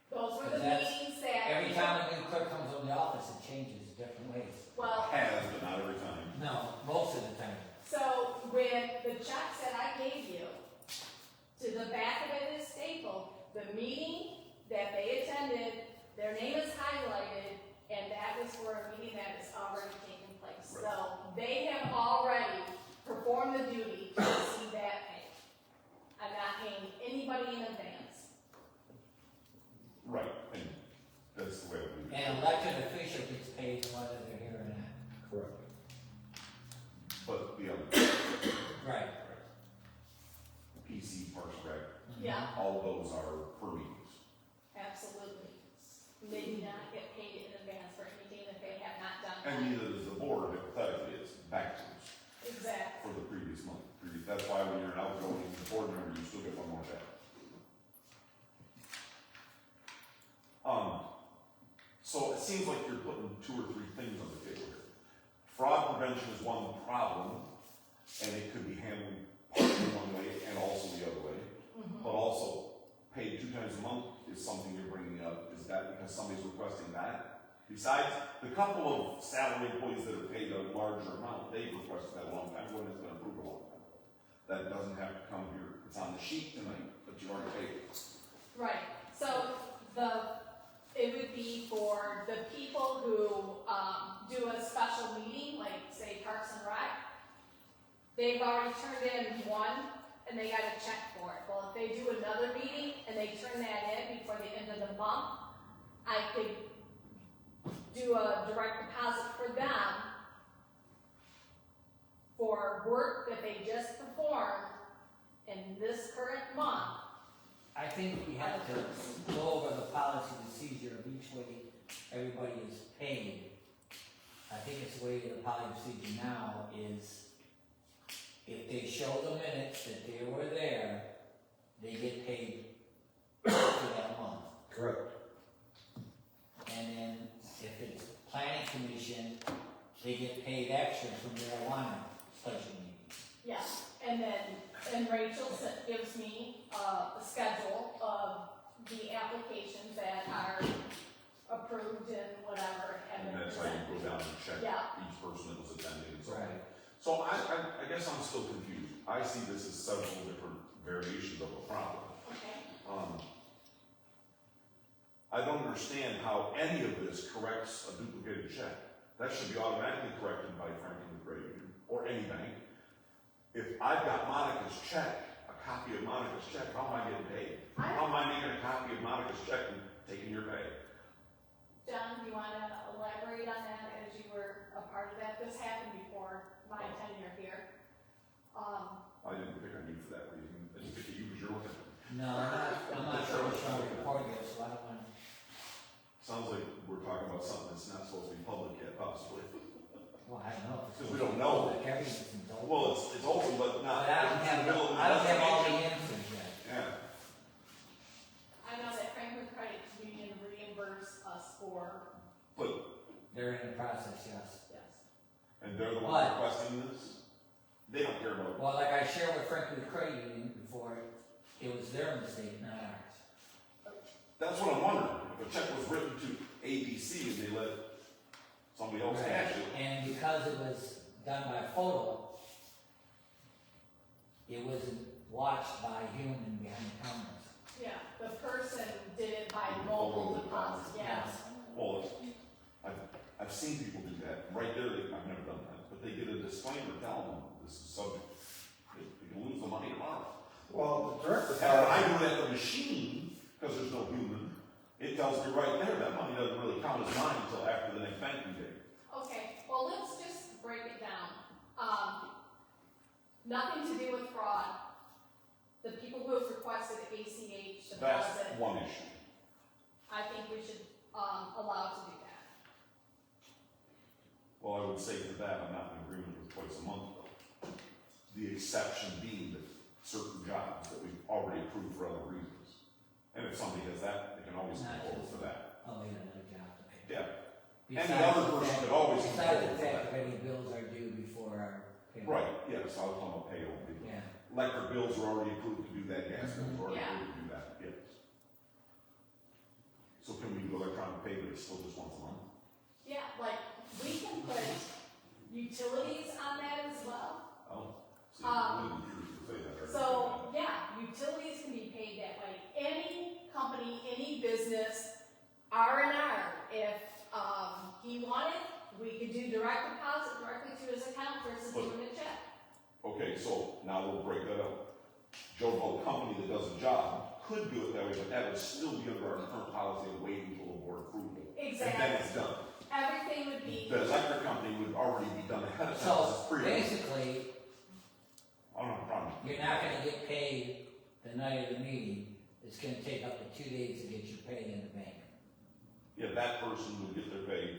Those were the That's- meetings that. Every time a new clerk comes in the office, it changes different ways. Well, Has, but not every time. No, most of the time. so with the checks that I gave you, to the back of it is stapled, the meeting that they attended They do not get paid in advance for anything that they have not done. And neither does the board, hypothetically, it's backwards Exactly. for the previous month. That's why when you're an outgoing board member, you still get one more check. So it seems like you're putting 2 or 3 things on the table here. Fraud prevention is one problem, and it could be handled partly one way and also the other way. But also, paid 2 times a month is something you're bringing up. Is that because somebody's requesting that? Besides, the couple of salary employees that are paid a larger amount, they've requested that a long time ago, and it's been approved a long time ago. That doesn't have to come here. It's on the sheet tonight, but you already paid it. Right, so it would be for the people who, do a special meeting, like say Parks and Rec. They've already turned in one, and they got a check for it. Well, if they do another meeting, and they turn that in before the end of the month, I could do a direct deposit for them for work that they just performed in this current month. I think we have to go over the policy procedure of each way everybody is paid. I think it's the way the policy procedure now is, if they show the minutes that they were there, they get paid for that month. Correct. And then if it's planning commission, they get paid extra from marijuana special meetings. Yeah, and Rachel gives me a schedule of the applications that are approved and whatever, and And then that's how you go down and check Yeah. each person that was attending and so on. Right. So I guess I'm still confused. I see this as several different variations of a problem. Okay, I don't understand how any of this corrects a duplicated check. That should be automatically corrected by Franklin Credit Union or any bank. If I've got Monica's check, a copy of Monica's check, how am I getting paid? How am I making a copy of Monica's check and taking your pay? John, do you wanna elaborate on that as you were a part of that? This happened before my tenure here. I didn't pick on you for that reason. I didn't pick at you because you're looking at me. No, I'm not sure which one to report yet, so I don't want to. Sounds like we're talking about something that's not supposed to be public yet, possibly. Well, I don't know. Because we don't know. Like everything's open. Well, it's open, but not. But I don't it's in the middle of have all the investigation. answers yet. Yeah. I know that Franklin Credit Union reimbursed us for, But, They're in the process, yes. yes. and they're the What? ones requesting this? They don't care about it. Well, like I shared with Franklin Credit Union before, it was their mistake, not ours. That's what I'm wondering. If a check was written to ABC and they let somebody else cash it, And because it was done by photo, it wasn't watched by a human behind the cameras. Yeah, the person did it by mobile deposit, yes. well, I've seen people do that. Right there, I've never done that. But they get a disclaimer telling them this is subject. They can lose the money tomorrow. Well, the direct And when deposit, I do it at the machine, because there's no human, it tells me right there that money doesn't really count as mine until after the next banking day. Okay, well, let's just break it down. Nothing to do with fraud. The people who have requested ACH That's deposit, one issue. I think we should, allow to do that. Well, I would say to that, I'm not in agreement with twice a month though. The exception being that certain jobs that we've already approved for other reasons. And if somebody has that, they can always come Not forward just- for that. Oh, yeah, another job, okay. Yeah. And the other person could always come Besides forward the for fact that. that any bills are due before our payment. Right, yes, I was talking about payroll. Yeah. Electric bills are already approved to do that, gas bills are already Yeah. approved to do that, yes. So can we do electronic pay, but it's still just once a month? Yeah, like, we can put utilities on that as well. Oh, see, really, you say that. right? So, yeah, utilities can be paid that way. Any company, any business, R&R, if, he wanted, we could do direct deposit directly to his account versus doing a check. Okay, so now we'll break that up. Joe Blow company that does a job could do it that way, but that would still be under our current policy of waiting until the board approval. And then Exactly. it's done. Everything would be, The electric company would already be done ahead of time. So, It's pre- basically, I don't have a problem. you're not gonna get paid the night of the meeting. It's gonna take up to 2 days to get your pay in the bank. Yeah, that person would get their pay.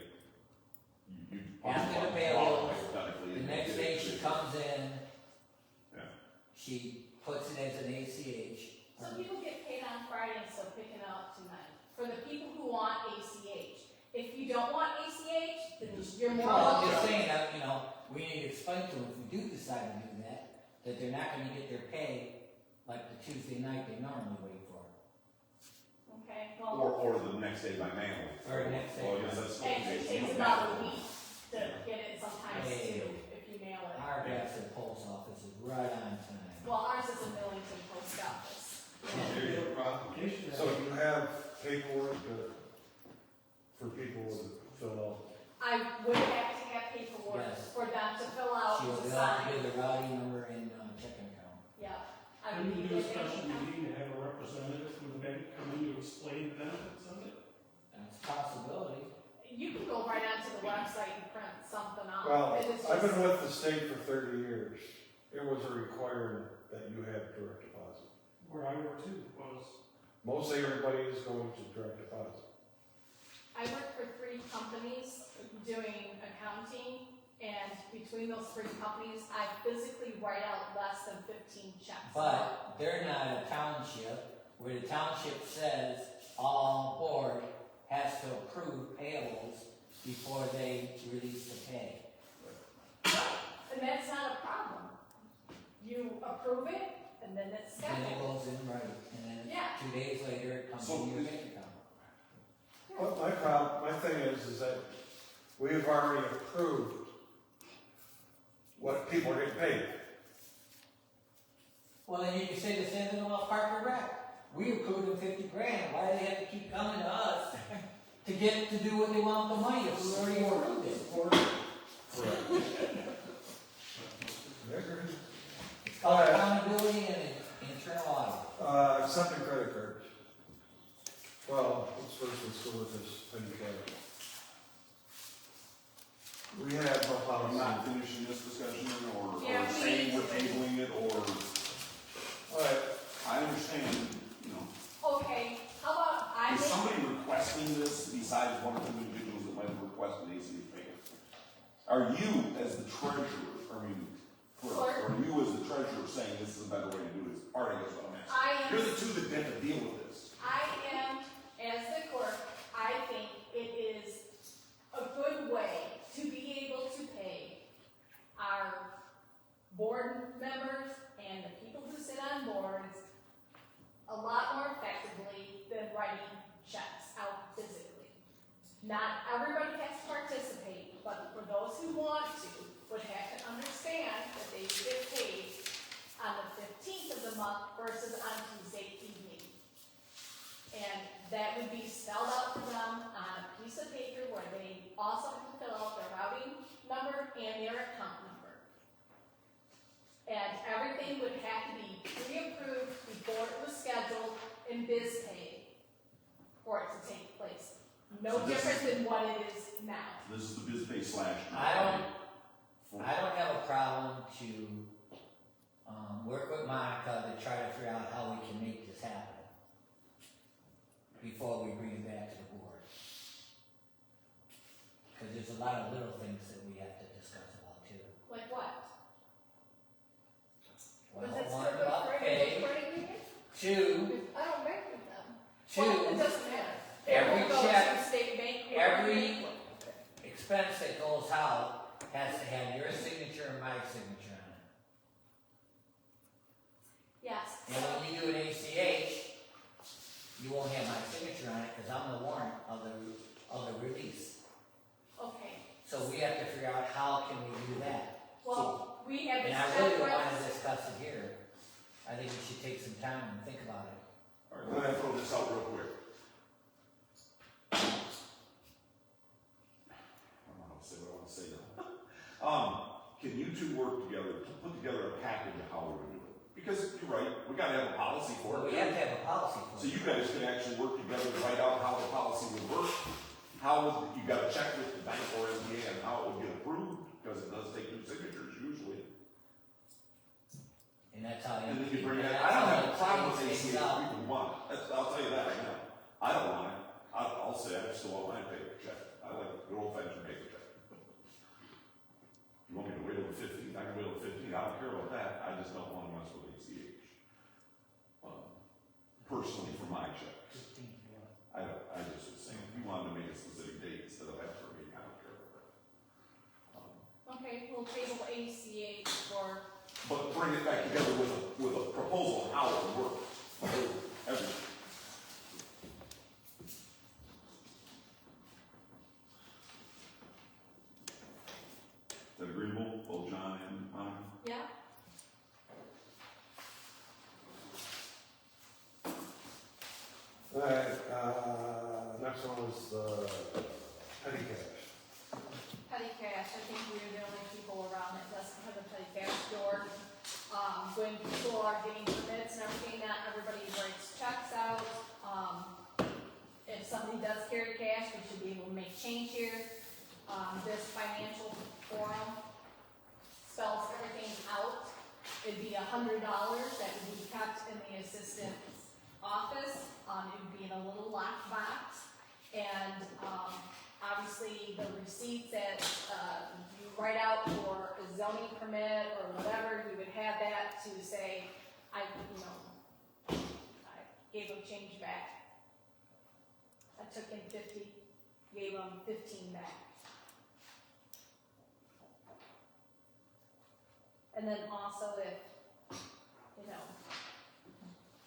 You. After the payroll, hypothetically, the and next get day it. she comes in, Yeah. she puts it as an ACH. So people get paid on Friday instead of picking it up tonight. For the people who want ACH. If you don't want ACH, then you're more Well, I'm welcome. just saying that, you know, we need to explain to them, if we do decide to do that they're not gonna get their pay like the Tuesday night they normally wait for. Okay, well, Or the next day by mail. Or the next day. Well, I guess that's still the actually, case. it takes about a week to get it sometimes Hey. too, if you mail it. Our Jackson post office is right on time. Well, ours is in Millington Post Office. Here's your problem. So you have paperwork for people to fill out? I would have to have paperwork Yes. for them to fill out She'll and be able to sign. give the routing number and checking account. Yeah. I Can would you need do a it. special meeting to have a representative from the bank come in to explain the benefits of it? That's a possibility. You can go right onto the website and print something out. Well, It is I've just- been with the state for 30 years. It was a requirement that you had direct deposit. Where I work too was, Mostly everybody is going to direct deposit. I work for 3 companies doing accounting, and between those 3 companies, I physically write out less than 15 checks. But they're not a township, where the township says all board has to approve payables before they release the pay. And that's not a problem. You approve it, and then it's Then it scheduled. goes in right, and then Yeah. 2 days later, it comes So in your is- bank account. Well, my thing is that we've already approved what people are getting paid. Well, then you can say the same thing about Park and Rec. We approved them 50 grand, why do they have to keep coming to us to get, to do what they want with the money if we already approved it? It's called accountability and internal audit. Accepting credit cards. Well, let's go with this penny card. We have no I'm policy. not finishing this discussion, or Yeah, we saying need we're to. tabling it, or, Alright, I understand, you know. Okay, how about I Is make, somebody requesting this besides one of the individuals that might have requested ACH payment? Are you, as the treasurer, Clerk. or you as the treasurer saying this is a better way to do this? All right, that's what I'm asking. I am, You're the two that have to deal with this. I am, as the clerk, I think it is a good way to be able to pay our board members and the people who sit on boards a lot more effectively than writing checks out physically. Not everybody has to participate, but for those who want to, would have to understand that they get paid on the 15th of the month versus on Tuesday evening. And that would be spelled out for them on a piece of paper where they also have to fill out their routing number and their account number. And everything would have to be pre-approved before it was scheduled in biz pay for it to take place. No So this different than what it is now. This is the biz pay / I don't have a problem to, work with Monica to try to figure out how we can make this happen before we bring it back to the board. Cause there's a lot of little things that we have to discuss about too. Like what? Well, Was it still one good about for a pay, credit union? 2, I don't bank with them. Well, it 2, doesn't matter. every It will go check- to state bank. or every- bank. expense that goes out has to have your signature and my signature on it. Yes. And when you do an ACH, you won't have my signature on it, cause I'm the warrant of the release. Okay, So we have to figure out how can we do that. well, we have. And I really want to discuss it here. I think we should take some time and think about it. All right, let me throw this out real quick. I don't know how to say what I want to say now. Can you two work together to put together a package of how we're gonna do it? Because you're right, we gotta have a policy for But it. we have to have a policy for So it. you guys can actually work together to write out how the policy would work. You gotta check with the bank or SBA on how it would get approved, because it does take 2 signatures usually. And that's how And you. then you bring it, that's I don't how have a you problem with phase ACH things if out. people want it. I'll tell you that right now. I don't want it. I'll say I just still want my paper check. I like the good old fashioned paper check. You want me to wait till the 15th? I can wait till the 15th. I don't care about that. I just don't want to mess with ACH. Personally, for my check. I just was saying, if you wanted to make a specific date instead of after a week, I don't care about that. Okay, we'll table ACH for, But bring it back together with a proposal on how it would work. Everything. Is that agreeable, both John and Monica? yeah? Alright, next one was, petty cash. Petty cash, I think we're the only people around that doesn't have a petty cash door. When people are getting permits and everything, not everybody writes checks out. If somebody does carry cash, we should be able to make change here. This financial forum spells everything out. It'd be $100 that would be kept in the assistant's office. It would be in a little locked box. And, obviously, the receipts that, you write out for a zoning permit or whatever, you would have that to say, I gave them change back. I took in 50, gave them 15 back. And then also if,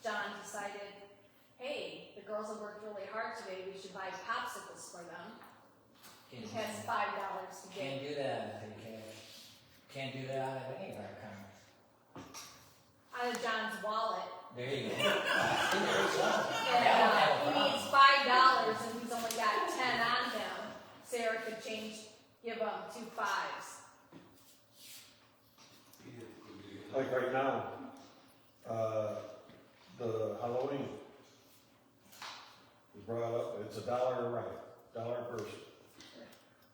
John decided, hey, the girls have worked really hard today, we should buy popsicles for them. He has $5 to Can't get. do that out of petty cash. Can't do that out of any of our accounts. Out of John's wallet. There you go. And, he needs $5 and he's only got 10 on him. Sarah could give him 2 5s. Like right now, the Halloween was brought up, it's $1 a ride, $1 a person.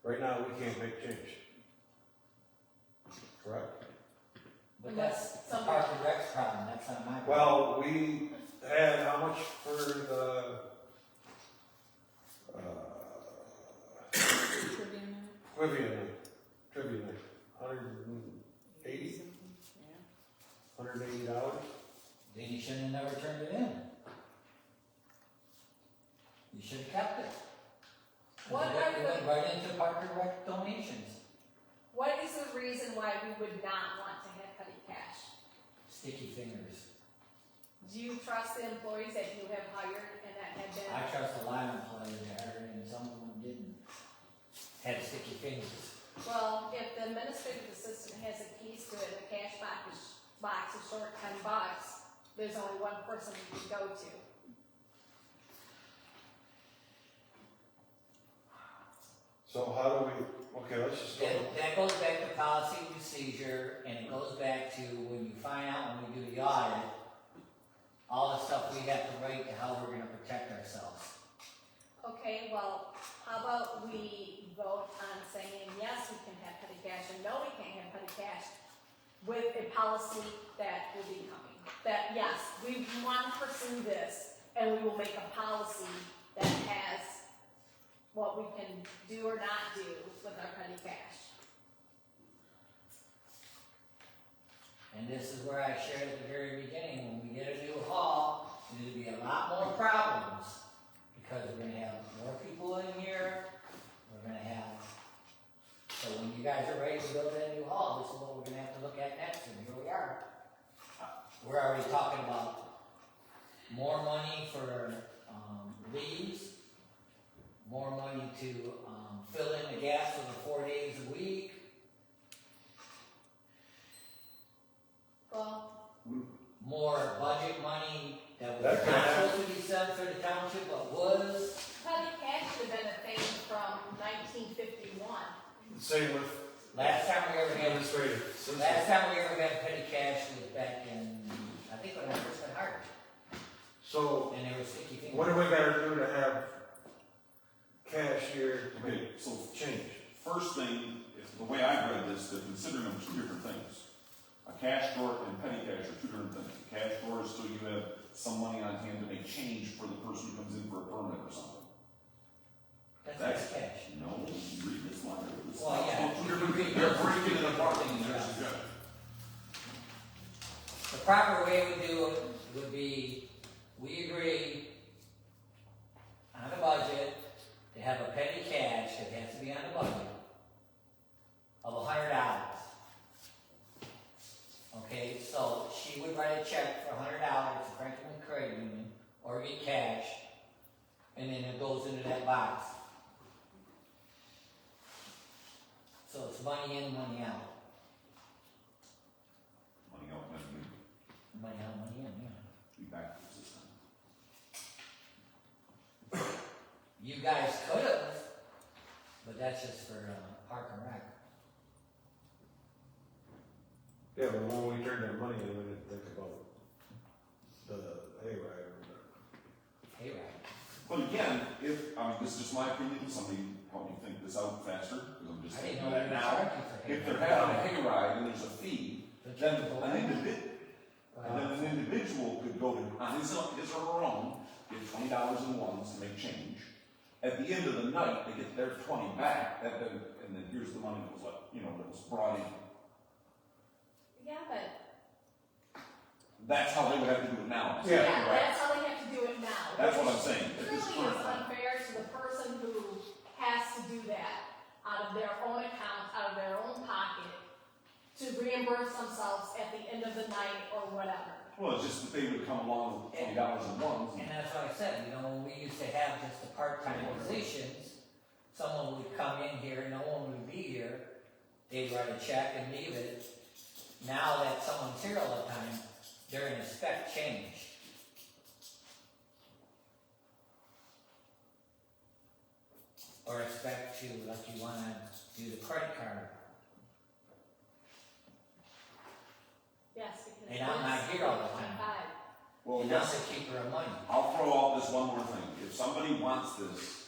Right now, we can't make change. Correct? But that's the Park and Rec's problem, that's not my problem. Well, we had how much for the, Trivia night. trivia night? 180? Something, yeah. $180? Then you shouldn't have never turned it in. You should have kept it. What It went right into Park and Rec donations. What is the reason why we would not want to have petty cash? Sticky fingers. Do you trust the employees that you have hired and that have been? I trust a lot of employees there, and some of them didn't. Had sticky fingers. Well, if the administrative assistant has the keys to it, the cash box is short $10, there's only one person you can go to. So how do we, okay, let's just go. That goes back to policy and procedure, and it goes back to when you find out when we do the audit, all the stuff we have to write to how we're gonna protect ourselves. Okay, well, how about we vote on saying, yes, we can have petty cash, and no, we can't have petty cash, with a policy that will be coming. That, yes, we want to pursue this, and we will make a policy that has what we can do or not do with our petty cash. And this is where I shared at the very beginning, when we get a new hall, there'll be a lot more problems, because we're gonna have more people in here, we're gonna have, so when you guys are ready to build that new hall, this is what we're gonna have to look at next, and here we are. We're already talking about more money for, leaves, more money to, fill in the gas for the 4 days a week. Well, More budget money that was That's not gonna supposed to be sent for the township, but was. petty cash should have been a thing from 1951. Same with Last time we ever had, administrative. last time we ever had petty cash was back in, I think when I first got hired, So, and they were sticky fingers. what do we gotta do to have cash here to Okay, make so change? first thing, the way I read this, they're considering them two different things. A cash drawer and petty cash are two different things. A cash drawer is so you have some money on hand to make change for the person who comes in for a permit or something. proper way we do it would be, we agree on a budget to have a petty cash, it has to be on the budget, of $100. Okay, so she would write a check for $100 to Franklin Credit Union, or get cash, and then it goes into that box. So it's money in, money out. Money out, money in, Money out, money in, yeah. be back to the system. You guys could have, but that's just for Park and Rec. Yeah, but when we turned that money in, we didn't think about the hayride or whatever. Hey, right. But again, if, this is just my opinion, somebody help me think this out faster, because I'm just I didn't thinking know of that they were now. charging for If hay. they're having a hayride and there's a fee, then an individual could go to, on his or her own, get $20 in ones to make change. At the end of the night, they get their 20 back, and then here's the money that was that was brought in. Yeah, but, That's how they would have to do it now. Yeah. yeah, that's how they have to do it now. That's what I'm saying. At this Truly is current time. unfair to the person who has to do that out of their own account, out of their own pocket, to reimburse themselves at the end of the night or whatever. Well, it's just that they would come along with $20 in ones. And that's what I said, when we used to have just the part-time positions, someone would come in here, no one would be here, they'd write a check and leave it. Now that someone's here all the time, they're gonna expect change. Or expect to, like you wanna do the credit card. Yes, because. And I'm not here all the time. 25. Well, And that's the keeper of money. I'll throw out this one more thing. If somebody wants this,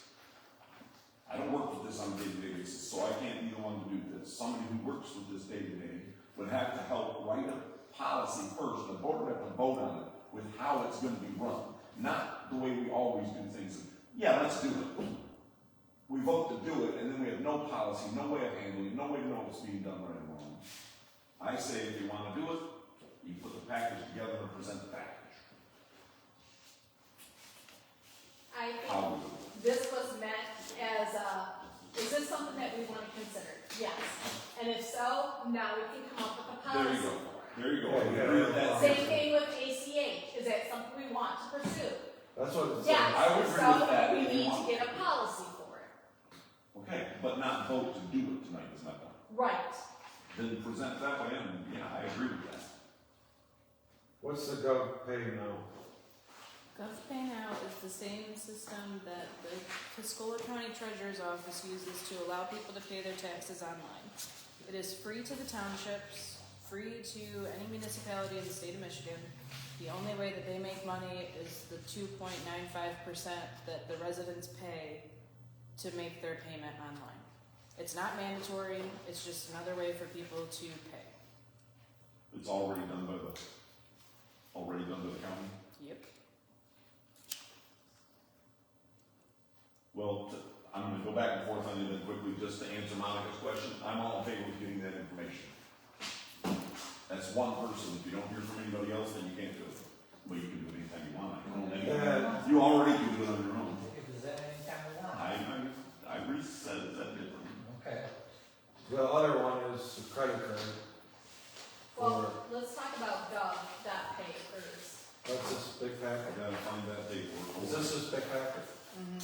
I don't work with this on a day-to-day basis, so I can't be the one to do this. Somebody who works with this day-to-day would have to help write a policy first. The board would have to vote on it with how it's going to be run, not the way we always do things. Yeah, let's do it. We vote to do it, and then we have no policy, no way of handling it, no way to know what's being done right and wrong. I say if you want to do it, you put the package together and present the package. I How think we do it. this was meant as is this something that we want to consider? Yes. And if so, now we can come up with a There policy you go. for it. There you go. Yeah, I yeah, agree with yeah. that. Same thing with ACH. Is that something we want to pursue? That's what it says. Yes. I would agree So with that we if you need to want. get a policy for it. Okay, but not vote to do it tonight is my point. Right. Then present that way, and yeah, I agree with that. What's the gov pay now? GovPay now is the same system that the Tuscola County Treasurer's Office uses to allow people to pay their taxes online. It is free to the townships, free to any municipality in the state of Michigan. The only way that they make money is the 2.95% that the residents pay to make their payment online. It's not mandatory, it's just another way for people to pay. It's already done by the county. Yep. Well, I'm gonna go back and forth on it then quickly, just to answer Monica's question. I'm all in favor of getting that information. That's one person. If you don't hear from anybody else, then you can't do it. Well, you can do it anytime you want. You already can do it on your own. We can present anytime we want. I reset that differently. Okay. The other one is the credit card. Well, let's talk about gov.pay first. That's this big I packet. gotta find that paperwork. Is this big packet? Mm-hmm.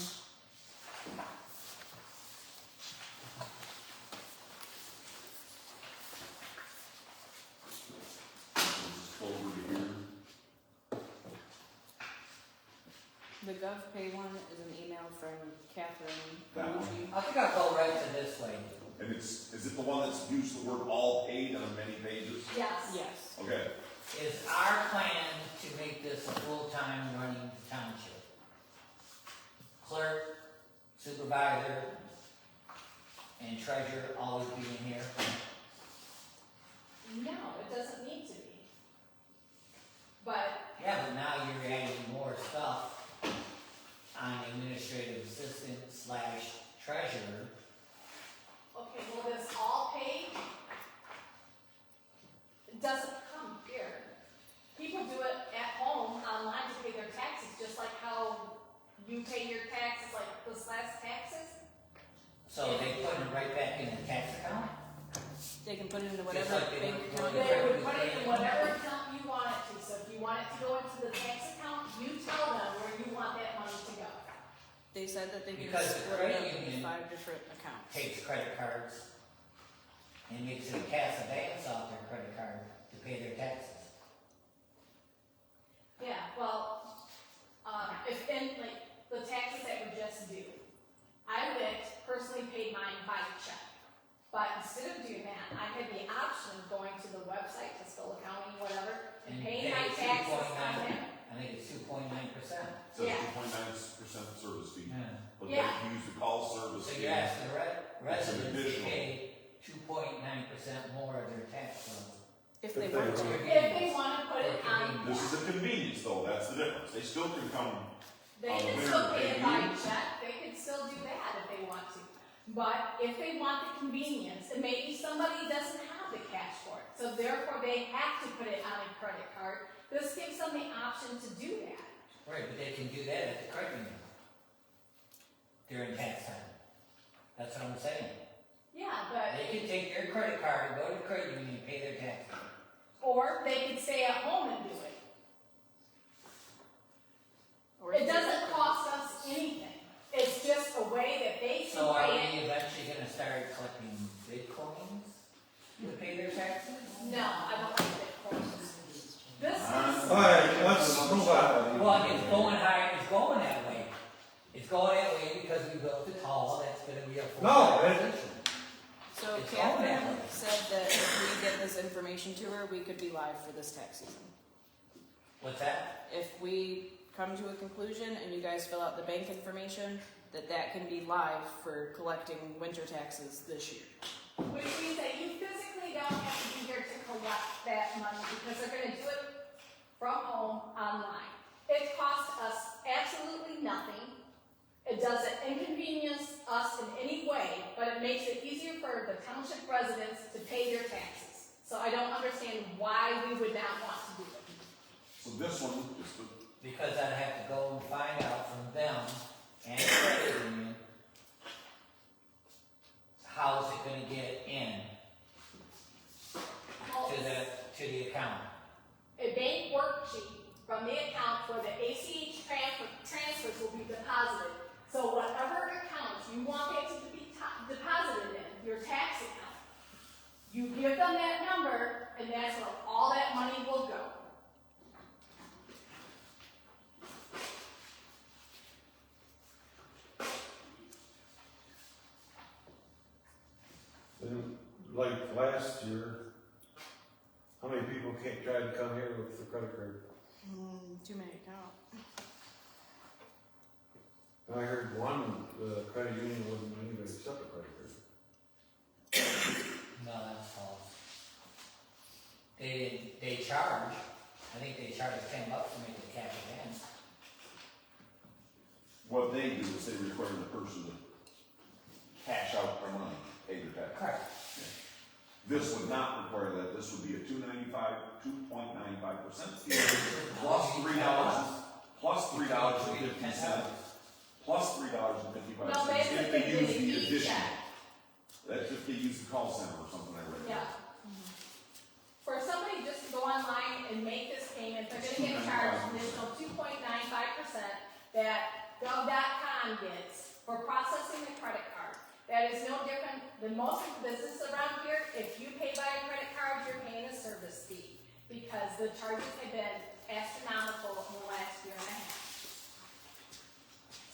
Just over to here. The GovPay one is an email from Catherine That one? Galucci. I think I'll go right to this way. And is it the one that's used the word all paid on many pages? Yes. Yes. Okay. Is our plan to make this a full-time running township? Clerk, supervisor, and treasurer always being here? No, it doesn't need to be. But Yeah, but now you're adding more stuff on administrative assistant / treasurer. okay, well, this all paid, it doesn't come here. right back in the tax account? They can put it into Just whatever like they bank would account. put They would put it in whatever account you want it to, so if you want it to go into the tax account, you tell them where you want that money to go. They said that they can Because the split it credit up into union 5 different accounts. takes credit cards and makes a cash advance off their credit card to pay their taxes. Yeah, well, if in, like, the taxes that were just due, I went, personally paid mine by check. But instead of doing that, I had the option of going to the website, Tuscola County, whatever, and paying my pay taxes on 2.9. it. I think it's 2.9%. So Yeah. 2.9% service fee, but they Yeah. can use the call service So fee. you're asking the residents to additional. pay 2.9% more of their tax bill. If they If they want to. want. If they wanna put it on, This is a convenience though, that's the difference. They still can come, they on the can winner, still pay they it by do. check, they can still do that if they want to. But if they want the convenience, and maybe somebody doesn't have the cash for it, so therefore they have to put it on a credit card, this gives them the option to do that. Right, but they can do that at the credit union during tax time. That's what I'm saying. Yeah, but, They can take their credit card and go to the credit union and pay their taxes. or they could stay at home and do it. Or It doesn't cost us anything. It's just a way that they So are can pay we it. eventually gonna start collecting Bitcoins to pay their taxes? No, I don't like Bitcoin. This is, Alright, let's move on. Well, it's going higher, it's going that way. It's going that way because we built the tall, that's gonna be a full. No, position. So It's all that Catherine way. said that if we get this information to her, we could be live for this tax season. What's that? If we come to a conclusion and you guys fill out the bank information, that can be live for collecting winter taxes this year. which means that you physically don't have to be here to collect that money because they're gonna do it from home online. It costs us absolutely nothing. It doesn't inconvenience us in any way, but it makes it easier for the township residents to pay their taxes. So I don't understand why we would not want to do it. so this one, just to Because I'd have to go and find out from them and the credit union, how's it gonna get in to the account? A bank worksheet from the account where the ACH transfers will be deposited. So whatever account you want it to be deposited in, your tax account, you give them that number, and that's where all that money will go. And like last year, how many people tried to come here with the credit card? Too many accounts. I heard one, the credit union wouldn't even accept a credit card. No, that's false. They charge, I think they charge $10 to make the cash advance. what they do is they require the person to cash out their money, pay their tax. Correct. This would not require that, this would be a 2.95% fee, plus $3, plus $3.50, plus $3.55, No, if they use the each addition. check. That's if they use the call center or something, I read. Yeah. For somebody just to go online and make this payment, they're gonna get charged an additional 2.95% that gov.com gets for processing the credit card. That is no different than most of the businesses around here. If you pay by a credit card, you're paying a service fee because the charges have been astronomical in the last year and a half.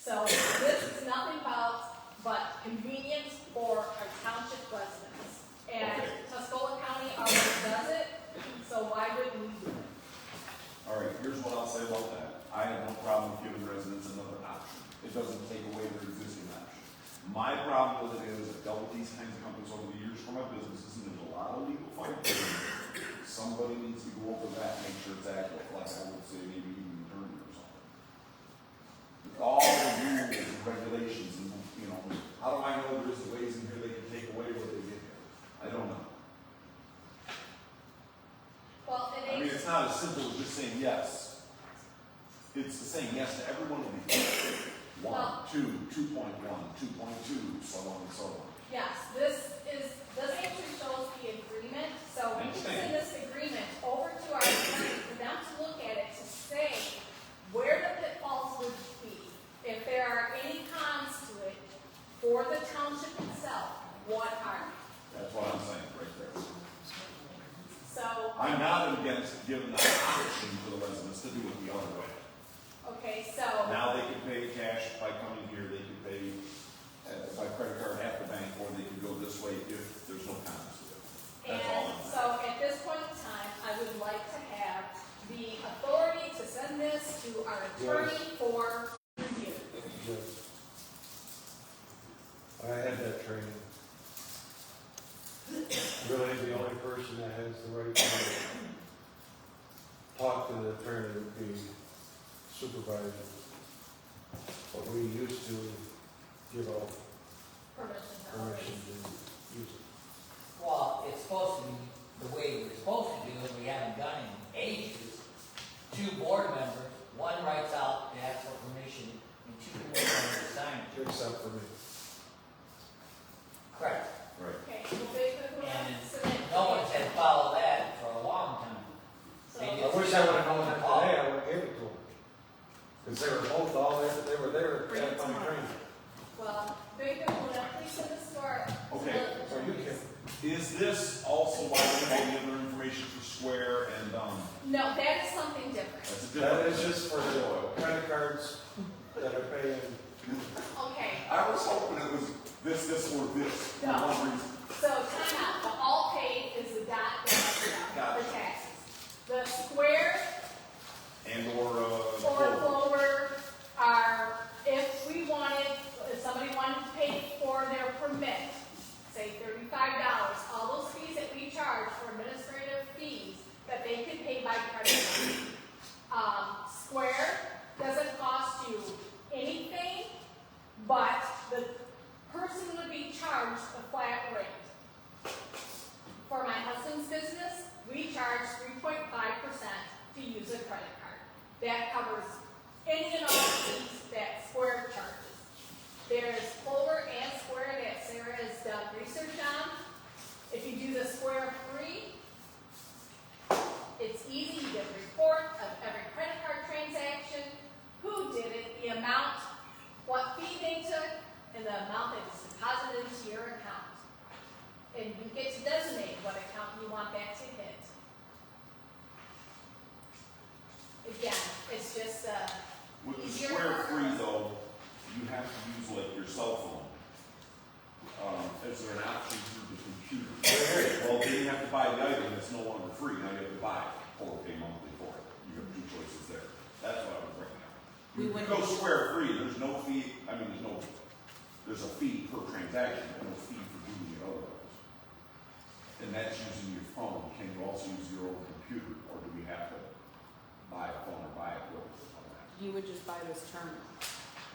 So this is nothing but convenience for our township residents. And Okay. Tuscola County already does it, so why wouldn't we do it? All right, here's what I'll say about that. I have no problem with giving residents another option. It doesn't take away their existing option. My problem with it is, I've dealt with these kinds of companies over the years for my businesses, and there's a lot of legal fight. Somebody needs to go over that, make sure it's accurate, like I would say, maybe even an attorney or something. With all the rules and regulations, and, you know, how do I know there's ways in here they can take away what they get here? I don't know. Well, I mean, it's not as simple as just saying yes. It's the saying yes to every one of these. 1, 2, 2.1, 2.2, so on and so on. Yes, this actually shows the agreement, so we can send this agreement over to our attorney for them to look at it to say where the pitfalls would be, if there are any cons to it for the township itself, what are they? That's what I'm saying right there. So, I'm not against giving the option to the residents to do it the other way. okay, so, Now they can pay cash by coming here, they can pay by credit card at the bank, or they can go this way if there's no cons to it. That's all and I'm saying. so at this point in time, I would like to have the authority to send this to our attorney for review. Yes. I had that training. Really, the only person that has the right to talk to the attorney would be supervisor. But we used to give out permission to use it. Well, it's supposed to be the way we're supposed to do it, we haven't done it in ages. 2 board members, one writes out the actual permission, and 2 board members sign it. Except for me. Correct. Right. Okay, well, they could And submit. no one's had followed that for a long time. So- They I just- wish I would have known that today, I would have gave it to them. Because they were both all there, they were there Bring it at my tomorrow. training. Well, they could, please send this to our. Okay, So you can, Is this also like any other information for Square and, No, that is something different. that's a that different? is just for the credit cards that are paying. Okay, I was hoping it was this, or this, for No. one reason. so time out, the all paid is the dot dash Gotcha. for taxes. The square And or, or Clover. Clover are, if somebody wanted to pay for their permit, say $35, all those fees that we charge for administrative fees that they could pay by credit card. Square doesn't cost you anything, but the person would be charged a flat rate. For my husband's business, we charge 3.5% to use a credit card. That covers any and all fees that Square charges. There's Clover and Square that Sarah has done research on. If you do the Square free, it's easy, you get a report of every credit card transaction, who did it, the amount, what fee they took, and the amount that was deposited into your account. And you get to designate what account you want that to hit. Again, it's just, With the easier Square for free us. though, you have to use like your cell phone. Is there an option through the computer? Well, then you have to buy the item, it's no longer free, now you have to buy it, or pay monthly for it. You have 2 choices there. That's what I was bringing up. We You wouldn't- go Square free, there's no fee, there's a fee per transaction, but no fee for doing it otherwise. And that's using your phone. Can you also use your own computer, or do we have to buy a phone or buy a bill on that? You would just buy this terminal.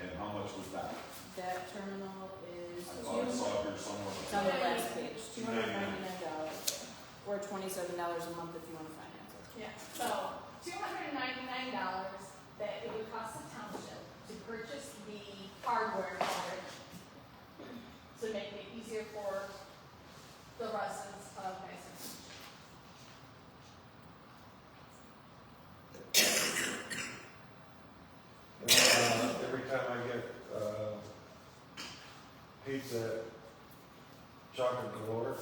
And how much was that? That terminal is I thought I saw it here somewhere. it's on the last page, $299, or $27 a month if you want to finance it. yeah, so $299 that it would cost the township to purchase the hardware for it to make it easier for the residents of Mason. Every time I get, pizza at Chocolate Galore,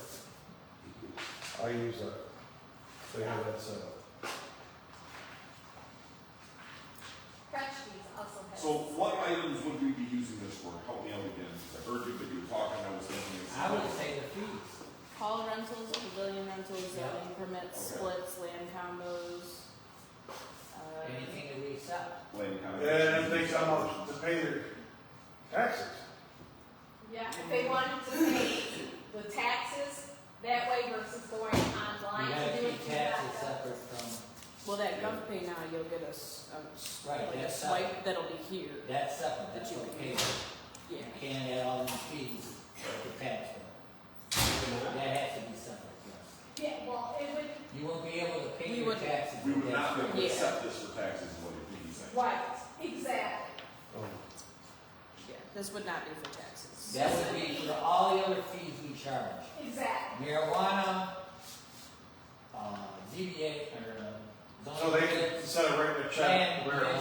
I use that. They have that set up. Trustees also has. So what items would we be using this for? Help me out again. I heard you, but you were talking, I was thinking. it's- I would say the fees. Hall rentals, pavilion rentals, Yeah. zoning permits, Okay. splits, land combos. Anything that we accept. Land kind of- And they come up to pay their taxes. Yeah, if they wanted to pay the taxes that way versus going You online gotta to do it. keep through taxes that. separate from, Well, that GovPay now, you'll get Right, like a that's swipe that'll be here. that's separate, That that's you what can pays. Yeah. You can't add all these fees to tax them. That has to be separate, yes. Yeah, well, it would, You won't be able to pay We your would- taxes. We would with not be that. able to Yeah. accept this for taxes, is what you're saying. right, exactly. Oh. Yeah, this would not be for taxes. That would be for all the other fees we charge. Exactly. Marijuana, ZBA, or So they can, instead of writing a check, land where it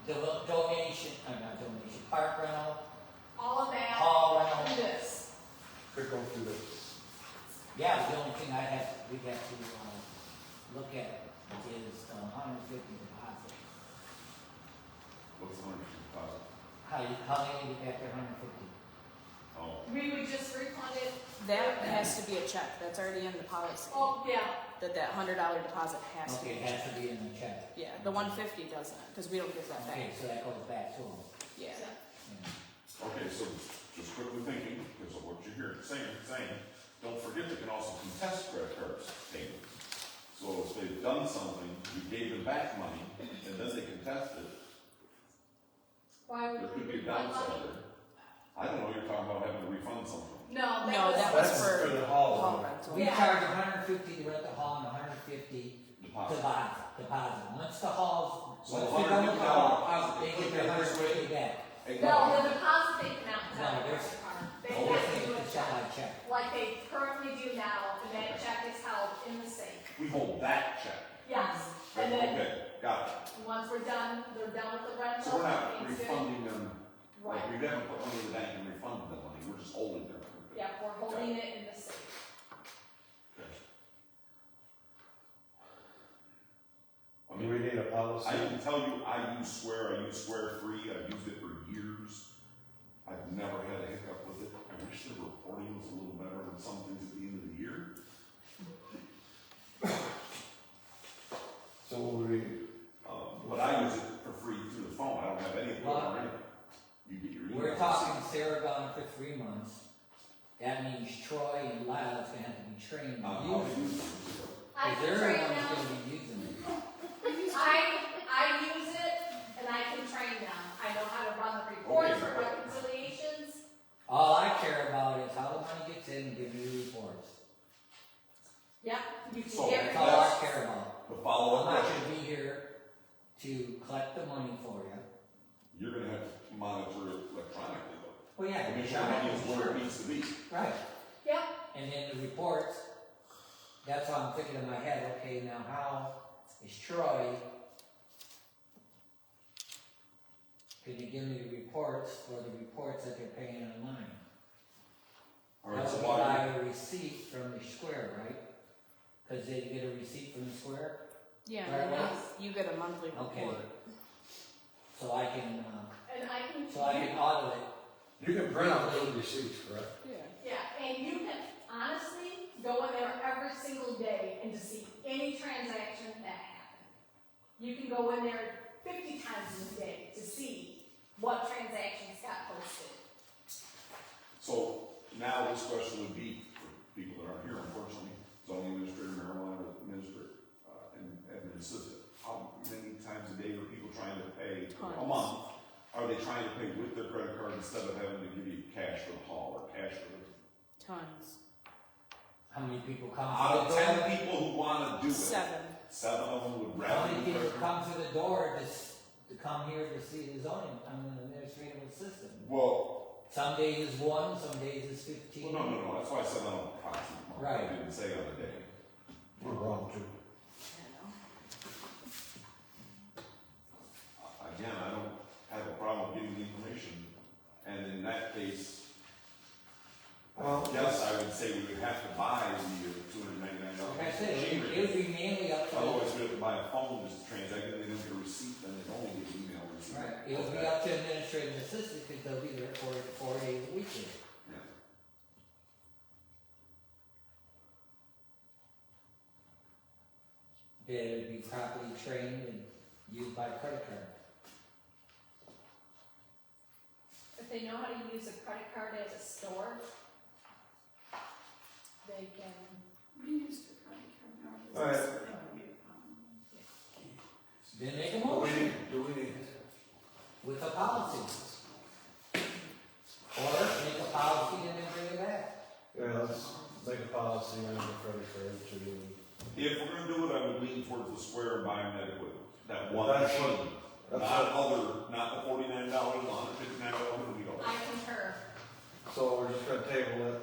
division, donation, not donation, park rental, All of that, hall rental. through this. could go through this. Yeah, the only thing we'd have to, look at is the $150 deposit. What's the hundred deposit? How many you get their $150? Oh, We would just refund it. That has to be a check, that's already in the policy, Oh, yeah, that $100 deposit has to be. Okay, it has to be in the check. Yeah, the 150 doesn't, because we don't give that Okay, back. so that goes back to them. Yeah. Yeah. okay, so just quickly thinking, because of what you're hearing, saying, don't forget they can also contest credit cards payment. So if they've done something, you gave them back money, and then they contest it, why would there could we be a refund downside money? there. I don't know, you're talking about having to refund something. No, No, that was That's for for the the hall. hall rental. We Yeah. charge $150 to rent the hall and $150 Deposit. deposit. Once the hall's, So once the they go in the hall, $150 they get deposit, their this way. $150 back. No, the deposit they can out No, of the there's- credit card. They Oh, have to okay, do a it's not check, like check. like they currently do now, and that check is held in the safe. We hold that check. Yes, and then, Okay, got it. once we're done, they're done with the rental. So we're not everything's good. refunding them, like, Right, we haven't put money in the bank and refunded them money, we're just holding their money. yeah, we're holding it in the safe. Okay. I Do mean, we need a policy? I can tell you, I use Square free, I've used it for years. I've never had a hiccup with it. I wish the reporting was a little better than some things at the end of the year. So will we, But I use it for free through the phone, I don't have any equipment or anything. You get your email. We're talking Sarah gone for 3 months. That means Troy and Lyle's gonna have to be trained to I'll use it. use it. I Cause can they're the train ones them, gonna be using it. I use it, and I can train them. I know how to run the reports for reconciliations. All I care about is how the money gets in and give me the reports. Yep, you can So, get That's all I reports. care about. The I'm follow-up not question, gonna be here to collect the money for you. you're gonna have to monitor it electronically though. Well, yeah, Make sure money is where it needs to be. right. Yep, And then the reports, that's why I'm thinking in my head, okay, now how is Troy gonna give me the reports for the reports that they're paying online? All right, That so would be why, by a receipt from the Square, right? Cause they get a receipt from the Square, Yeah, Right, and then right. you get a monthly Okay. report. so I can, and I can. audit it. you can print out those receipts, correct? Yeah. Yeah, and you can honestly go in there every single day and just see any transaction that happened. You can go in there 50 times in a day to see what transactions got posted. so now this question would be, for people that aren't here unfortunately, zoning administrator, marijuana administrator, and admin assistant. How many times a day are people trying to pay, a Tons. month, are they trying to pay with their credit card instead of having to give you cash for the hall or cash for the? Tons. How many people come Out to of the door? 10 people who wanna do it, 7. 7 of them would How rather many do people credit come card. to the door to come here to see the zoning, I'm an administrative assistant? Well, Some days is 1, some days is 15. no, that's why I said on a approximate month, I Right. didn't say on a day. We're wrong too. I know. Again, I don't have a problem getting the information, and in that case, Well, yes, I would say we would have to buy the $299 Like I said, machinery. it would be mainly up to the, Otherwise, we have to buy a phone just to transact, and they don't get a receipt, then they only get email receipt. right, it would be up to administrative assistant, because they'll be there 4 days a week. Yeah. They would be properly trained and used by credit card. If they know how to use a credit card at a store, they can. We used a credit card now. All right. That would be a problem. Then make a Do we motion need, do we need, with a policy. Or make a policy and then bring it back. yeah, let's make a policy on the credit card to, If we're gonna do it, I would lean towards the Square and buying that equipment, that one That's machine. that's Not the $49 one, $59 one, we don't. I concur. So we're just gonna table it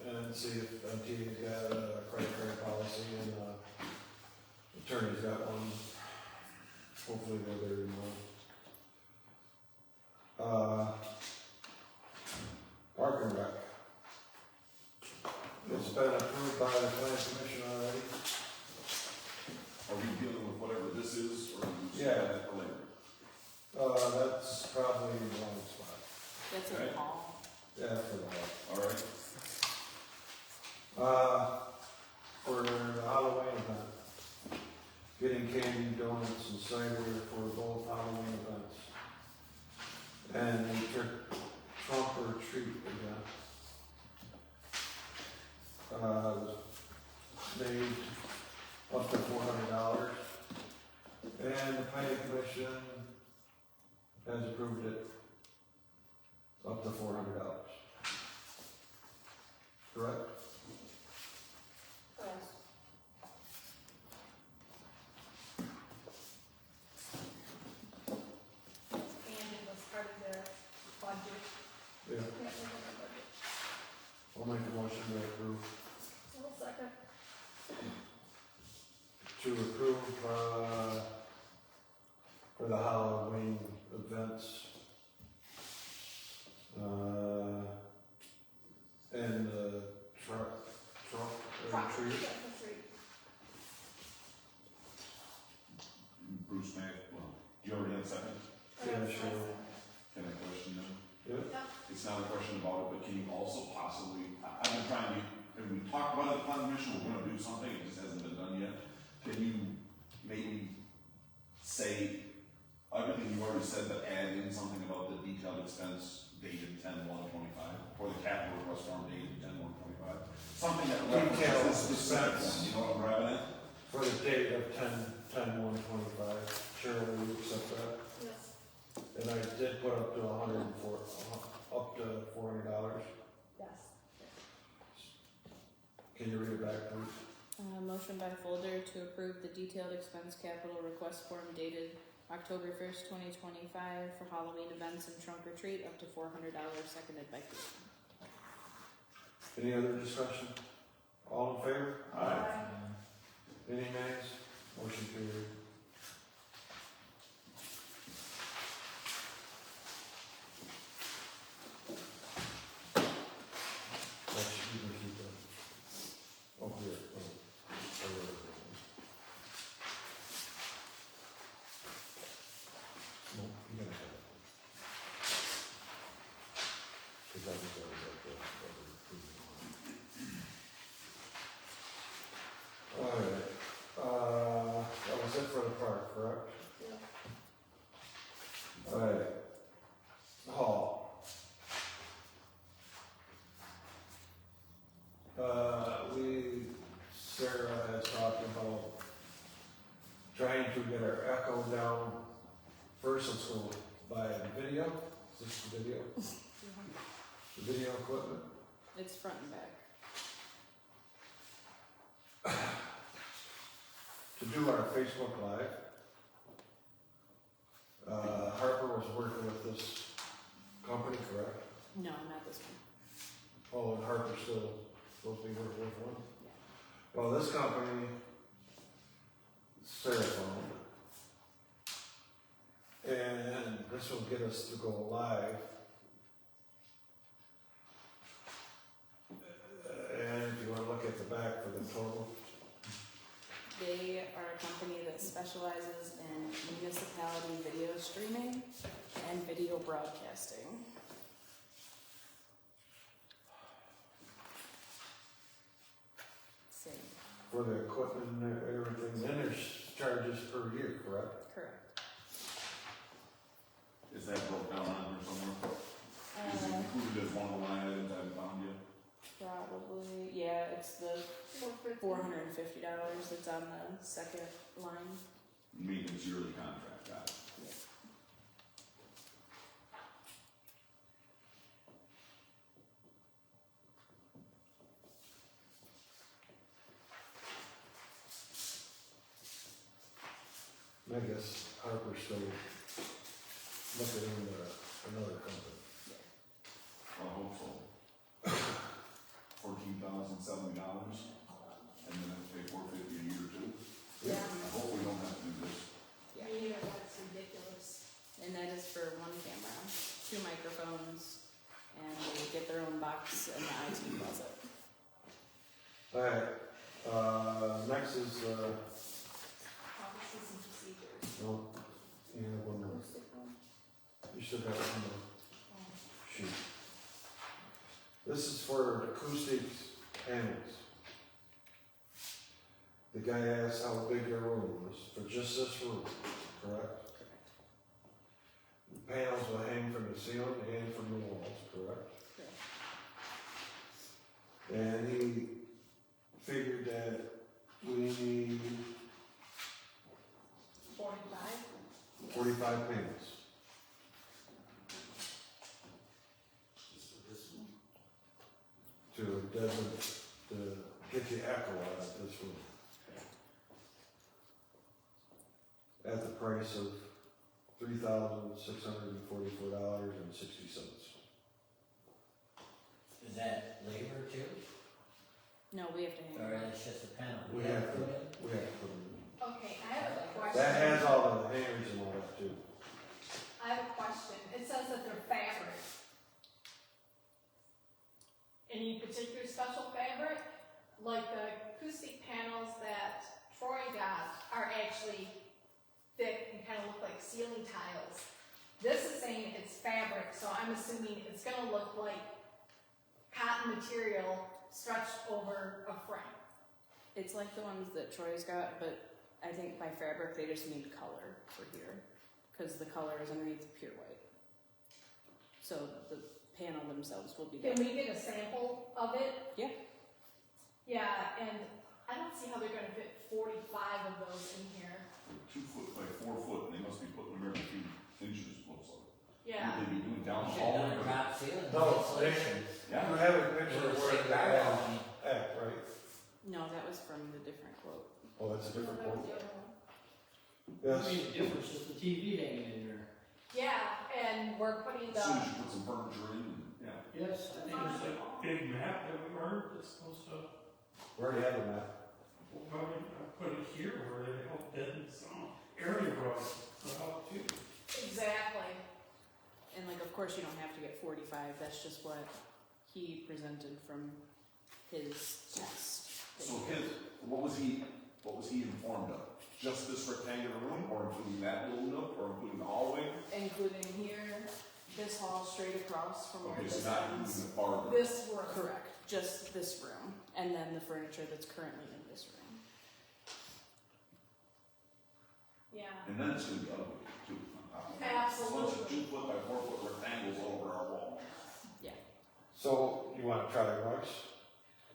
and see if MT's got a credit card policy and, attorney's got one. Hopefully they're there tomorrow. Park and Rec. It's been approved by the plan commission already. Are we dealing with whatever this is, or are we just Yeah. doing that for later? That's probably the wrong spot. That's in Okay. the hall. Yeah, for the hall. All right. For the Halloween event, getting candy, donuts, and cider for both Halloween events. And the trunk or treat event. Made up to $400. And the planning commission has approved it up to $400. Correct? Correct. And it was part of their budget. Yeah. Yeah, it was in their budget. I'll make a motion to approve. I'll second. To approve, for the Halloween events. And the trunk or treat. Yeah, that's right. Bruce May, well, you already had a second? Yeah, sure. Can I question them? Yeah. It's not a question about it, but can you also possibly, I've been trying to, have we talked about it, the plan commission, we're gonna do something, it just hasn't been done yet. Can you maybe say, everything you already said, but add in something about the detailed expense dated 10/1/25, or the capital request form dated 10/1/25? Something that references Detailed this specific expense. one, you know what I'm driving at? For the date of 10/1/25. Cheryl, will you accept that? Yes. And I did put up to up to $400. Yes. Can you read it back, please? Motion by Folder to approve the detailed expense capital request form dated October 1st, 2025 for Halloween events and trunk or treat up to $400, seconded by Peterson. Any other discussion? All in favor? Aye. Any nays? Motion carried. Actually, you can keep that. Oh, here. No, you gotta have it. 'Cause that was already like the Alright, that was it for the park, correct? Yeah. Alright. Hall. Sarah has talked about trying to get our echo down first, let's go by video, is this the video? The video equipment? It's front and back. To do our Facebook Live. Harper was working with this company, correct? No, not this one. Oh, and Harper's still supposed to be working with one? Yeah. Well, this company, Sarah found, and this will get us to go live. And if you wanna look at the back for the total, They are a company that specializes in municipality video streaming and video broadcasting. Same, for the equipment and everything, then there's charges per year, correct? correct. Is that broke down on here somewhere? Is it included as one of the line items I haven't found yet? Probably, yeah, it's the $450 that's on the second line. Maintenance yearly contract, got it. Yeah. I guess Harper's still looking into another company. Well, $2,070, and then have to pay $450 a year too. Yeah. I hope we don't have to do this. Yeah. Me neither, that's ridiculous. And that is for one camera, 2 microphones, and they get their own box in the IT closet. Alright, next is, Policies and procedures. no, you have one more. You still got one more. Shoot. This is for acoustics panels. The guy asked how big their room was, for just this room, correct? The panels will hang from the ceiling and from the walls, correct? And he figured that we need 45? 45 panels. To get the echo out of this room. At the price of $3,644.60. Is that labor too, No, we have to hang or them. it's just a panel? We have to put them in. Okay, I have a question. That has all the hangers and all that too. I have a question. It says that they're fabric. Any particular special fabric? Like the acoustic panels that Troy got are actually thick and kind of look like ceiling tiles. This is saying it's fabric, so I'm assuming it's gonna look like cotton material stretched over a frame. It's like the ones that Troy's got, but I think by fabric they just need color for here, because the color is underneath pure white. So the panel themselves will be Can different. we get a sample of it? Yeah. Yeah, and I don't see how they're gonna fit 45 of those in here. 2 foot by 4 foot, and they must be putting them every few inches, looks like. Yeah. Would they be doing down the Should hall? have done a drop ceiling. No, insulation. Yeah. You have a picture of where Say they're drywall. at, right? No, that was from the different quote. Oh, that's a different That was one. the other one. Yes. I mean, the difference is the TV hanging in there. Yeah, and we're putting As soon as the, you put some furniture in, yeah. Yes, I think There's a big map that we ordered that's supposed to, We already have the map. well, probably, I put it here where they help deaden some area road, will help too. exactly. And like, of course, you don't have to get 45. That's just what he presented from his test. So what was he informed of? Just this rectangular room, or including that little nook, or including the hallway? Including here, this hall straight across from where Okay, this so not ends. including the farther. This room. Correct, just this room, and then the furniture that's currently in this room. Yeah. And then it's gonna be ugly too. Absolutely. It's a bunch of 2 foot by 4 foot rectangles over our wall. So, you wanna try rugs?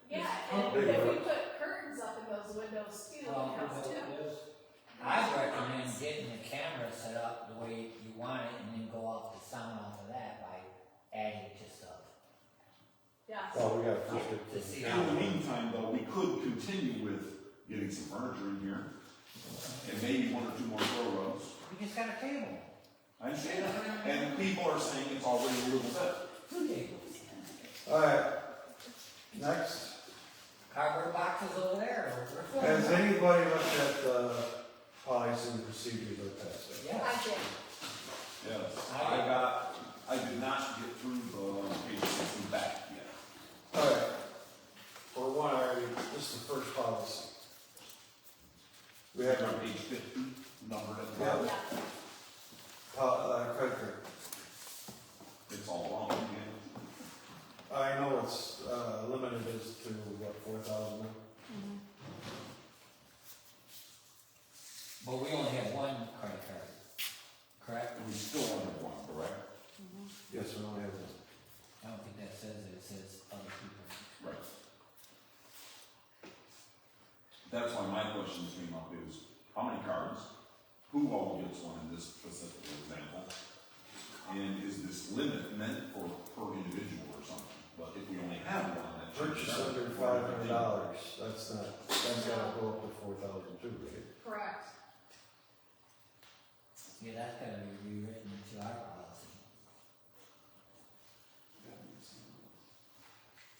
Yeah, and Big if we room. put curtains up in those windows too, it Well, helps too. I'd recommend getting the camera set up the way you want it, and then go off the sound off of that by adding to stuff. Yes. Well, we gotta first To get see the how- In the meantime, though, we could continue with getting some furniture in here, and maybe 1 or 2 more throw rugs. You just got a table. I understand that. And people are saying it's already a livable bed. 2 tables. Alright, next. Cardboard boxes over there. Has anybody looked at the policy and procedures or past it? Yeah. I did. Yes. I- I did not get through the page 6 and back yet. Alright, for one, I already, this is the first policy. We have on our page 50, numbered at the Yeah. bottom. Yeah. credit card. It's all wrong again. I know it's, limited as to what, 4,000? But we only have one credit card, correct? And we still only have one, correct? Yes, we only have one. I don't think that says it, it says other people. Right. That's why my question came up is, how many cards? Who all gets one in this specific example? And is this limit meant for per individual or something? But if we only have one, that Purchase under $500, that's gotta go up to 4,000 too, right? Correct. Yeah, that's gotta be rewritten into our policy.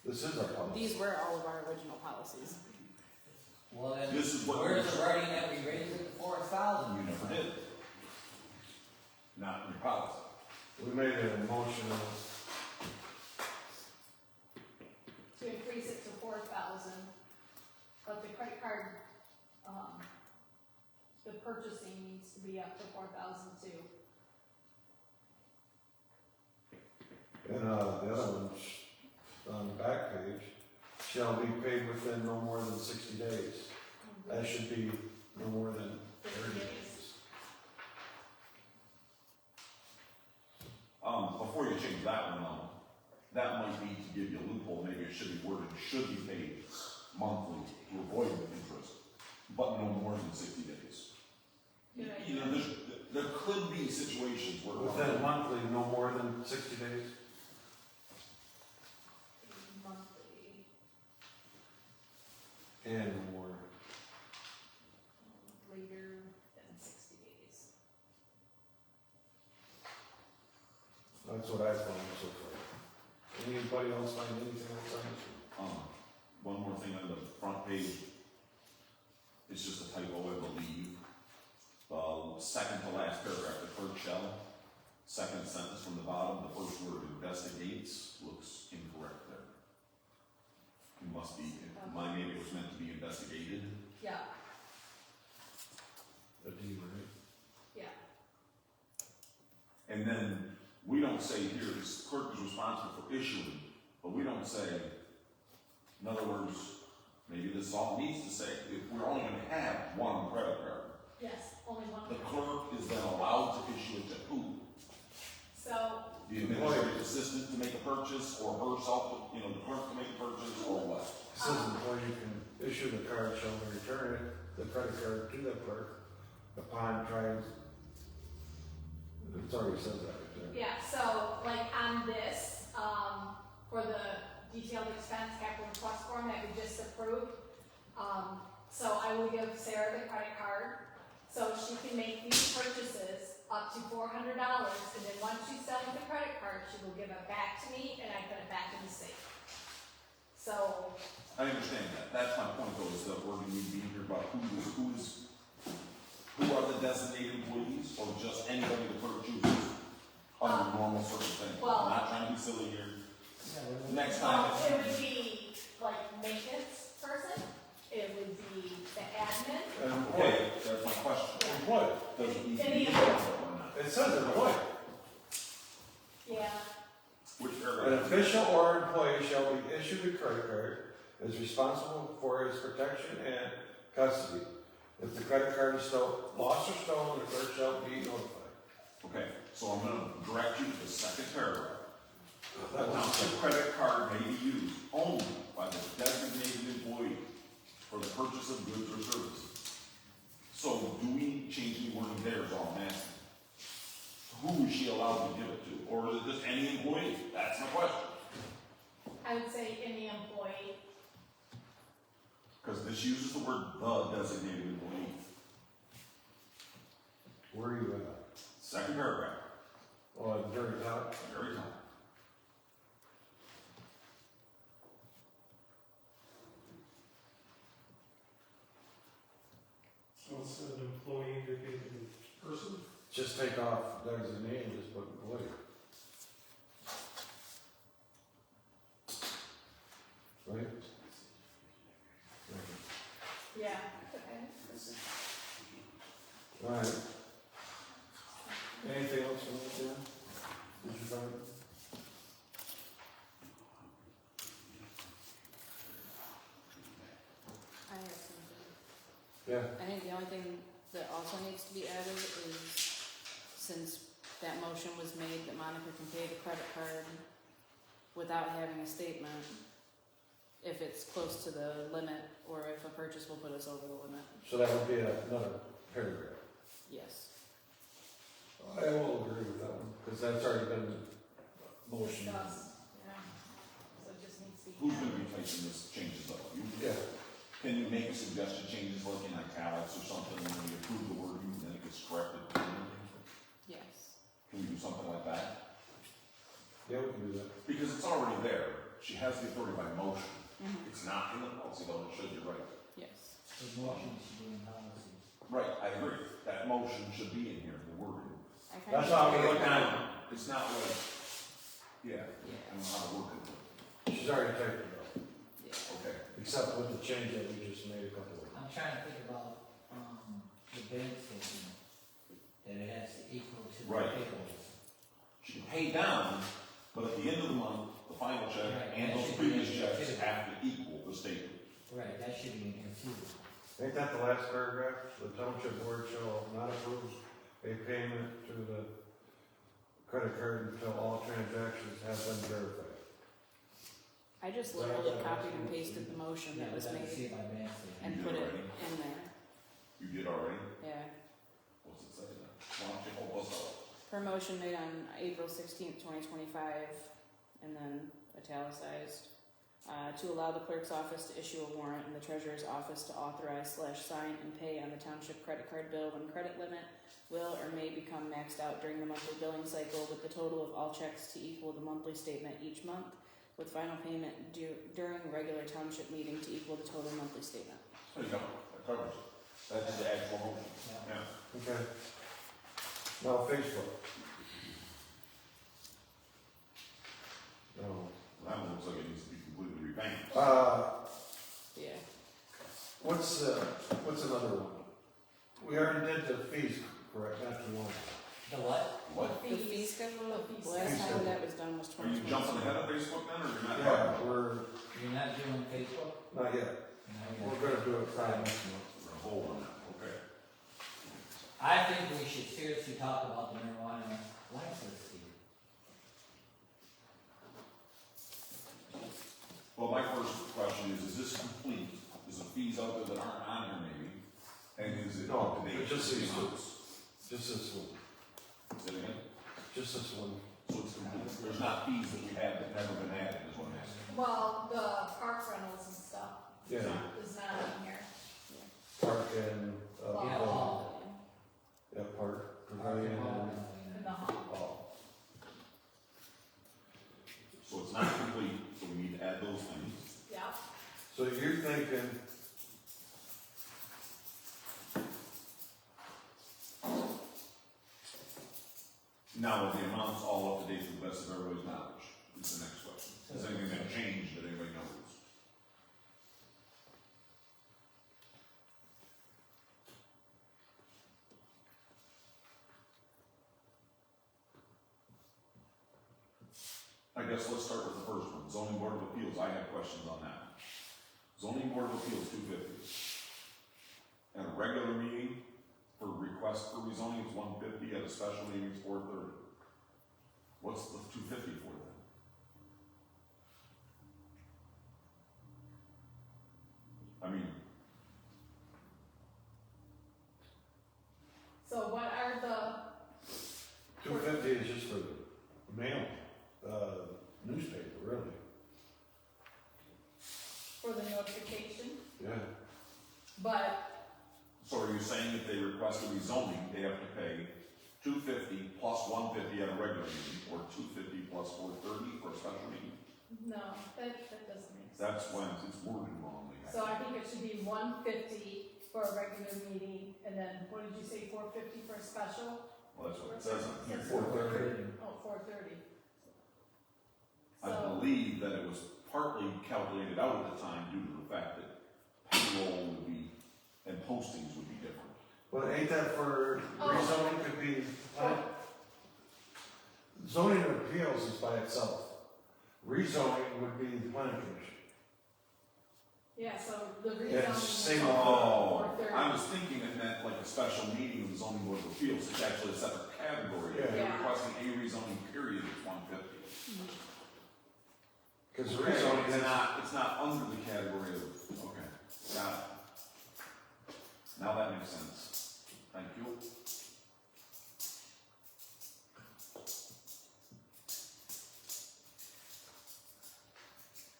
This is our policy. These were all of our original policies. Well, then, This is what where's the writing that we raised it to 4,000? You never did. Not in your policy. We made a motion, To increase it to 4,000, but the credit card, the purchasing needs to be up to 4,000 too. and, the other one, on the back page, shall be paid within no more than 60 days. That should be no more than 30 days. Before you change that one on, that might be to give you a loophole, maybe it should be worded, should be paid monthly to avoid interest, but no more than 60 days. Good You know, there could be situations where. Within monthly, no more than 60 days? Monthly, And no more. later than 60 days. That's what I found so far. Anybody else find anything else on this? One more thing on the front page. It's just a typo, I believe. Second to last paragraph, the clerk shall, second sentence from the bottom, the first word investigates looks incorrect there. It must be, maybe it was meant to be investigated. Yeah, A D, right? yeah. And then we don't say here, this clerk is responsible for issuing, but we don't say, in other words, maybe this all needs to say, if we're only gonna have one credit card, Yes, only one. the clerk is then allowed to issue it to who? So, The administrative assistant to make a purchase, or herself, the clerk to make a purchase, or what? It says employee can issue the card, shall return it, the credit card to the clerk upon trying. It already says that right there. yeah, so like on this, for the detailed expense capital request form that we just approved, so I will give Sarah the credit card, so she can make these purchases up to $400, and then once she's done with the credit card, she will give it back to me, and I put it back in the safe. So, I understand that, that's my point though, is that we're gonna need to be here about who are the designated employees, or just anybody the clerk chooses under normal circumstances. well- I'm not trying to be silly here. Next time, it would be like maintenance person, it would be the admin. okay, that's my question. Employee. Does it need to Any be of in there them. or not? It says employee. Yeah, Which An paragraph? official or employee shall be issued a credit card, is responsible for its protection and custody. If the credit card is lost or stolen, the clerk shall be notified. Okay, so I'm gonna direct you to the second paragraph. A township credit card may be used only by the designated employee for the purchase of goods or services. So do we change any wording there is all I'm asking? Who is she allowed to give it to? Or is it just any employee? That's my question. I would say any employee. Because this uses the word the designated employee. Where are you at? Second paragraph, Oh, at the very top. very top. So it's an employee indicated person. Just take off designate and just put employee. Right? Yeah. Alright. Anything else from you, Jen? Did you find it? I have something. Yeah. I think the only thing that also needs to be added is, since that motion was made that Monica can pay the credit card without having a statement, if it's close to the limit, or if a purchase will put us over the limit, So that would be another paragraph. yes. I will agree with that one, because that's already been motioned. Does, yeah. So it just needs to be. Who's gonna be typing this changes up? You? Yeah. Can you make a suggestion changes like in italics or something when we approve the wording and then it gets corrected? Yes. Can we do something like that? Yeah, we can do that. Because it's already there. She has the authority by motion. Mhm. It's not in the policy though, it should, you're right. Yes. The motion should be in policy. Right, I agree. That motion should be in here, the wording. I kind That's of. how we look at it. It's not like, yeah, I don't know how to work it. She's already typed it up, Yeah. Okay. except with the change that we just made a couple of. I'm trying to think about, the bank statement, that it has to equal to the Right. payables. She can pay down, but at the end of the month, the final check Right, and that those should be previous in checks there. have to equal the statement. Right, that should be confused. Ain't that the last paragraph? The township board shall not approve a payment to the credit card until all transactions have been verified. I just literally copied and pasted the motion that was Yeah, made see it by bank statement. and You put did it already? in there. You did already? Yeah. What's it say then? Why don't you help us out? Per motion made on April 16th, 2025, and then italicized, to allow the clerk's office to issue a warrant and the treasurer's office to authorize/sign and pay on the township credit card bill when credit limit will or may become maxed out during the monthly billing cycle, with the total of all checks to equal the monthly statement each month, with final payment due during regular township meeting to equal the total monthly statement. There you go, that covers it. That's the actual motion. Yeah. Yeah. Okay. Now Facebook. No. That one looks like it needs to be completely revamped. Yeah. What's another one? We already did the fees, correct, not too long. The what? What? The fee schedule, The fee last schedule. time that was done was Are you 2020. jumping ahead of Facebook then, or you're not? Yeah, we're, You're not doing Facebook? not yet. No, We're you're- gonna do it probably next month. We're gonna hold on that, okay. I think we should seriously talk about the marijuana license fee. Well, my first question is this complete? Is the fees out there that aren't on here maybe? And is it No, up to date? it's just these two. amounts? Just this one, Say it again? just this one. So it's complete, there's not fees that we have that never been added, is what I'm asking. Well, the park rentals and stuff Yeah, is not in here. park and, Yeah, building. all. Yeah, park, pavilion and, In the hall. oh. So it's not complete, so we need to add those things. Yeah. So you're thinking, Now, are the amounts all up to date to the best of everybody's knowledge? Is the next question. Has anything been changed that anybody knows? I guess let's start with the first one, zoning board of appeals, I have questions on that. Zoning board of appeals, $250. And a regular meeting for request for rezoning is $150, at a special meeting is $430. What's the $250 for then? I mean, So what are the, 250 is just for the mail, newspaper, really. for the notification, Yeah. but, so are you saying if they request a rezoning, they have to pay $250 plus $150 at a regular meeting, or $250 plus $430 for a special meeting? no, that doesn't make sense. That's when it's worded wrongly. So I think it should be $150 for a regular meeting, and then, what did you say, $450 for a special? Well, that's what it says on here. Yes. 430. Oh, $430. I So, believe that it was partly calculated out at the time due to the fact that payroll would be, and postings would be different. Well, ain't that for Oh. rezoning could be, zoning and appeals is by itself. Rezoning would be the planning commission. yeah, so the Yeah, rezoning is same Oh, $430. I was thinking it meant like a special meeting of the zoning board of appeals, it's actually a separate category. If they're Yeah. requesting a rezoning period, it's $150. Cause Okay, rezoning it's is, it's not under the category of, okay, got it. Now that makes sense. Thank you.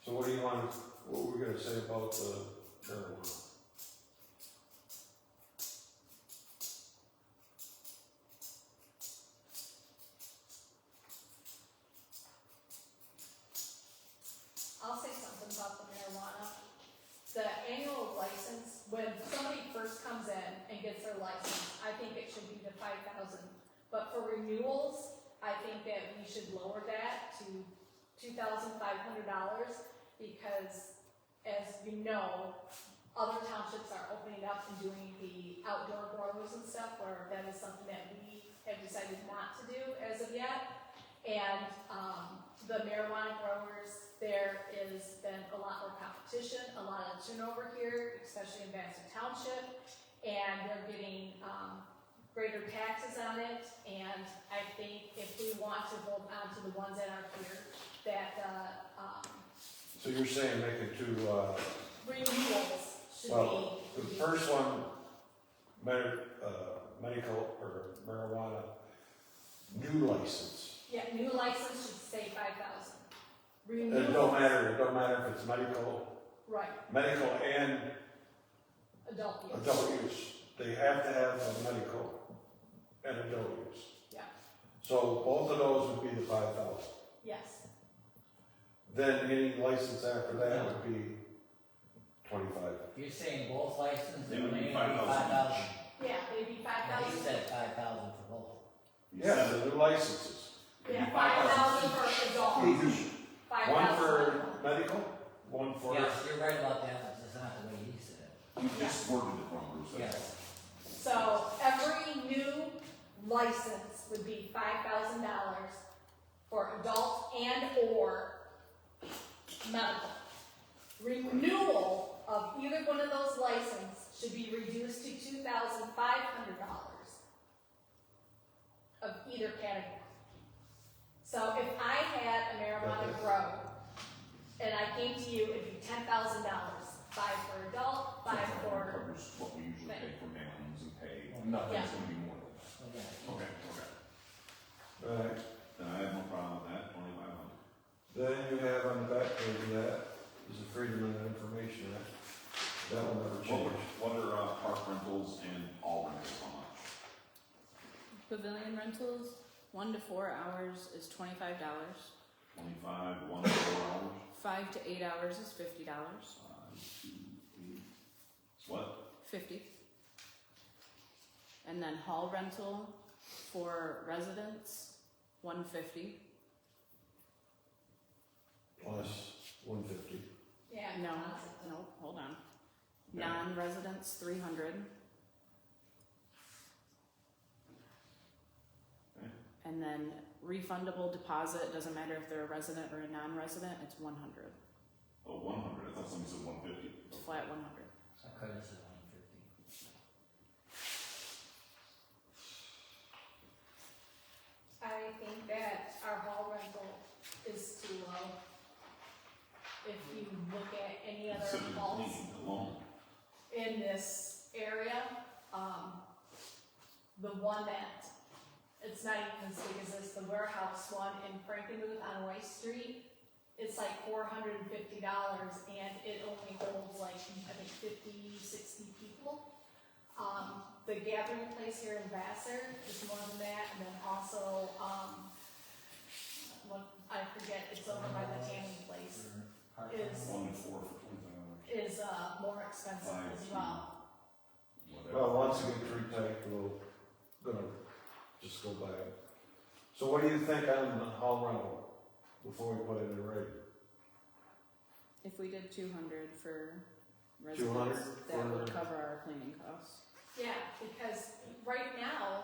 so what do you want, what we're gonna say about the marijuana? about the marijuana. The annual license, when somebody first comes in and gets their license, I think it should be the 5,000. But for renewals, I think that we should lower that to $2,500 because, as you know, other townships are opening up and doing the outdoor grows and stuff, where that is something that we have decided not to do as of yet. And the marijuana growers, there has been a lot more competition, a lot of turnover here, especially in Vassar Township, and they're getting greater taxes on it. And I think if we want to hold on to the ones that are here, that So you're saying make it to, renewals should well, be. the first one, medical or marijuana, new license. Yeah, new license should stay 5,000. It Renewals, don't matter if it's medical and adult use. adult use. They have to have a medical and adult use. Yeah. So both of those would be the 5,000. Yes, Then any license after that would be 25. You're saying both licenses They are would be only 5,000 5,000? yeah, maybe He 5,000. said 5,000 for both. Yeah, the new licenses. Yeah, 5,000 for adults. One for medical, one for. Yes, you're right about that, but it's not the way he said it. You just worded it wrong, Bruce. Yes. So every new license would be $5,000 for adult and or medical. Renewal of either one of those licenses should be reduced to $2,500 of either category. So if I had a marijuana grow and I came to you, it'd be $10,000, 5 for adult, 5 for. Covers what we usually pay for mailings and pay, Yeah. nothing's gonna be more than that. Okay. Okay. Right. Then I have no problem with that, 2,500. Then you have on the back page of that is the Freedom of Information Act. That will never change. What are park rentals and all rentals, how much? Pavilion rentals, 1 to 4 hours is $25. 25, 1 to 4 hours? 5 to 8 hours is $50. 5, 2, 8. What? 50. And then hall rental for residents, 150. Plus 150. Yeah. No, hold on. Non-residents, 300. Okay. And then refundable deposit, doesn't matter if they're a resident or a non-resident, it's 100. Oh, 100, I thought somebody said 150. Flat 100. I could have said 150. I think that our hall rental is too low. If you look at any other Consider halls cleaning alone. in this area, the one that, it's not even as big as this, the warehouse one in Frankenmuth on Rice Street, it's like $450 and it only holds like, I think 50, 60 people. The gathering place here in Vassar is more than that, and then also, I forget, it's over by the tanning place, is 1 to 4 for 25 hours. is more expensive as well. Whatever. Well, once you get tree tight, we'll gonna just go by it. So what do you think on the hall rental before we put it in rate? If we did 200 for 200 residents, that would for- cover our cleaning costs. Yeah, because right now,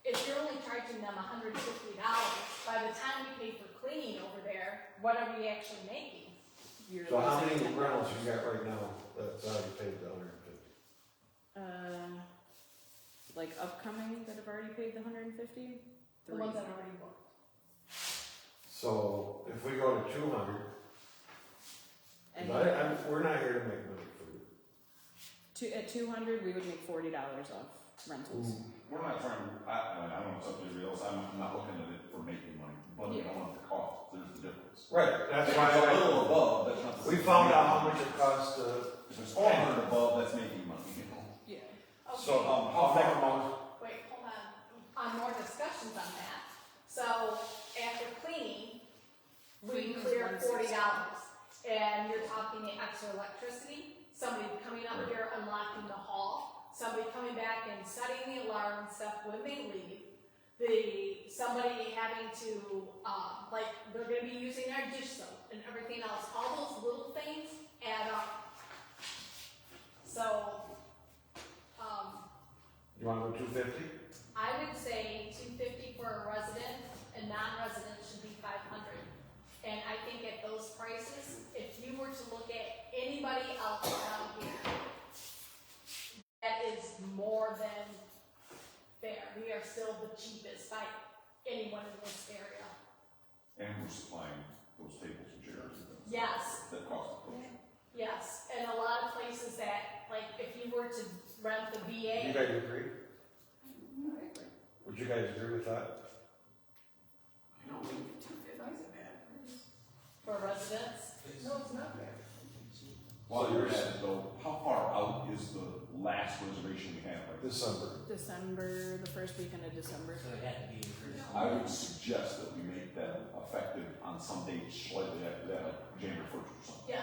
if you're only charging them $150, by the time we pay for cleaning over there, what are we actually making? You're So how losing many $10. rentals you got right now that's already paid the 150? Like upcoming that have already paid the 150? The ones that are already booked. So if we go to 200, And we're not here to make money for you. at 200, we would make $40 off rentals. We're not trying, I don't know, it's up to everybody else, I'm not looking at it for making money, but I don't want the cost, there's the difference. Right, that's If why it's a little above, that's not the we same. found out how much it costs to. If it's 400 above, that's making money, you know? Yeah. So, Okay, I'll make a motion. wait, hold on more discussions on that. So, after cleaning, we Cleaning is clear $40. $160. And you're talking extra electricity, somebody coming up here unlocking the hall, somebody coming back and setting the alarm and stuff when they leave. Somebody having to, like, they're gonna be using our dish soap and everything else, all those little things add up. So, You wanna go 250? I would say 250 for a resident, and non-resident should be 500. And I think at those prices, if you were to look at anybody else around here, that is more than fair. We are still the cheapest by anyone in this area. And we're supplying those tables and chairs. Yes. That cost the coach. Yes, and a lot of places that, like, if you were to rent the VA. You guys agree? Would you guys agree with that? I don't think 250 is a bad price. For residents? No, it's not fair. While you're at it though, how far out is the last reservation we have? Like December, the first weekend of December. So it had to be the first. I would suggest that we make that effective on some date slightly after that, like January 1st or something. Yeah.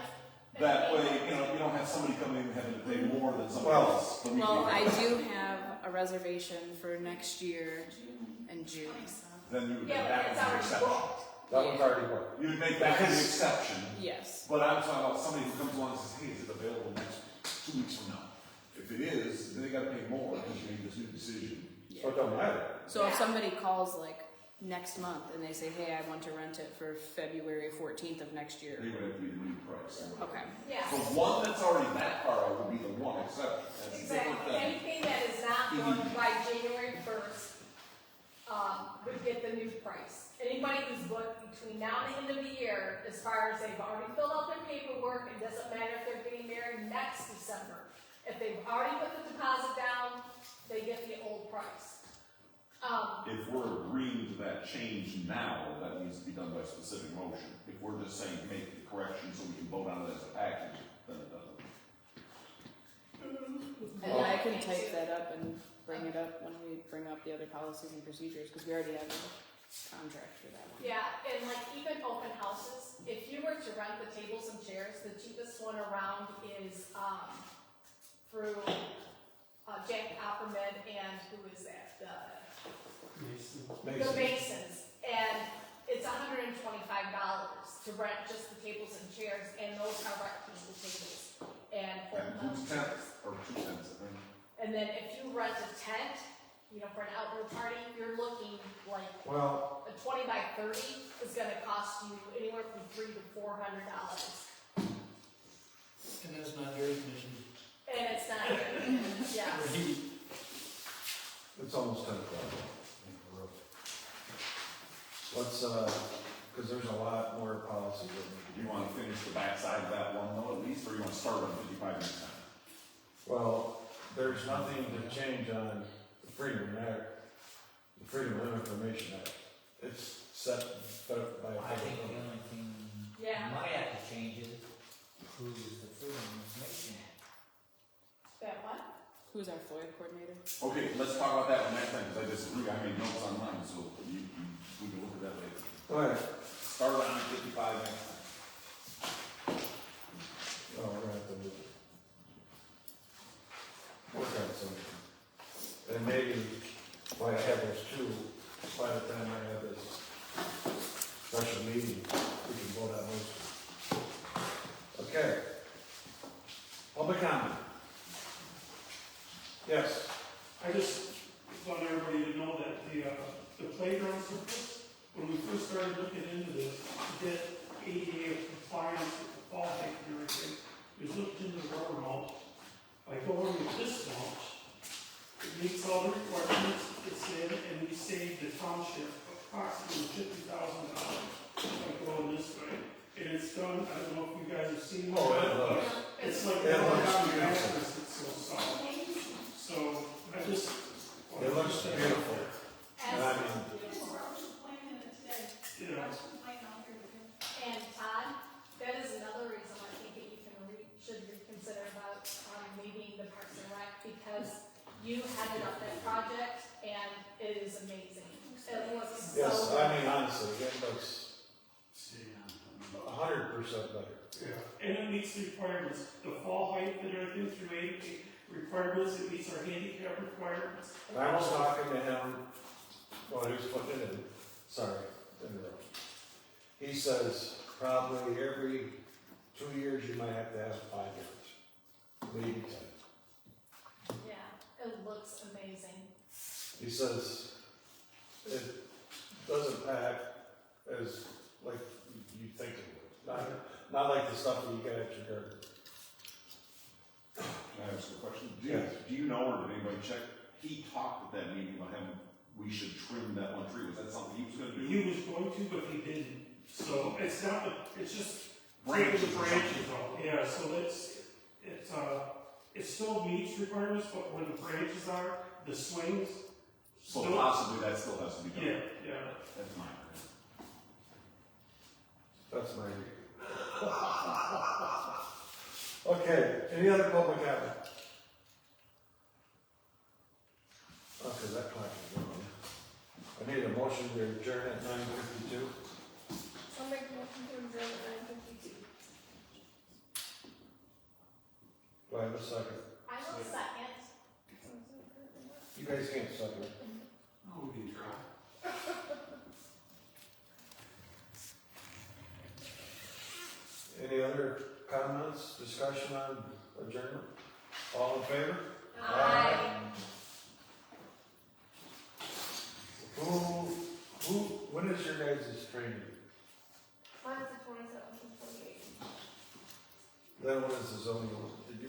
That way, you don't have somebody coming in having to pay more than somebody Well, else. the week Well, before. I do have a reservation for next year in June. Then you would make Yeah, but that it's one the already exception. booked. That one's already booked. You would make that one the exception. Yes. But I'm talking about somebody who comes along and says, hey, is it available next 2 weeks from now? If it is, then they gotta pay more because you made this new decision. So it don't matter. So if somebody calls like next month and they say, hey, I want to rent it for February 14th of next year. They would have to be the new price. Okay. Yeah. The one that's already that far out would be the one exception. That's different Exactly. than. Anything that is not done by January 1st, would get the new price. Anybody who's booked between now and the end of the year, as far as they've already filled out their paperwork, it doesn't matter if they're getting married next December. If they've already put the deposit down, they get the old price. If we're agreeing to that change now, that needs to be done by specific motion. If we're just saying make the correction so we can vote on it as a package, then it doesn't. And I can type that up and bring it up when we bring up the other policies and procedures, because we already have a contract for that one. Yeah, and like even open houses, if you were to rent the tables and chairs, the cheapest one around is, through, Jack Opperman and who is that? The Masons, and it's $125 to rent just the tables and chairs, and those are rectangle tables and fold-down And 2 chairs. tenths, or 2 tenths, I think. And then if you rent a tent, for an outdoor party, you're looking like Well, a 20 by 30 is gonna cost you anywhere from $300 to $400. And that's not air conditioning. And it's not, yes. it's almost 10 o'clock. Let's, cause there's a lot more policies that need to Do be. you want to finish the backside of that one though, at least, or you want to start on 55 next time? Well, there's nothing to change on the Freedom Act, the Freedom of Information Act. It's set by a I think the federal only thing you Yeah. might have to change is who is the Freedom of Information Act. That what? Who's our FOIA coordinator? Okay, let's talk about that one next time, because I disagree, I made notes on mine, so we can look at that later. Go ahead. Start on 55 next time. Oh, we're gonna have to work on something. And maybe, why I have those two, by the time I have this special meeting, we can vote on those two. Okay. Public comment. Yes. I just want everybody to know that the playground surface, when we first started looking into this, to get ADA compliance with the fall height and everything, we looked into the rubber mulch. By going with this mulch, it meets all the requirements, it's in, and we saved the township approximately $50,000 by going this way. And it's done, I don't know if you guys have seen it. Oh, it looks. It's like, It looks down the beautiful. mattress, it's so soft. So, I just. It looks beautiful. And I mean, Yeah. And Todd, that is another reason I think that you should reconsider about leaving the Parks and Rec, because you headed up that project and it is amazing. It looks yes, so I good. mean, honestly, it looks 100% better. Yeah. and it meets the requirements, the fall height and everything through ADA requirements, it meets our handicap requirements. I was talking to him while he was putting it in, sorry, to interrupt. He says probably every 2 years you might have to have 5 yards, maybe 10. Yeah, it looks amazing. He says it doesn't pack as like you think it would, not like the stuff that you get at your garden. Can I ask a question? Yes. Do you know, or did anybody check, he talked at that meeting about having, we should trim that one tree, was that something he was gonna do? He was going to, but he didn't. So it's not, it's just Branches taking the or branches off. Yeah, so it still meets requirements, but where the branches are, the swings. So still- possibly that still has to be done. Yeah, yeah. That's mine. That's my reading. Okay, any other public comment? Okay, that clock is going. I need a motion to adjourn at 9:52. I'll make a motion to adjourn at 9:52. Do I have a second? I will second. You guys can't second it. Oh, we can try. Any other comments, discussion on adjournment? All in favor? Aye. When is your guys' training? Mine's the 27th and 28th. Then when is the zoning, did you